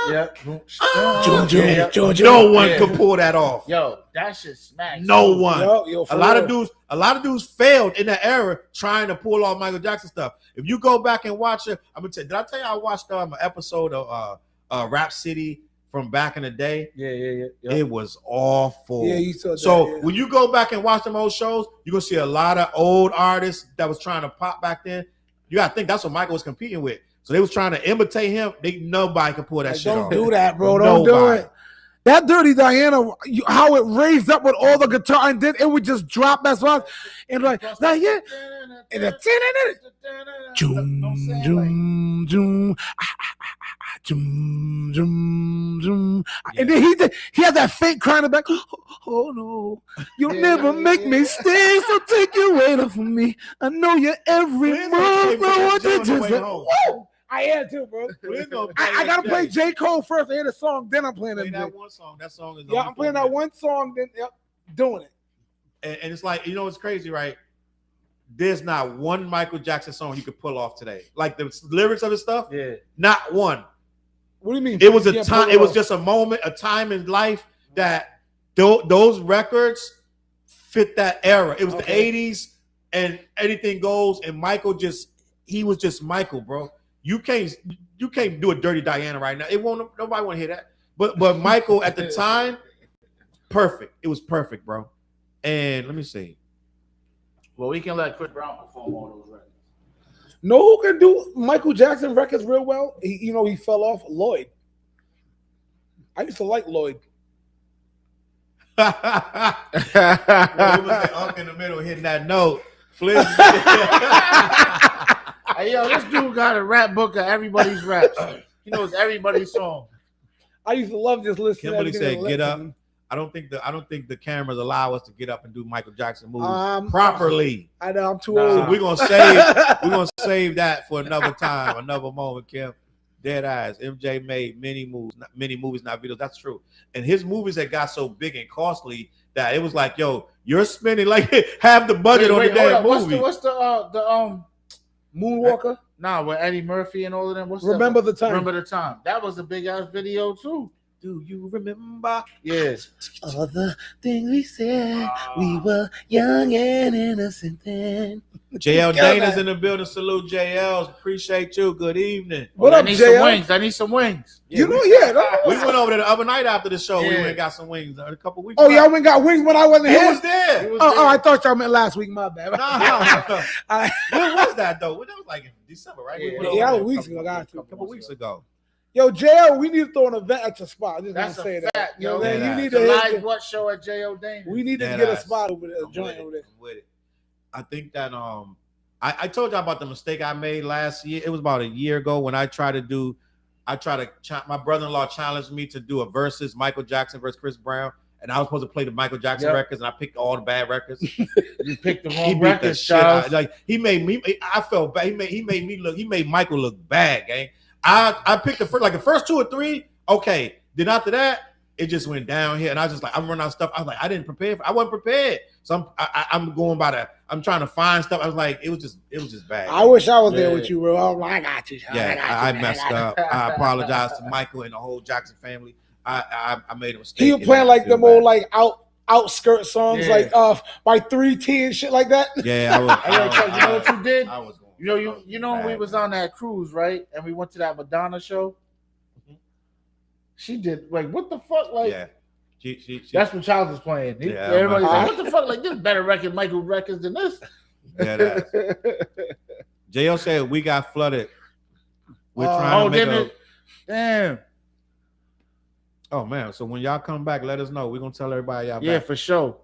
S2: No one could pull that off.
S3: Yo, that shit smacks.
S2: No one.
S1: Yo,
S2: a lot of dudes failed in that era trying to pull off Michael Jackson stuff. If you go back and watch it, I'm gonna tell you, did I tell you I watched an episode of Rap City from back in the day?
S3: Yeah.
S2: It was awful.
S1: Yeah, you saw that.
S2: So when you go back and watch them old shows, you're gonna see a lot of old artists that was trying to pop back then. You gotta think that's what Michael was competing with. So they was trying to imitate him. Nobody could pull that shit off.
S1: Don't do that, bro. Don't do it. That Dirty Diana, how it raised up with all the guitar and then it would just drop as well. And like, and the and then he had that faint crying in the back. Oh no, you'll never make me stay, so take your weight from me. I know your every move. I want you to I am too, bro. I gotta play J. Cole first. I hear the song, then I'm playing
S2: that one song. That song is
S1: I'm playing that one song, then doing it.
S2: And it's like, it's crazy, right? There's not one Michael Jackson song you could pull off today. Like the lyrics of his stuff, not one.
S1: What do you mean?
S2: It was a time. It was just a moment, a time in life that those records fit that era. It was the 80s, and anything goes. And Michael he was just Michael, bro. You can't do a Dirty Diana right now. Nobody want to hear that. But Michael at the time, perfect. It was perfect, bro. And let me see.
S3: Well, we can let Chris Brown perform all those records.
S1: Know who can do Michael Jackson records real well? He fell off. Lloyd. I used to like Lloyd.
S2: Well, he was that unk in the middle hitting that note. Flip.
S3: Hey, yo, this dude got a rap book of everybody's raps. He knows everybody's song.
S1: I used to love just listening.
S2: Kimberly said, "Get up." I don't think the cameras allow us to get up and do Michael Jackson moves properly.
S1: I know I'm too old.
S2: So we're gonna save that for another time, another moment, Kim. Dead eyes. MJ made many movies, not videos. That's true. And his movies that got so big and costly that it was like, yo, you're spending like half the budget on the damn movie.
S3: What's the
S1: Moonwalker?
S3: Nah, with Eddie Murphy and all of them.
S1: Remember the Time.
S3: Remember the Time. That was a big ass video too.
S2: Do you remember?
S3: Yes.
S1: All the things we said, we were young and innocent then.
S2: JL Dana's in the building. Salute JLs. Appreciate you. Good evening.
S1: What up,
S3: I need
S1: JL?
S3: some wings. I need some wings.
S2: Yeah, we went over there the other night after the show. We
S3: Yeah.
S2: went and got some wings a couple weeks
S1: Oh,
S2: back.
S1: y'all went and got wings when I wasn't
S2: He
S1: here?
S2: was there.
S1: Oh, I thought y'all meant last week. My bad.
S2: Nah.
S1: I-
S2: When was that though? That was like in December, right?
S3: Yeah,
S2: We went
S1: yeah,
S2: over
S1: that was
S2: there
S1: weeks ago.
S2: a couple weeks ago.
S1: Yo, JL, we need to throw an event at your spot. I just want
S3: That's
S1: to
S3: a
S1: say that.
S3: fact,
S1: You know
S3: yo.
S1: what I'm saying?
S2: Yeah,
S1: You need
S3: The
S1: to
S3: live what show at J.O. Dana.
S1: we need to
S2: Yeah,
S1: get a
S2: that's-
S1: spot over there, a
S2: I'm
S1: joint
S2: with it.
S1: over there.
S2: I'm with it. I think that I told y'all about the mistake I made last year. It was about a year ago when my brother-in-law challenged me to do a versus Michael Jackson versus Chris Brown, and I was supposed to play the Michael Jackson records, and I picked all the bad records.
S3: You picked the
S2: He
S3: wrong
S2: beat the
S3: record,
S2: shit out.
S3: Charles.
S2: Like he made me. I felt bad. He made Michael look bad, gang. I picked the first two or three. Okay, then after that, it just went down here, and I was just like, I'm running out of stuff. I was like, I wasn't prepared. So I'm going by I'm trying to find stuff. I was like, it was just bad.
S1: I wish I was there
S3: Yeah.
S1: with you, bro. I'm like, I got you.
S2: I messed up. I apologize to Michael and the whole Jackson family. I made a mistake.
S1: He was playing like them old like outskirt songs,
S3: Yeah.
S1: like by 3T and shit like that.
S2: Yeah, I was.
S3: Hey, yo, Chuck, you know what you did?
S2: I was going.
S3: You know when we was on that cruise, right? And we went to that Madonna show. She did like what the fuck? Like
S2: Yeah. She
S3: that's what Charles was playing.
S2: Yeah,
S3: Everybody's
S1: I'm-
S3: like, what the fuck? Like this better record Michael records than this.
S2: Yeah, that. JL said we got flooded. We're
S1: Oh,
S2: trying to make
S3: didn't it? Damn.
S2: Oh man! So when y'all come back, let us know. We're gonna tell everybody y'all
S3: Yeah,
S2: back.
S3: for sure.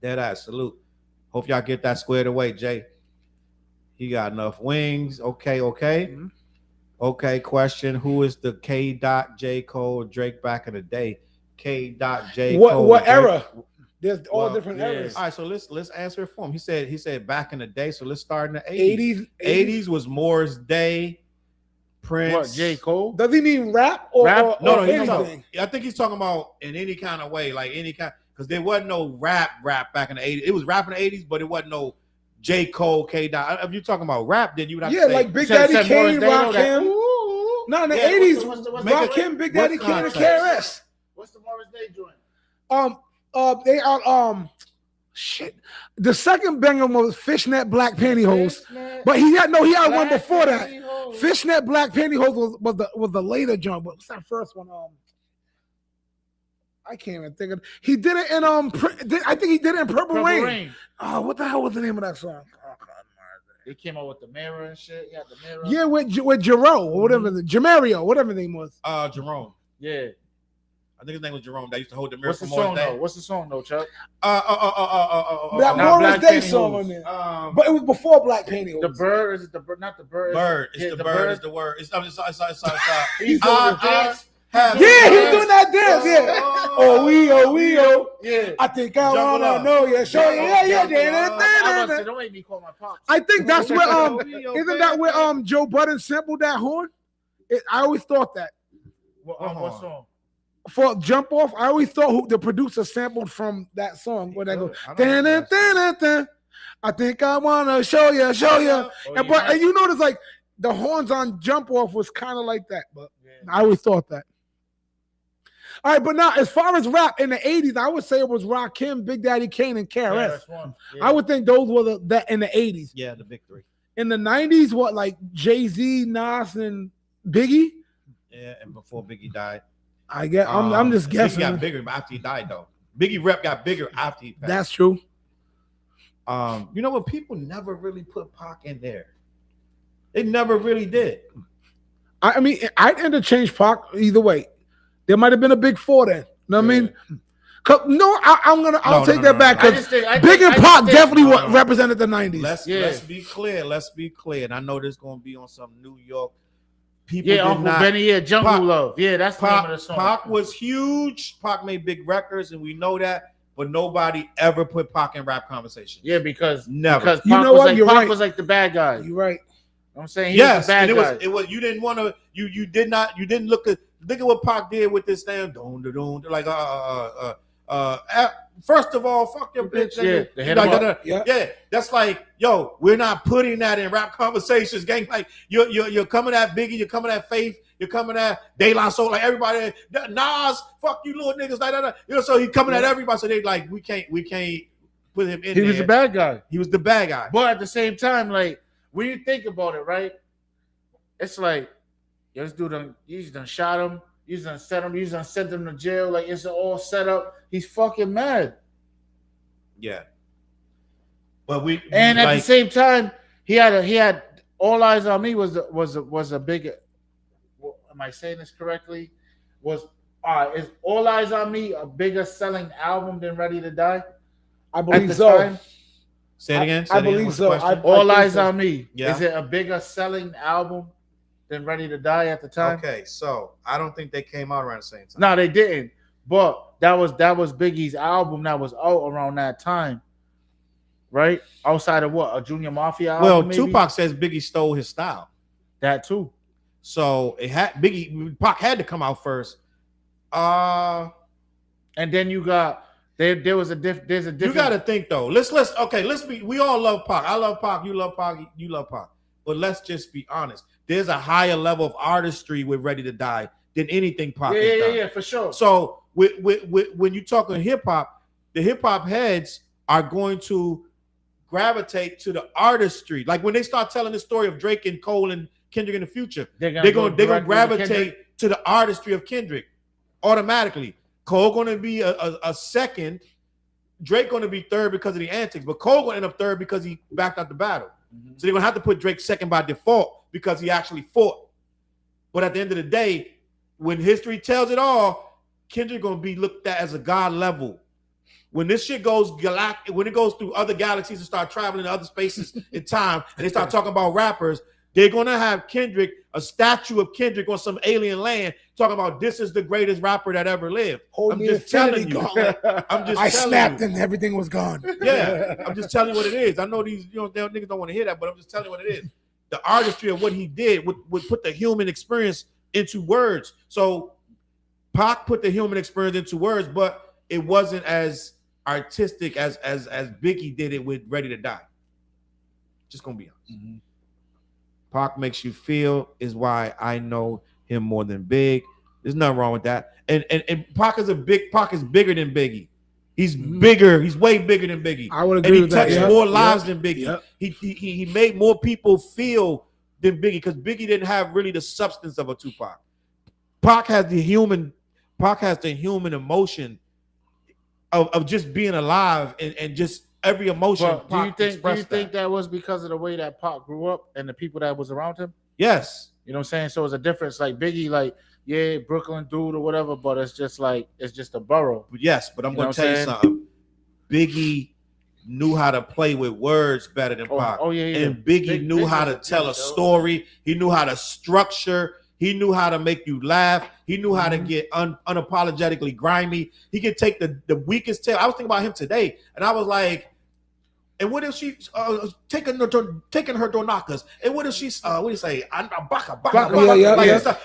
S2: Dead ass salute. Hope y'all get that squared away, Jay. He got enough wings. Okay.
S1: Mm-hmm.
S2: Okay. Question: Who is the K. J. Cole Drake back in the day? K. J. Cole.
S1: What
S2: Drake.
S1: era? There's all
S2: Well,
S1: different
S3: yeah.
S1: eras.
S2: All right, so let's answer it for him. He said back in the day. So let's start in the 80s.
S1: 80s.
S2: 80s was Morris Day, Prince.
S3: What, J. Cole?
S1: Does he mean rap or,
S3: Rap?
S1: or,
S2: No,
S1: or
S2: he's
S1: anything?
S2: talking, I think he's talking about in any kind of way, like any kind, because there wasn't no rap back in the 80s. It was rap in the 80s, but it wasn't no J. Cole, K. Dot. If you're talking about rap, then you would have
S1: Yeah,
S2: to say,
S1: like Big
S3: Said-
S1: Daddy
S3: said Morris
S1: Kane,
S3: Day, know that.
S1: Rakim. No, in the
S2: Yeah,
S1: 80s,
S3: what's the
S1: Rakim, Big Daddy
S2: what
S1: Kane, and
S2: context?
S1: KRS.
S3: What's the Morris Day joint?
S1: They are shit. The second banger was Fishnet Black Pantyhose, but he had one before that. Fishnet Black Pantyhose was the later joint. But what's that first one? I can't even think of. He did it in I think he did it in Purple Rain. Oh, what the hell was the name of that song? Oh, God.
S3: They came out with the mirror and shit. He had the mirror.
S1: Yeah, with Jerome or whatever, Jamario, whatever his name was.
S2: Jerome.
S3: Yeah.
S2: I think his name was Jerome. That used to hold the mirror
S3: What's
S2: for
S3: the
S2: Morris
S3: song
S2: Day.
S3: though? What's the song though, Chuck?
S1: That
S3: Now
S1: Morris
S3: Black
S1: Day
S3: Pantyhose.
S1: song on there, but it was before Black Pantyhose.
S3: The bird is it the bird? Not the bird.
S2: Bird. It's
S3: Yeah,
S2: the bird. It's the word. It's
S3: He's doing the dance.
S1: Yeah, he was doing that dance. Yeah. Oh we.
S3: Yeah.
S1: I think I
S2: Jump
S1: wanna
S2: up.
S1: know you. Show you. Yeah.
S3: I was say, don't make me call my pops.
S1: I think that's where isn't that where Joe Budden sampled that horn? I always thought that
S3: What song?
S1: for Jump Off. I always thought who the producer sampled from that song where they go. "Dun-dun-dun-dun-dun. I think I wanna show you.
S3: Oh,
S1: And you notice like the horns on Jump Off was kind of like that, but I always thought that. All right, but now as far as rap in the 80s, I would say it was Rakim, Big Daddy Kane, and KRS. I would think those were that in the 80s.
S2: Yeah, the victory.
S1: In the 90s, what like Jay-Z, Nas, and Biggie?
S2: Yeah, and before Biggie died.
S1: I guess I'm just guessing.
S2: Biggie got bigger after he died, though. Biggie rep got bigger after he passed.
S1: That's true.
S2: You know what? People never really put Pac in there. They never really did.
S1: I mean, I'd interchange Pac either way. There might have been a big four then. You know what I mean? I'll take that back because Big and Pac definitely represented the 90s.
S2: Let's be clear. Let's be clear. And I know this is gonna be on some New York people.
S3: Yeah, Uncle Benny, yeah, Jungle
S2: Pac,
S3: Love. Yeah, that's the name of the song.
S2: Pac was huge. Pac made big records, and we know that. But nobody ever put Pac in rap conversation.
S3: Yeah, because
S2: never.
S3: Because Pac
S1: You know
S3: was
S1: what?
S3: like
S1: You're
S3: Pac
S1: right.
S3: was like the bad guy.
S1: You're right.
S3: I'm saying he was the bad
S2: and
S3: guy.
S2: it was you didn't want to you didn't look at what Pac did with this damn like first of all, fuck your bitch.
S3: Yeah, the head of
S2: yeah, that's like, yo, we're not putting that in rap conversations, gang. Like you're coming at Biggie, you're coming at Faith, You're coming at De La Soul, like everybody. Nas, fuck you, little niggas, like that. You know, so he coming at everybody. So they like, we can't put him in.
S3: He was the bad guy.
S2: He was the bad guy.
S3: But at the same time, like when you think about it, right? It's like, yo, this dude you done shot him, you done set him, you done sent him to jail. Like it's all set up. He's fucking mad.
S2: Yeah. But
S3: at the same time, he had All Eyes on Me was a big. Am I saying this correctly? Is All Eyes on Me a bigger selling album than Ready to Die?
S1: I believe so.
S3: Time?
S2: Say it again.
S1: I believe so.
S3: All Eyes on Me.
S2: Yeah.
S3: Is it a bigger selling album than Ready to Die at the time?
S2: Okay, so I don't think they came out around the same time.
S3: No, they didn't. But that was Biggie's album that was out around that time, right? Outside of what, a Junior Mafia album?
S2: Well,
S3: maybe?
S2: Tupac says Biggie stole his style.
S3: That too.
S2: So it had Pac had to come out first.
S3: And then you got there's a different.
S2: You got to think though. Let's be. We all love Pac. I love Pac. You love Pac. You love Pac. But let's just be honest. There's a higher level of artistry with Ready to Die than anything Pac has done.
S3: Yeah, for sure.
S2: So when you talking hip hop, the hip hop heads are going to gravitate to the artistry. Like when they start telling the story of Drake and Cole and Kendrick in the future, they're gonna gravitate to the artistry of Kendrick automatically. Cole gonna be a second, Drake gonna be third because of the antics, but Cole gonna end up third because he backed out the battle. Mm-hmm. So they're gonna have to put Drake second by default because he actually fought. But at the end of the day, when history tells it all, Kendrick gonna be looked at as a god level. When this shit goes when it goes through other galaxies and start traveling to other spaces in time, and they start talking about rappers, they're gonna have Kendrick, a statue of Kendrick on some alien land, talking about this is the greatest rapper that ever lived. I'm just telling you. I
S1: snapped and everything was gone.
S2: Yeah, I'm just telling you what it is. I know these niggas don't want to hear that, but I'm just telling you what it is. The artistry of what he did would put the human experience into words. So Pac put the human experience into words, but it wasn't as artistic as Biggie did it with Ready to Die. Just gonna be honest. Mm-hmm. Pac makes you feel is why I know him more than Big. There's nothing wrong with that. And Pac is bigger than Biggie. He's bigger. He's way bigger than Biggie.
S1: I would agree with that.
S2: And he touched more lives than Biggie. Yep. He made more people feel than Biggie because Biggie didn't have really the substance of a Tupac. Pac has the human emotion of just being alive and just every emotion.
S3: But do you think that was because of the way that Pac grew up and the people that was around him?
S2: Yes.
S3: You know what I'm saying? So it's a difference. Like Biggie, like, yeah, Brooklyn dude or whatever, but it's just a borough.
S2: Yes, but I'm going to tell you something. Biggie knew how to play with words better than Pac.
S3: Oh, yeah.
S2: And Biggie knew how to tell a story. He knew how to structure. He knew how to make you laugh. He knew how to get unapologetically grimy. He could take the weakest tale. I was thinking about him today, and I was like, and what if she taking her door knockers? And what if she's what do you say? Baka.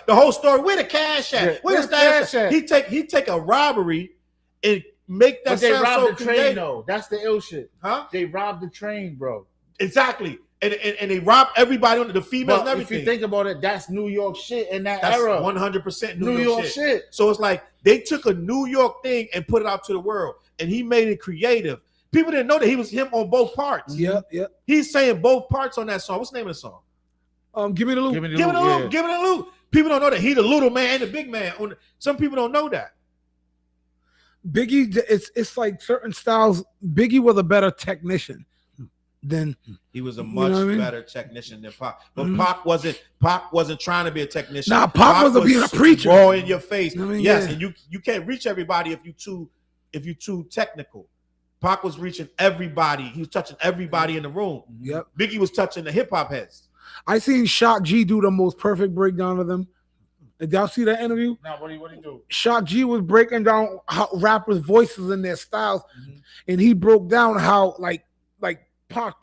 S2: The whole story. Where the cash at?
S3: Yeah.
S2: Where's the cash at? He take a robbery and make that sound so
S3: they robbed the train
S2: creative.
S3: though. That's the ill shit.
S2: Huh?
S3: They robbed the train, bro.
S2: Exactly. And they robbed everybody on the females and everything.
S3: If you think about it, that's New York shit in that era.
S2: 100%
S3: New York shit.
S2: So it's like they took a New York thing and put it out to the world, and he made it creative. People didn't know that he was him on both parts.
S1: Yep.
S2: He's saying both parts on that song. What's the name of the song?
S1: Give me the loot.
S2: Give me the loot. People don't know that he the little man and the big man. Some people don't know that.
S1: Biggie, it's like certain styles. Biggie was a better technician than
S2: he was a much better technician than Pac. But Pac wasn't trying to be a technician.
S1: Nah, Pac was being a preacher.
S2: Raw in your face. Yes,
S1: yeah.
S2: And you can't reach everybody if you too technical. Pac was reaching everybody. He was touching everybody in the room.
S1: Yep.
S2: Biggie was touching the hip hop heads.
S1: I seen Shock G do the most perfect breakdown of them. Did y'all see that interview?
S3: No, what do he do?
S1: Shock G was breaking down how rappers' voices and their styles, and he broke down how like Pac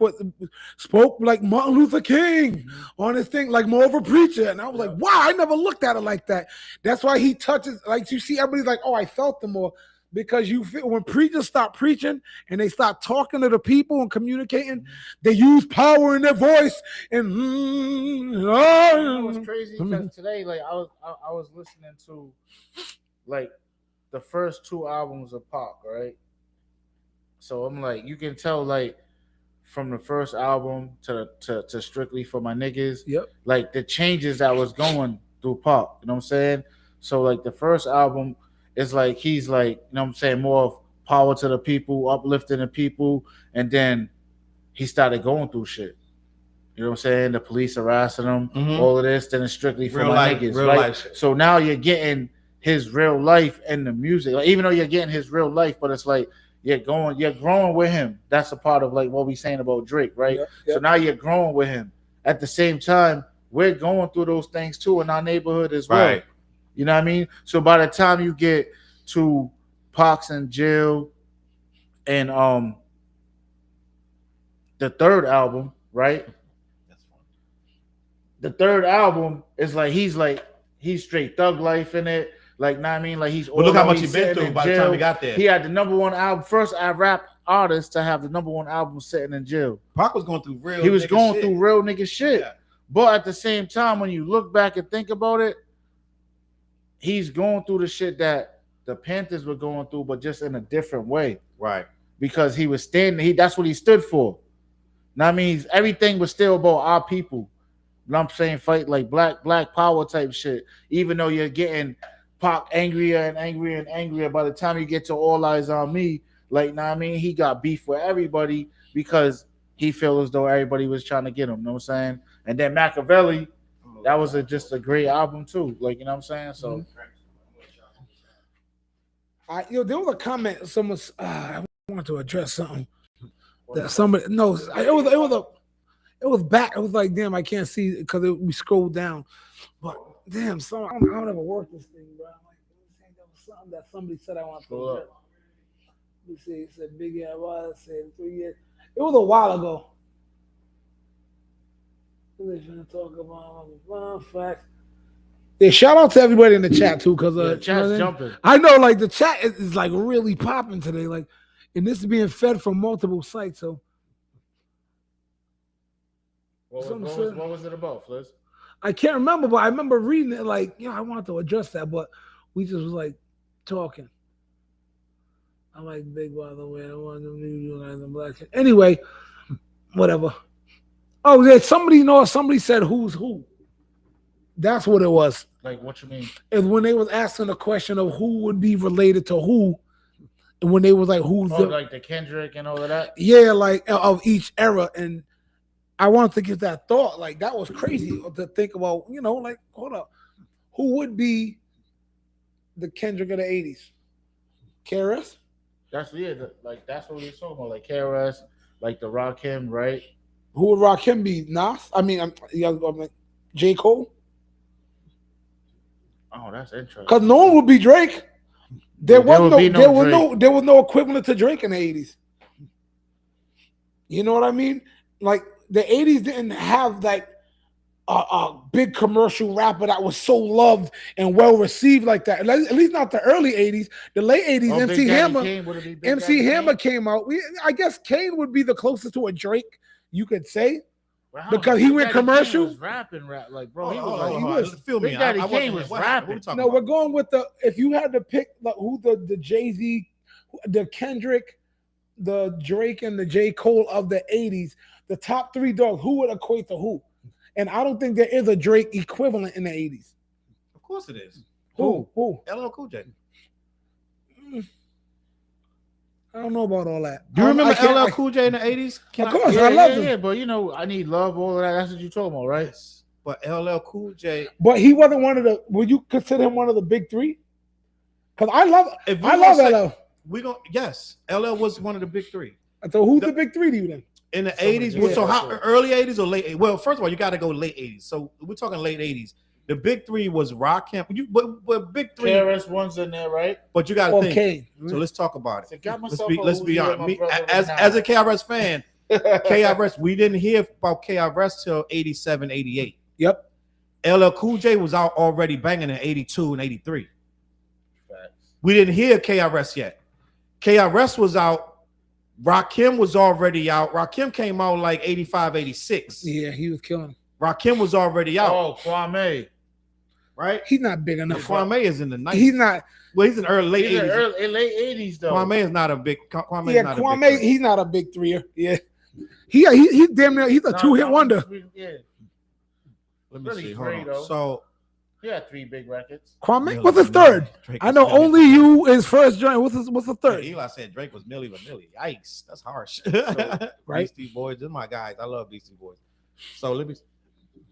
S1: spoke like Martin Luther King on his thing, like more of a preacher. And I was like, wow, I never looked at it like that. That's why he touches, like you see everybody's like, oh, I felt them more. because you feel when preachers stop preaching and they start talking to the people and communicating, they use power in their voice and
S3: You know what's crazy? Because today, like I was listening to like the first 2 albums of Pac, right? So I'm like, you can tell like from the first album to Strictly for My Niggas,
S1: Yep.
S3: like the changes that was going through Pac. You know what I'm saying? So like the first album is like he's like, you know what I'm saying, more of power to the people, uplifting the people, and then he started going through shit. You know what I'm saying? The police harassing him, all of this, then it's Strictly for My Niggas,
S2: real
S3: right?
S2: life shit.
S3: So now you're getting his real life in the music. Like, even though you're getting his real life, but it's like you're growing with him. That's a part of like what we saying about Drake, right?
S1: Yep.
S3: So now you're growing with him. At the same time, we're going through those things too in our neighborhood as well.
S2: Right.
S3: You know what I mean? So by the time you get to Pac's in jail and the third album, right? The third album is like he's straight thug life in it. Like, know what I mean? Like he's.
S2: But look how much he's been through by the time he got there.
S3: He had the #1 album, first rap artist to have the #1 album sitting in jail.
S2: Pac was going through real.
S3: He was going through real nigga shit.
S2: Yeah.
S3: But at the same time, when you look back and think about it, he's going through the shit that the Panthers were going through, but just in a different way.
S2: Right.
S3: Because he was standing. That's what he stood for. Now I mean, everything was still about our people. You know what I'm saying? Fight like black power type shit. Even though you're getting Pac angrier and angrier and angrier, by the time you get to All Eyes on Me, like, know what I mean? He got beef with everybody because he felt as though everybody was trying to get him. You know what I'm saying? And then Machiavelli, that was just a great album too. Like, you know what I'm saying? So,
S1: there was a comment. Someone, I wanted to address something that somebody. No, it was back. It was like, damn, I can't see because we scrolled down. But damn, I don't ever work this thing, bro. Like, there was something that somebody said I want to address. Let me see. It said Biggie. I said 3 years. It was a while ago. We're gonna talk about facts. Yeah, shout out to everybody in the chat too, because
S3: the chat's jumping.
S1: I know, like the chat is like really popping today, like, and this is being fed from multiple sites. So,
S3: what was it about, Fliz?
S1: I can't remember, but I remember reading it. Like, I wanted to address that, but we just was like talking. I like Big, by the way. I want them you guys in black. Anyway, whatever. Oh, yeah, somebody said who's who. That's what it was.
S3: Like, what you mean?
S1: Is when they was asking the question of who would be related to who, and when they was like, who's
S3: like the Kendrick and all of that?
S1: Yeah, like of each era. And I wanted to get that thought. Like, that was crazy to think about, like, hold up. Who would be the Kendrick of the 80s? KRS?
S3: That's that's what we're talking about. Like KRS, like the Rakim, right?
S1: Who would Rakim be? Nas? I mean, I'm like J. Cole?
S3: Oh, that's interesting.
S1: Because no one would be Drake. There was no equivalent to Drake in the 80s. You know what I mean? Like, the 80s didn't have like a big commercial rapper that was so loved and well received like that. At least not the early 80s. The late 80s, MC Hammer came out. I guess Kane would be the closest to a Drake, you could say. Wow, because he went commercial.
S3: Was rapping like, bro.
S1: Big Daddy Kane was rapping. No, we're going with if you had to pick who the Jay-Z, the Kendrick, the Drake, and the J. Cole of the 80s, the top 3 dogs, who would equate to who? And I don't think there is a Drake equivalent in the 80s.
S2: Of course it is.
S1: Who?
S2: LL Cool J.
S1: I don't know about all that.
S2: Do you remember LL Cool J in the 80s?
S1: Of course, I love him.
S3: Yeah, but I need love, all of that. That's what you're talking about, right?
S2: Yes. But LL Cool J.
S1: But he wasn't one of the. Would you consider him one of the big 3? Because I love LL.
S2: Yes, LL was one of the big 3.
S1: So who's the big 3 to you then?
S2: In the 80s, so how early 80s or late 80s? Well, first of all, you got to go late 80s. So we're talking late 80s. The big 3 was Rakim. But big 3.
S3: KRS One's in there, right?
S2: But you got to think. So let's talk about it. Let's be honest. As a KRS fan, KRS, we didn't hear about KRS till 87, 88.
S1: Yep.
S2: LL Cool J was out already banging in 82 and 83. We didn't hear KRS yet. KRS was out. Rakim was already out. Rakim came out like 85, 86.
S1: Yeah, he was killing.
S2: Rakim was already out.
S3: Oh, Kwame.
S2: Right?
S1: He's not big enough.
S2: Kwame is in the 90s.
S1: He's not.
S2: Well, he's in the late 80s.
S3: Late 80s though.
S2: Kwame is not a big. Kwame
S1: Yeah,
S2: is not a
S1: Kwame.
S2: big
S1: He's not a big threer. Yeah, he's damn near. He's a two-hit wonder.
S3: Yeah.
S2: Let me
S3: Really
S2: see.
S3: great,
S2: Hold on.
S3: though.
S2: So
S3: He had 3 big records.
S1: Kwame, what's the third? I know only you is first joint. What's the third?
S2: Eli said Drake was Millie Vanilli. Yikes, that's harsh.
S1: Right?
S2: Beastie Boys, they're my guys. I love Beastie Boys. So let me.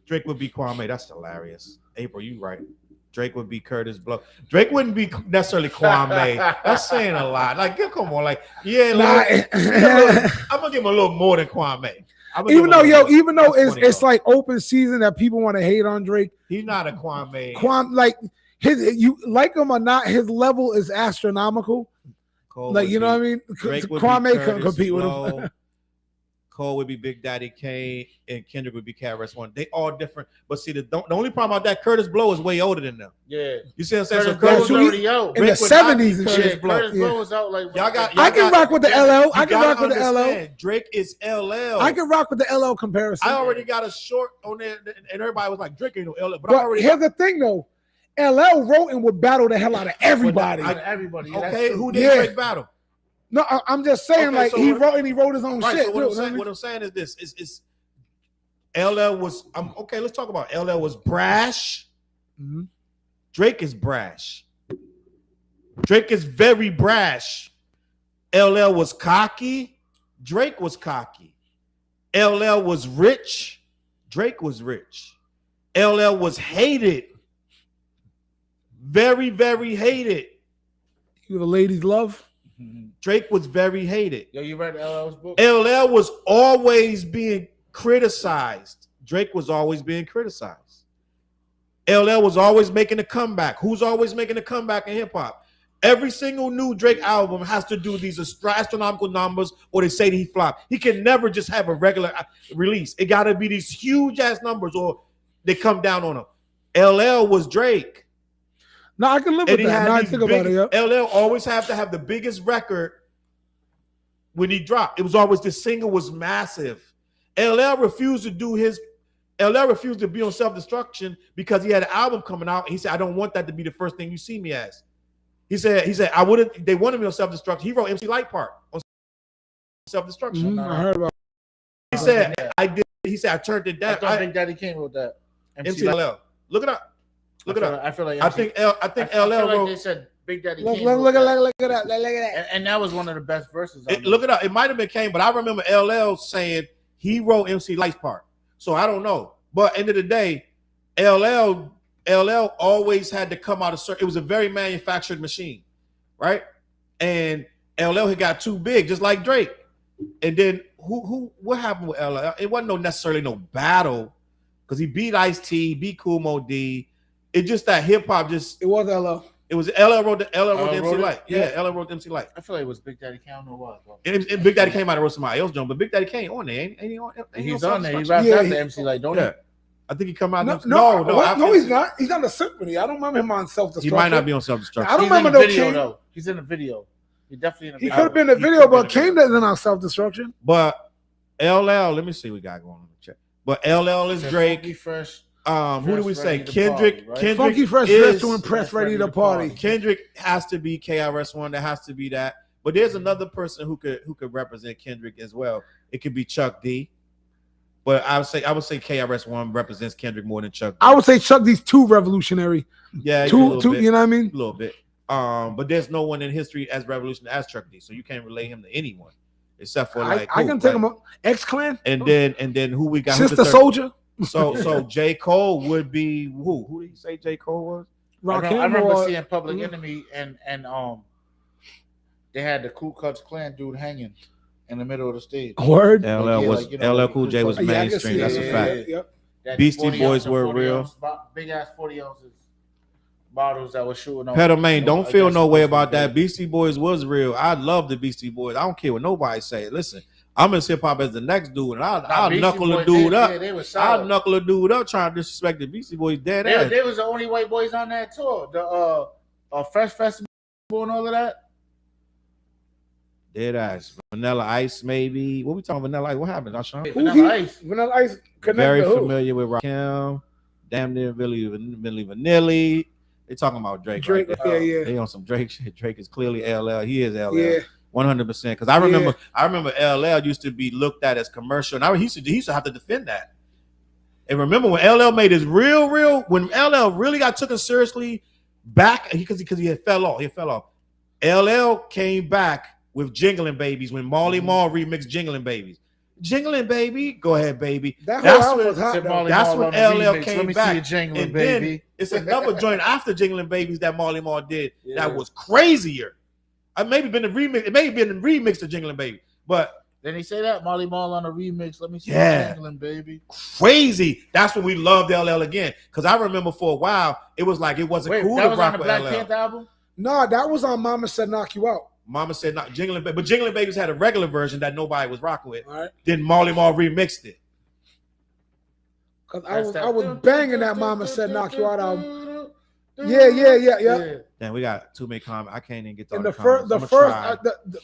S2: Drake would be Kwame. That's hilarious. April, you right. Drake would be Curtis Blow. Drake wouldn't be necessarily Kwame. That's saying a lot. Like, come on, like, yeah, I'm gonna give him a little more than Kwame.
S1: Even though it's like open season that people want to hate on Drake.
S2: He's not a Kwame.
S1: Like you like him or not, his level is astronomical.
S2: Cole
S1: like you know what I mean? Kwame couldn't compete with him.
S2: Cole would be Big Daddy Kane, and Kendrick would be KRS-One. They all different, but see the only problem about that, Curtis Blow is way older than them.
S3: Yeah,
S2: you see what I'm saying?
S3: So Curtis was already out
S1: in the 70s and shit.
S3: Curtis Blow was out like
S1: I can rock with the LL. I can rock with the LL.
S2: Drake is LL.
S1: I can rock with the LL comparison.
S2: I already got a short on there, and everybody was like, Drake ain't no LL.
S1: But here's the thing, though. LL wrote and would battle the hell out of everybody.
S3: Everybody.
S2: Okay, who did Drake battle?
S1: No, I'm just saying,
S2: okay,
S1: like,
S2: so
S1: he wrote his own shit.
S2: So what I'm saying is this: is LL was okay. Let's talk about LL was brash.
S1: Mm-hmm.
S2: Drake is brash. Drake is very brash. LL was cocky. Drake was cocky. LL was rich. Drake was rich. LL was hated. Very, very hated.
S1: You the ladies' love.
S2: Drake was very hated.
S3: Yo, you read LL's book?
S2: LL was always being criticized. Drake was always being criticized. LL was always making a comeback. Who's always making a comeback in hip hop? Every single new Drake album has to do these astronomical numbers, or they say that he flopped. He can never just have a regular release. It got to be these huge ass numbers, or they come down on him. LL was Drake.
S1: No, I can live with that. Now I think about it. Yeah.
S2: LL always have to have the biggest record when he dropped. It was always the single was massive. LL refused to do his. LL refused to be on Self-Destruction because he had an album coming out. And he said, "I don't want that to be the first thing you see me as." He said, "I wouldn't." They wanted me on Self-Destruction. He wrote MC Light Part on Self-Destruction.
S1: I heard about.
S2: He said, "I did." He said, "I turned it down."
S3: I thought Big Daddy came with that.
S2: MC LL. Look it up. Look it up.
S3: I feel like
S2: I think LL
S3: like they said Big Daddy Kane.
S1: Look at that.
S3: And that was one of the best verses.
S2: Look it up. It might have been Kane, but I remember LL saying he wrote MC Light's part. So I don't know. But end of the day, LL always had to come out of certain. It was a very manufactured machine, right? And LL had got too big, just like Drake. And then what happened with LL? It wasn't necessarily no battle because he beat Ice-T, beat Kool Moe D. It's just that hip hop just.
S1: It was LL.
S2: It was LL wrote the MC Light. Yeah, LL wrote the MC Light.
S3: I feel like it was Big Daddy Kane. I don't know what.
S2: And Big Daddy came out and wrote somebody else, John. But Big Daddy Kane on there, ain't he on?
S3: He's on there. He raps out the MC Light, don't he?
S2: I think he come out.
S1: No, he's not. He's on the symphony. I don't remember him on Self-Destruction.
S2: He might not be on Self-Destruction.
S1: I don't remember no Kane.
S3: Though. He's in the video. He's definitely in the video.
S1: He could have been in the video, but Kane doesn't on Self-Destruction.
S2: But LL, let me see what we got going on in the chat. But LL is Drake.
S3: Funky Fresh.
S2: Who do we say? Kendrick.
S3: Party, right?
S2: Kendrick.
S1: Funky Fresh dressed to impress, ready to party.
S2: Kendrick has to be KRS-One. That has to be that. But there's another person who could represent Kendrick as well. It could be Chuck D. But I would say KRS-One represents Kendrick more than Chuck D.
S1: I would say Chuck D's too revolutionary.
S2: Yeah,
S1: two. You know what I mean?
S2: A little bit. But there's no one in history as revolutionary as Chuck D. So you can't relate him to anyone except for like
S1: I can take him up. X-Clan.
S2: And then who we got?
S1: Sister Soldier.
S2: So J. Cole would be who? Who did you say J. Cole was?
S3: I remember seeing Public Enemy and they had the Ku Klux Klan dude hanging in the middle of the stage.
S1: Word.
S2: LL Cool J was mainstream. That's a fact.
S1: Yep.
S2: Beastie Boys were real.
S3: Big ass 40 ounces bottles that was shooting on.
S2: Pedal Main, don't feel no way about that. Beastie Boys was real. I love the Beastie Boys. I don't care what nobody say. Listen. I'm in hip hop as the next dude, and I'll knuckle a dude up. I'll knuckle a dude up trying to disrespect the Beastie Boys dead ass.
S3: They was the only white boys on that tour. The Fresh Festival and all of that.
S2: Dead ass. Vanilla Ice, maybe. What we talking Vanilla Ice? What happened, Sean?
S3: Vanilla Ice.
S1: Vanilla Ice connect
S2: Very
S1: to who?
S2: familiar with Rakim. Damn near Milli Vanilli. They talking about Drake.
S1: Drake,
S2: Right there.
S1: yeah.
S2: They on some Drake shit. Drake is clearly LL. He is LL.
S1: Yeah.
S2: 100%. Because I remember LL used to be looked at as commercial, and he used to have to defend that. And remember when LL made his when LL really got taken seriously back because he had fell off. LL came back with Jingling Babies when Marley Marl remixed Jingling Babies. Jingling Baby, go ahead, baby.
S1: That's
S2: when LL came back.
S3: And
S2: then it's another joint after Jingling Babies that Marley Marl did that was crazier. It may have been the remix to Jingling Baby, but
S3: then he say that Marley Marl on a remix. Let me see Jingling Baby.
S2: Crazy. That's when we loved LL again. Because I remember for a while it was like it wasn't cool to rock with LL. That was on the Black Panther album?
S1: No, that was on Mama Said Knock You Out.
S2: Mama Said Not Jingling Baby, but Jingling Babies had a regular version that nobody was rocking with.
S1: Right.
S2: Then Marley Marl remixed it.
S1: Cause I was banging that Mama Said Knock You Out album. Yeah.
S2: Damn, we got too many comments. I can't even get to
S1: and
S2: the first.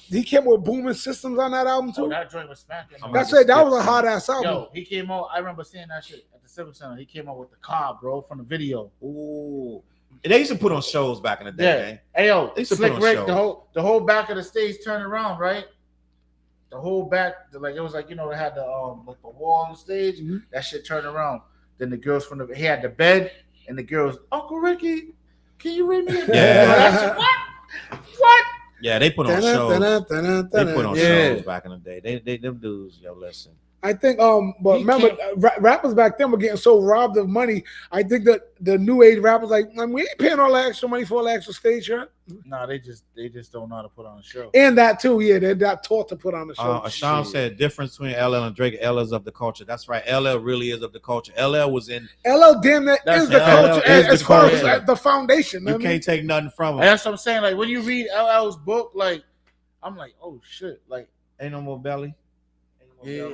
S1: He came with Booming Systems on that album too.
S3: Oh, that joint was smacking.
S1: That's it. That was a hot ass album.
S3: Yo, he came out. I remember seeing that shit at the Civic Center. He came out with the car, bro, from the video.
S2: Ooh. They used to put on shows back in the day, man.
S3: Hey yo,
S2: Slick
S3: Rick, the whole back of the stage turned around, right? The whole back, it was like, they had the like the wall on the stage. Mm-hmm. That shit turned around. Then the girls he had the bed, and the girls, Uncle Ricky, can you read me?
S2: Yeah.
S3: What?
S2: Yeah, they put on shows. They put on shows back in the day. They them dudes, listen.
S1: I think, but remember, rappers back then were getting so robbed of money. I think that the new age rappers we ain't paying all that extra money for all that extra stage show.
S3: No, they just don't know how to put on a show.
S1: And that too, yeah, they're not taught to put on a show.
S2: Sean said difference between LL and Drake. LL is of the culture. That's right. LL really is of the culture. LL was in.
S1: LL damn that is the culture as far as the foundation.
S2: You can't take nothing from him.
S3: And that's what I'm saying. Like when you read LL's book, I'm like, oh shit,
S2: Ain't no more belly.
S3: Yeah,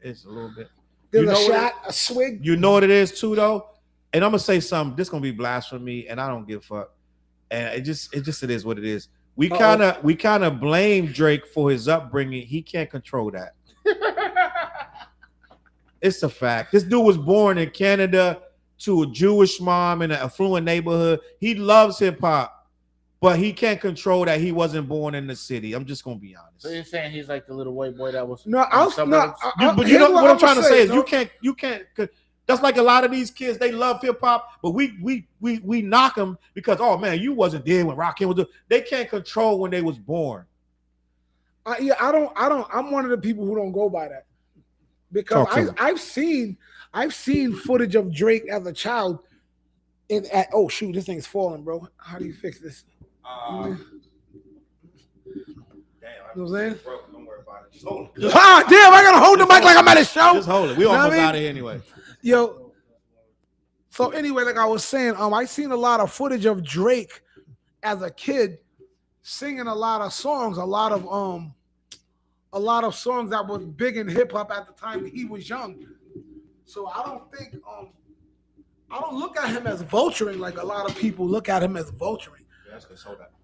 S2: it's a little bit.
S1: There's a shot, a swig.
S2: You know what it is too, though. And I'm gonna say something. This gonna be blasphemy, and I don't give a fuck. And it is what it is. We kind of blame Drake for his upbringing. He can't control that. It's a fact. This dude was born in Canada to a Jewish mom in an affluent neighborhood. He loves hip hop. But he can't control that he wasn't born in the city. I'm just gonna be honest.
S3: So you're saying he's like the little white boy that was
S2: but you know what I'm trying to say is you can't. That's like a lot of these kids. They love hip hop, but we knock them because man, you wasn't there when Rakim was. They can't control when they was born.
S1: I don't. I'm one of the people who don't go by that because I've seen footage of Drake as a child. Oh shoot, this thing's falling, bro. How do you fix this?
S2: Damn,
S1: you know what I'm saying?
S2: Don't worry about it. Just hold it.
S1: Damn, I gotta hold the mic like I'm at a show.
S2: Just hold it. We almost out of here anyway.
S1: Yo. So anyway, like I was saying, I seen a lot of footage of Drake as a kid singing a lot of songs, a lot of songs that was big in hip hop at the time he was young. So I don't think I don't look at him as vulturing like a lot of people look at him as vulturing.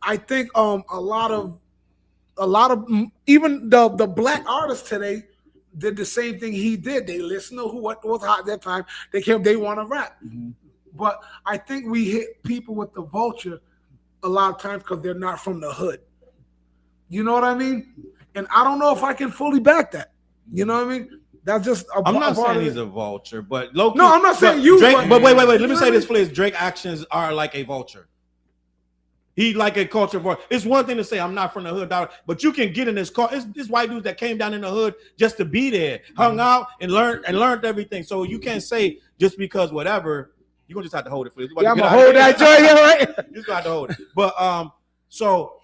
S1: I think a lot of even the black artists today did the same thing he did. They listened to what was hot at that time. They want to rap. Mm-hmm. But I think we hit people with the vulture a lot of times because they're not from the hood. You know what I mean? And I don't know if I can fully back that. You know what I mean? That's just
S2: I'm not saying he's a vulture, but low key,
S1: no, I'm not saying you.
S2: Drake, but wait. Let me say this, please. Drake actions are like a vulture. He like a culture vulture. It's one thing to say I'm not from the hood, but you can get in this car. It's white dudes that came down in the hood just to be there, hung out and learned everything. So you can't say just because whatever. You're gonna just have to hold it, please.
S1: Yeah, I'm gonna hold that joint here, right?
S2: You just got to hold it.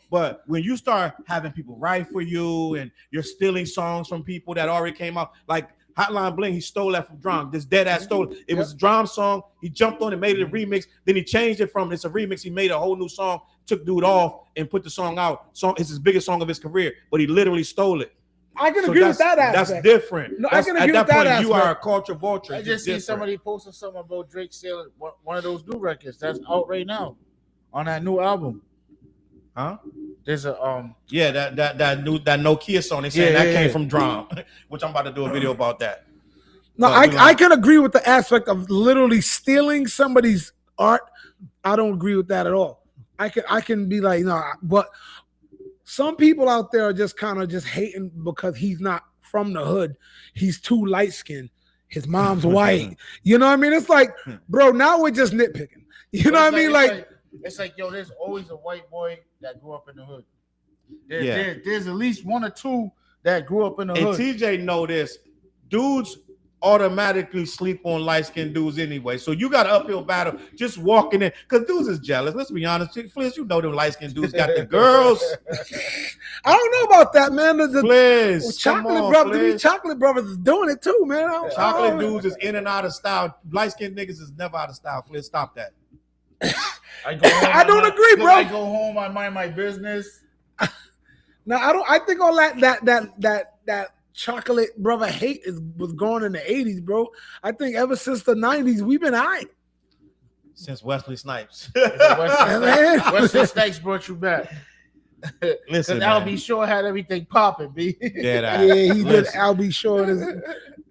S2: But when you start having people write for you and you're stealing songs from people that already came out, like Hotline Bling, he stole that from Drum. This dead ass stole it. It was a Drum song. He jumped on it, made it a remix. Then he changed it from it's a remix. He made a whole new song, took dude off and put the song out. It's his biggest song of his career, but he literally stole it.
S1: I can agree with that aspect.
S2: That's different.
S1: No, I can agree with that aspect.
S2: You are a culture vulture.
S3: I just see somebody posting something about Drake stealing one of those new records that's out right now on that new album.
S2: Huh?
S3: There's a
S2: that Nokia song. They saying that came from Drum, which I'm about to do a video about that.
S1: No, I can agree with the aspect of literally stealing somebody's art. I don't agree with that at all. I can be like, no, but some people out there are just kind of just hating because he's not from the hood. He's too light skinned. His mom's white. You know what I mean? It's like, bro, now we're just nitpicking. You know what I mean?
S3: It's like, yo, there's always a white boy that grew up in the hood. There's at least one or two that grew up in the hood.
S2: And TJ know this. Dudes automatically sleep on light-skinned dudes anyway. So you got an uphill battle just walking in. Because dudes is jealous. Let's be honest. Fliz, you know them light-skinned dudes got the girls.
S1: I don't know about that, man.
S2: Fliz,
S1: Chocolate Brothers is doing it too, man.
S2: Chocolate dudes is in and out of style. Light-skinned niggas is never out of style. Fliz, stop that.
S1: I don't agree, bro.
S3: I go home, I mind my business.
S1: No, I don't. I think all that chocolate brother hate was going in the 80s, bro. I think ever since the 90s, we've been high.
S2: Since Wesley Snipes.
S3: Wesley Snipes brought you back.
S2: Listen,
S3: Al B. Shore had everything popping, B.
S1: Yeah, he did. Al B. Shore is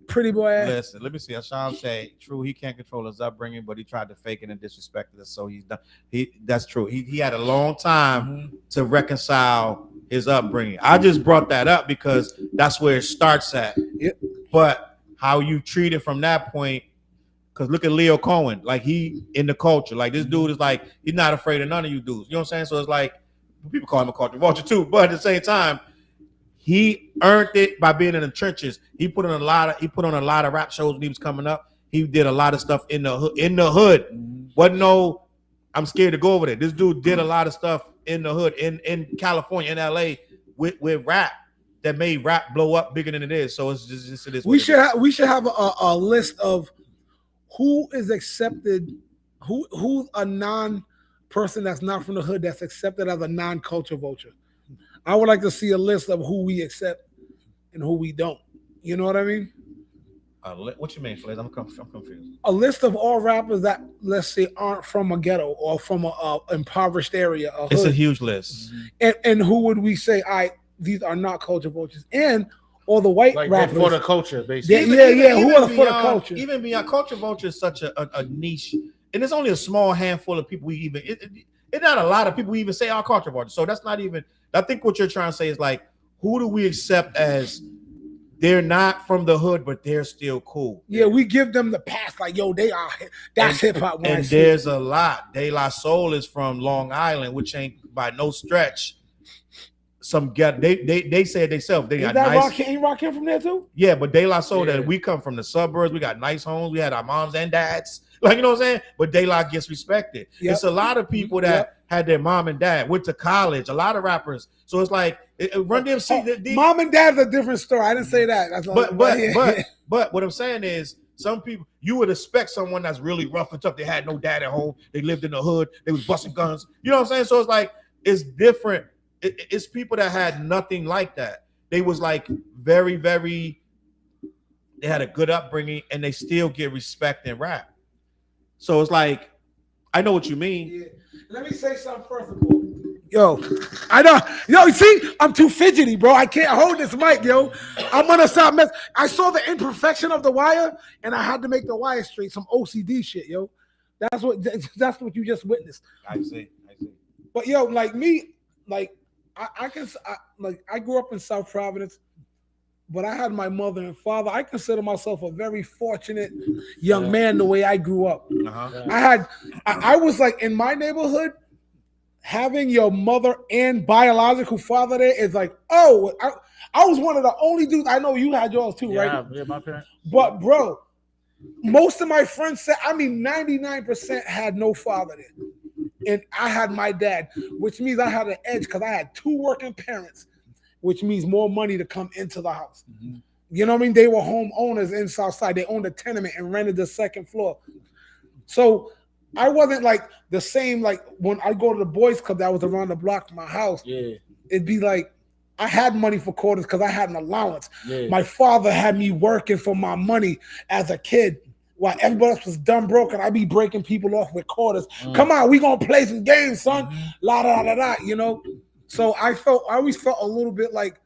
S1: pretty boy ass.
S2: Listen, let me see. Sean say, true, he can't control his upbringing, but he tried to fake it and disrespect us, so he's done. That's true. He had a long time to reconcile his upbringing. I just brought that up because that's where it starts at.
S1: Yep.
S2: But how you treat it from that point, because look at Leo Cohen, like he in the culture. Like this dude is like, he's not afraid of none of you dudes. You know what I'm saying? So it's like, people call him a culture vulture too, but at the same time, he earned it by being in the trenches. He put on a lot of rap shows when he was coming up. He did a lot of stuff in the hood. Wasn't no, I'm scared to go over there. This dude did a lot of stuff in the hood, in California, in LA, with rap that made rap blow up bigger than it is. So it's just it is.
S1: We should have a list of who is accepted, who's a non-person that's not from the hood that's accepted as a non-culture vulture. I would like to see a list of who we accept and who we don't. You know what I mean?
S2: What you mean, Fliz? I'm confused.
S1: A list of all rappers that, let's say, aren't from a ghetto or from a impoverished area.
S2: It's a huge list.
S1: And who would we say, these are not culture vultures? And or the white rappers
S3: for the culture, basically.
S1: Who are for the culture?
S2: Even beyond culture vulture is such a niche, and it's only a small handful of people we even. It's not a lot of people we even say are culture vultures. So that's not even. I think what you're trying to say is like, who do we accept as they're not from the hood, but they're still cool?
S1: Yeah, we give them the pass, like, yo, they are. That's hip hop.
S2: And there's a lot. De La Soul is from Long Island, which ain't by no stretch. Some get they said themselves they got nice.
S1: Ain't Rakim from there too?
S2: Yeah, but De La Soul, that we come from the suburbs. We got nice homes. We had our moms and dads. Like, you know what I'm saying? But De La gets respected. Yep. It's a lot of people that had their mom and dad, went to college, a lot of rappers. So it's like Run DMC.
S1: Mom and dad's a different story. I didn't say that.
S2: But what I'm saying is, some people, you would expect someone that's really rough and tough. They had no dad at home. They lived in the hood. They was busting guns. You know what I'm saying? So it's like, it's different. It's people that had nothing like that. They was like very, very, they had a good upbringing and they still get respect in rap. So it's like, I know what you mean.
S1: Yeah. Let me say something first of all. Yo, I know. Yo, see, I'm too fidgety, bro. I can't hold this mic, yo. I'm gonna stop messing. I saw the imperfection of the wire, and I had to make the wire straight. Some OCD shit, yo. That's what you just witnessed.
S2: I see.
S1: But yo, like me, like I grew up in South Providence, but I had my mother and father. I consider myself a very fortunate young man the way I grew up. I was like, in my neighborhood, having your mother and biological father there is like, I was one of the only dudes. I know you had yours too, right?
S3: Yeah, my parents.
S1: But bro, most of my friends said, 99% had no father there. And I had my dad, which means I had an edge because I had two working parents, which means more money to come into the house. Mm-hmm. You know what I mean? They were homeowners in Southside. They owned a tenement and rented the second floor. So I wasn't like the same, like when I go to the boys club that was around the block from my house, it'd be like, I had money for quarters because I had an allowance. Yeah. My father had me working for my money as a kid while everybody else was dumb broke, and I'd be breaking people off with quarters. Come on, we gonna play some games, son. La da da da, you know. So I always felt a little bit like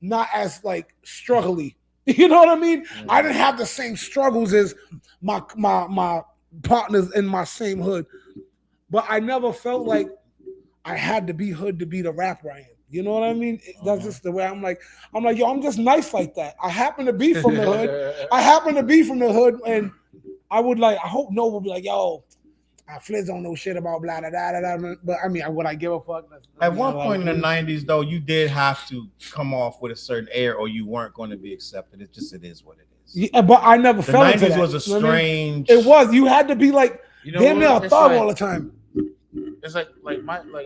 S1: not as like struggly. You know what I mean?
S3: Mm-hmm.
S1: I didn't have the same struggles as my partners in my same hood, but I never felt like I had to be hood to be the rapper I am. You know what I mean? That's just the way I'm like, yo, I'm just nice like that. I happen to be from the hood. And I hope no one will be like, yo, Fliz don't know shit about blah, blah, blah, blah, blah. But I mean, would I give a fuck?
S2: At one point in the 90s, though, you did have to come off with a certain air or you weren't going to be accepted. It is what it is.
S1: Yeah, but I never felt into that.
S2: The 90s was a strange...
S1: It was. You had to be like, damn near a thug all the time.
S3: It's like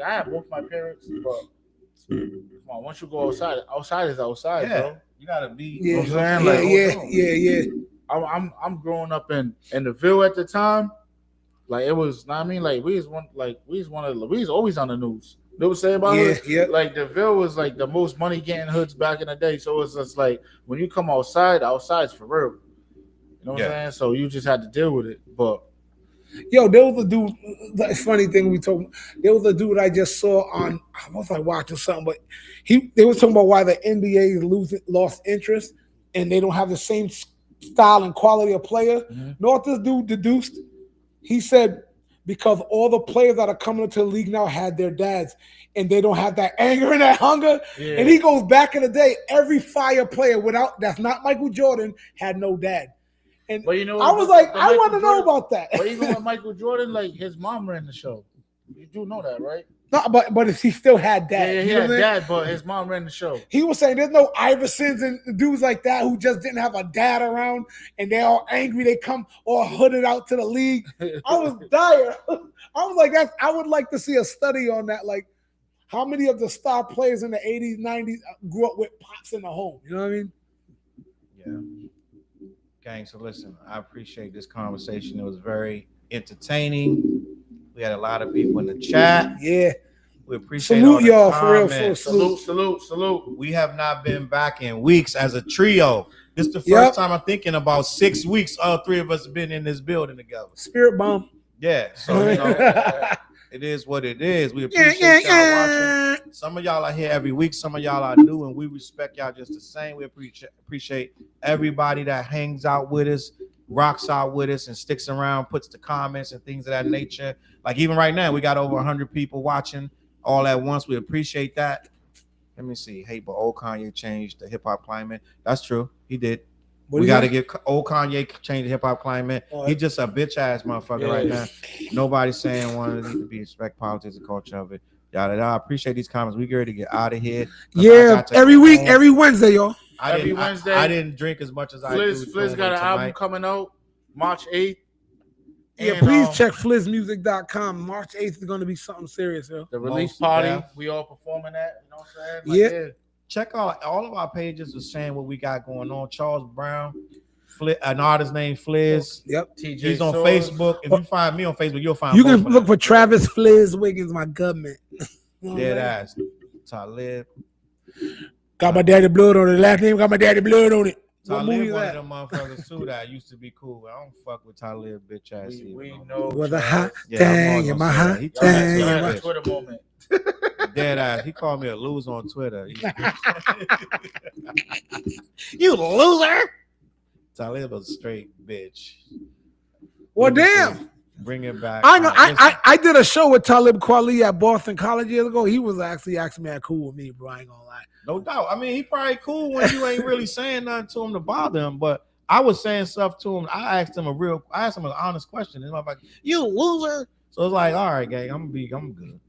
S3: I have both my parents, but come on, once you go outside is outside, bro.
S2: You gotta be.
S1: Yeah,
S3: you know what I'm saying?
S1: Yeah.
S3: I'm growing up in the Ville at the time. Like it was, I mean, like we was always on the news. You know what I'm saying about it?
S1: Yeah.
S3: Like the Ville was like the most money getting hoods back in the day. So it's just like when you come outside's for real. You know what I'm saying? So you just had to deal with it. But
S1: yo, there was a dude. The funny thing there was a dude I just saw on. I was like watching something, but they was talking about why the NBA lost interest and they don't have the same style and quality of player.
S3: Mm-hmm.
S1: Know what this dude deduced? He said because all the players that are coming into the league now had their dads, and they don't have that anger and that hunger.
S3: Yeah.
S1: And he goes back in the day, every fire player that's not Michael Jordan had no dad. And
S3: but you know,
S1: I was like, I want to know about that.
S3: But even with Michael Jordan, like his mom ran the show. You do know that, right?
S1: No, but if he still had dad.
S3: Yeah, he had dad, but his mom ran the show.
S1: He was saying there's no Iversons and dudes like that who just didn't have a dad around and they're all angry. They come all hooded out to the league. I was dire. I was like, I would like to see a study on that. Like, how many of the star players in the 80s, 90s grew up with pops in the home? You know what I mean?
S2: Yeah. Gang, so listen, I appreciate this conversation. It was very entertaining. We had a lot of people in the chat.
S1: Yeah.
S2: We appreciate
S1: salute
S2: all the
S1: y'all
S2: comments.
S1: for real.
S3: Salute.
S2: We have not been back in weeks as a trio. This is the first time I'm thinking about 6 weeks. All three of us have been in this building together.
S1: Spirit bomb.
S2: Yeah. So it is what it is. We appreciate y'all watching. Some of y'all are here every week. Some of y'all are new, and we respect y'all just the same. We appreciate everybody that hangs out with us, rocks out with us, and sticks around, puts the comments and things of that nature. Like even right now, we got over 100 people watching all at once. We appreciate that. Let me see. Hey, but old Kanye changed the hip hop climate. That's true. He did. We got to get old Kanye change the hip hop climate. He's just a bitch ass motherfucker right now. Nobody's saying one to be respect politics and culture of it. I appreciate these comments. We get ready to get out of here.
S1: Yeah, every week, every Wednesday, y'all.
S3: Every Wednesday.
S2: I didn't drink as much as I do.
S3: Fliz got an album coming out March 8th.
S1: Yeah, and, please check FlizzMusic.com. March 8th is going to be something serious, yo.
S3: The release party, we all performing that. You know what I'm saying?
S1: Like, yeah.
S2: Check out all of our pages are saying what we got going on. Charles Brown, an artist named Fliz.
S1: Yep.
S2: TJ He's on Facebook. If you find me on Facebook, you'll find
S1: you can look for Travis Fliz Wiggins, my government.
S2: Dead ass. Talib.
S1: Got my daddy blood on it. Last name got my daddy blood on it.
S2: Talib one of them motherfuckers too that used to be cool. I don't fuck with Talib, bitch ass.
S3: We know.
S1: Was a hot thing in my hot thing.
S3: Twitter moment.
S2: Dead ass. He called me a loser on Twitter.
S1: You loser.
S2: Talib was a straight bitch.
S1: Well, damn.
S2: Bring it back.
S1: I know. I did a show with Talib Kweli at Boston College years ago. He was actually asking me how cool with me, bro. I ain't gonna lie.
S2: No doubt. I mean, he probably cool when you ain't really saying nothing to him to bother him. But I was saying stuff to him. I asked him an honest question. And I'm like, "You loser." So it's like, all right, gang, I'm good.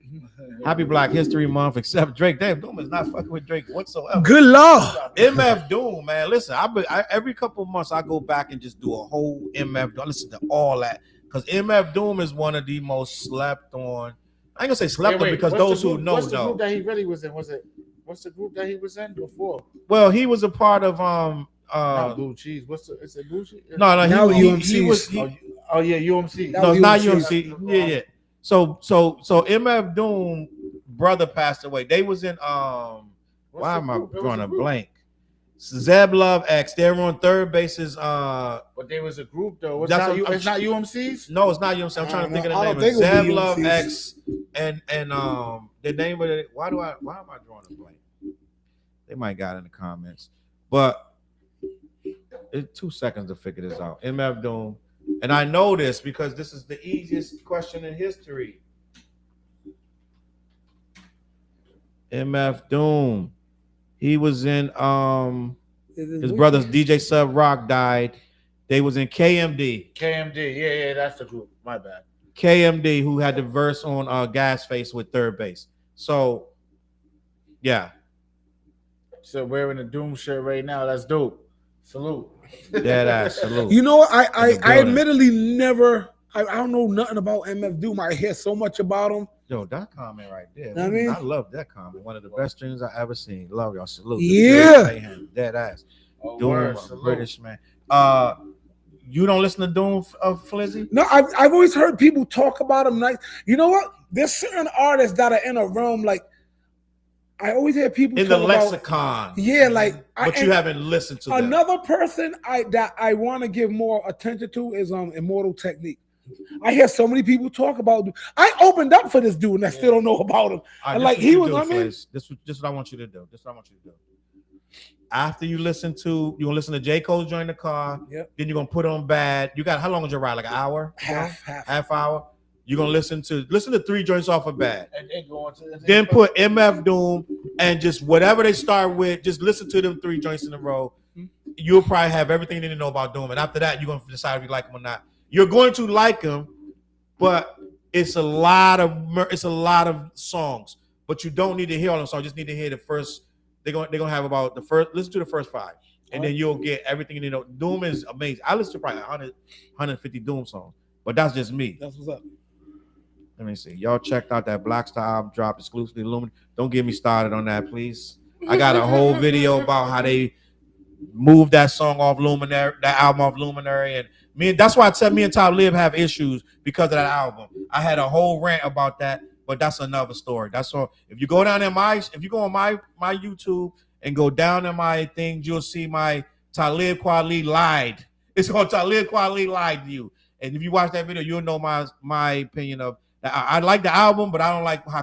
S2: Happy Black History Month, except Drake. Damn, Doom is not fucking with Drake whatsoever.
S1: Good Lord.
S2: MF Doom, man. Listen, every couple of months I go back and just do a whole MF Doom. Listen to all that. Because MF Doom is one of the most slept on. I ain't gonna say slept on because those who know.
S3: What's the group that he really was in? What's the group that he was in before?
S2: Well, he was a part of
S3: not Blue Cheese. Is it Blue Cheese?
S2: No,
S3: he was UMC.
S2: No, it's not UMC. Yeah. So MF Doom brother passed away. They was in why am I drawing a blank? Zeb Love X. They're on third bases.
S3: But they was a group though. It's
S2: That's
S3: not,
S2: what-
S3: it's not UMCs.
S2: No, it's not you. I'm trying to think of the
S1: I
S2: name.
S1: don't think
S2: It's
S1: it would
S2: Zeb
S1: be
S2: Love
S1: UMCs.
S2: X and the name of it. Why am I drawing a blank? They might got it in the comments, but it's 2 seconds to figure this out. MF Doom, and I know this because this is the easiest question in history. MF Doom, he was in his brother's DJ Sub Rock died. They was in KMD.
S3: KMD, yeah, that's the group. My bad.
S2: KMD, who had the verse on Gas Face with third base. So, yeah.
S3: So wearing a Doom shirt right now. That's dope. Salute.
S2: Dead ass salute.
S1: You know what? I
S2: In the building.
S1: admittedly never. I don't know nothing about MF Doom. I hear so much about him.
S2: Yo, that comment right there.
S1: I mean-
S2: I love that comment. One of the best things I ever seen. Love y'all. Salute.
S1: Yeah.
S2: Dead ass.
S3: Oh,
S2: Doom,
S3: word,
S2: a
S3: salute.
S2: British man. You don't listen to Doom, Flizzy?
S1: No, I've always heard people talk about him. Nice. You know what? There's certain artists that are in a realm like. I always hear people
S2: In the
S1: talk about.
S2: lexicon.
S1: Yeah, like.
S2: But you haven't listened to them.
S1: Another person that I want to give more attention to is Immortal Technique. I hear so many people talk about. I opened up for this dude and I still don't know about him.
S2: All right,
S1: And
S2: this
S1: like
S2: what
S1: he
S2: you
S1: was,
S2: do,
S1: I mean,
S2: Fliz. This is what I want you to do. After you listen to, you're gonna listen to J. Cole's Join the Car.
S1: Yep.
S2: Then you're gonna put on Bad. You got how long is your ride? Like an hour?
S1: half.
S2: Hour. You're gonna listen to 3 joints off of Bad.
S3: And then go on to
S2: Then put MF Doom and just whatever they start with, just listen to them 3 joints in a row. You'll probably have everything you need to know about Doom. And after that, you're gonna decide if you like him or not. You're going to like him, but it's a lot of songs. But you don't need to hear all them songs. You just need to hear the first. They're gonna have about the first. Listen to the first 5, and then you'll get everything you need to know. Doom is amazing. I listen to probably 100, 150 Doom songs, but that's just me.
S1: That's what's up.
S2: Let me see. Y'all checked out that Black Star album drop exclusively Luminary. Don't get me started on that, please. I got a whole video about how they moved that song off Luminary, that album off Luminary, and that's why I said me and Top Lib have issues because of that album. I had a whole rant about that, but that's another story. That's all. If you go down in if you go on my YouTube and go down in my things, you'll see my Talib Kweli lied. It's called Talib Kweli lied to you. And if you watch that video, you'll know my opinion of that. I like the album, but I don't like how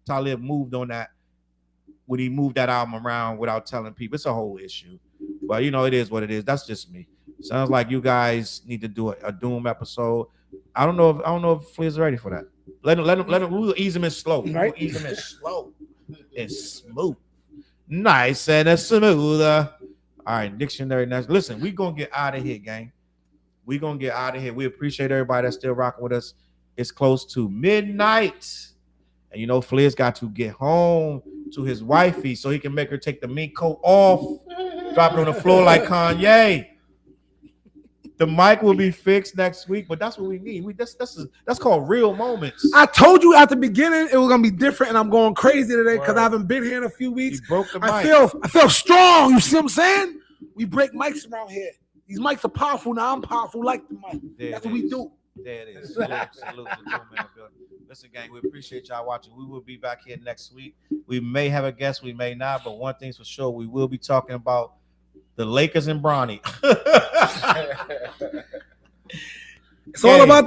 S2: Talib moved on that when he moved that album around without telling people. It's a whole issue. But it is what it is. That's just me. Sounds like you guys need to do a Doom episode. I don't know if Flea's ready for that. Let him. We'll ease him in slow.
S1: Right.
S2: We'll ease him in slow and smooth, nice and smooth. All right, dictionary next. Listen, we gonna get out of here, gang. We gonna get out of here. We appreciate everybody that's still rocking with us. It's close to midnight, and Flea's got to get home to his wifey so he can make her take the mink coat off, drop it on the floor like Kanye. The mic will be fixed next week, but that's what we need. That's called real moments.
S1: I told you at the beginning it was gonna be different, and I'm going crazy today because I haven't been here in a few
S2: He
S1: weeks.
S2: broke the mic.
S1: I feel strong. You see what I'm saying? We break mics around here. These mics are powerful now. I'm powerful like the mic. That's what we do.
S2: There it is. Salute to Doom in the building. Listen, gang, we appreciate y'all watching. We will be back here next week. We may have a guest, we may not, but one thing's for sure, we will be talking about the Lakers and Bronny.
S1: It's all about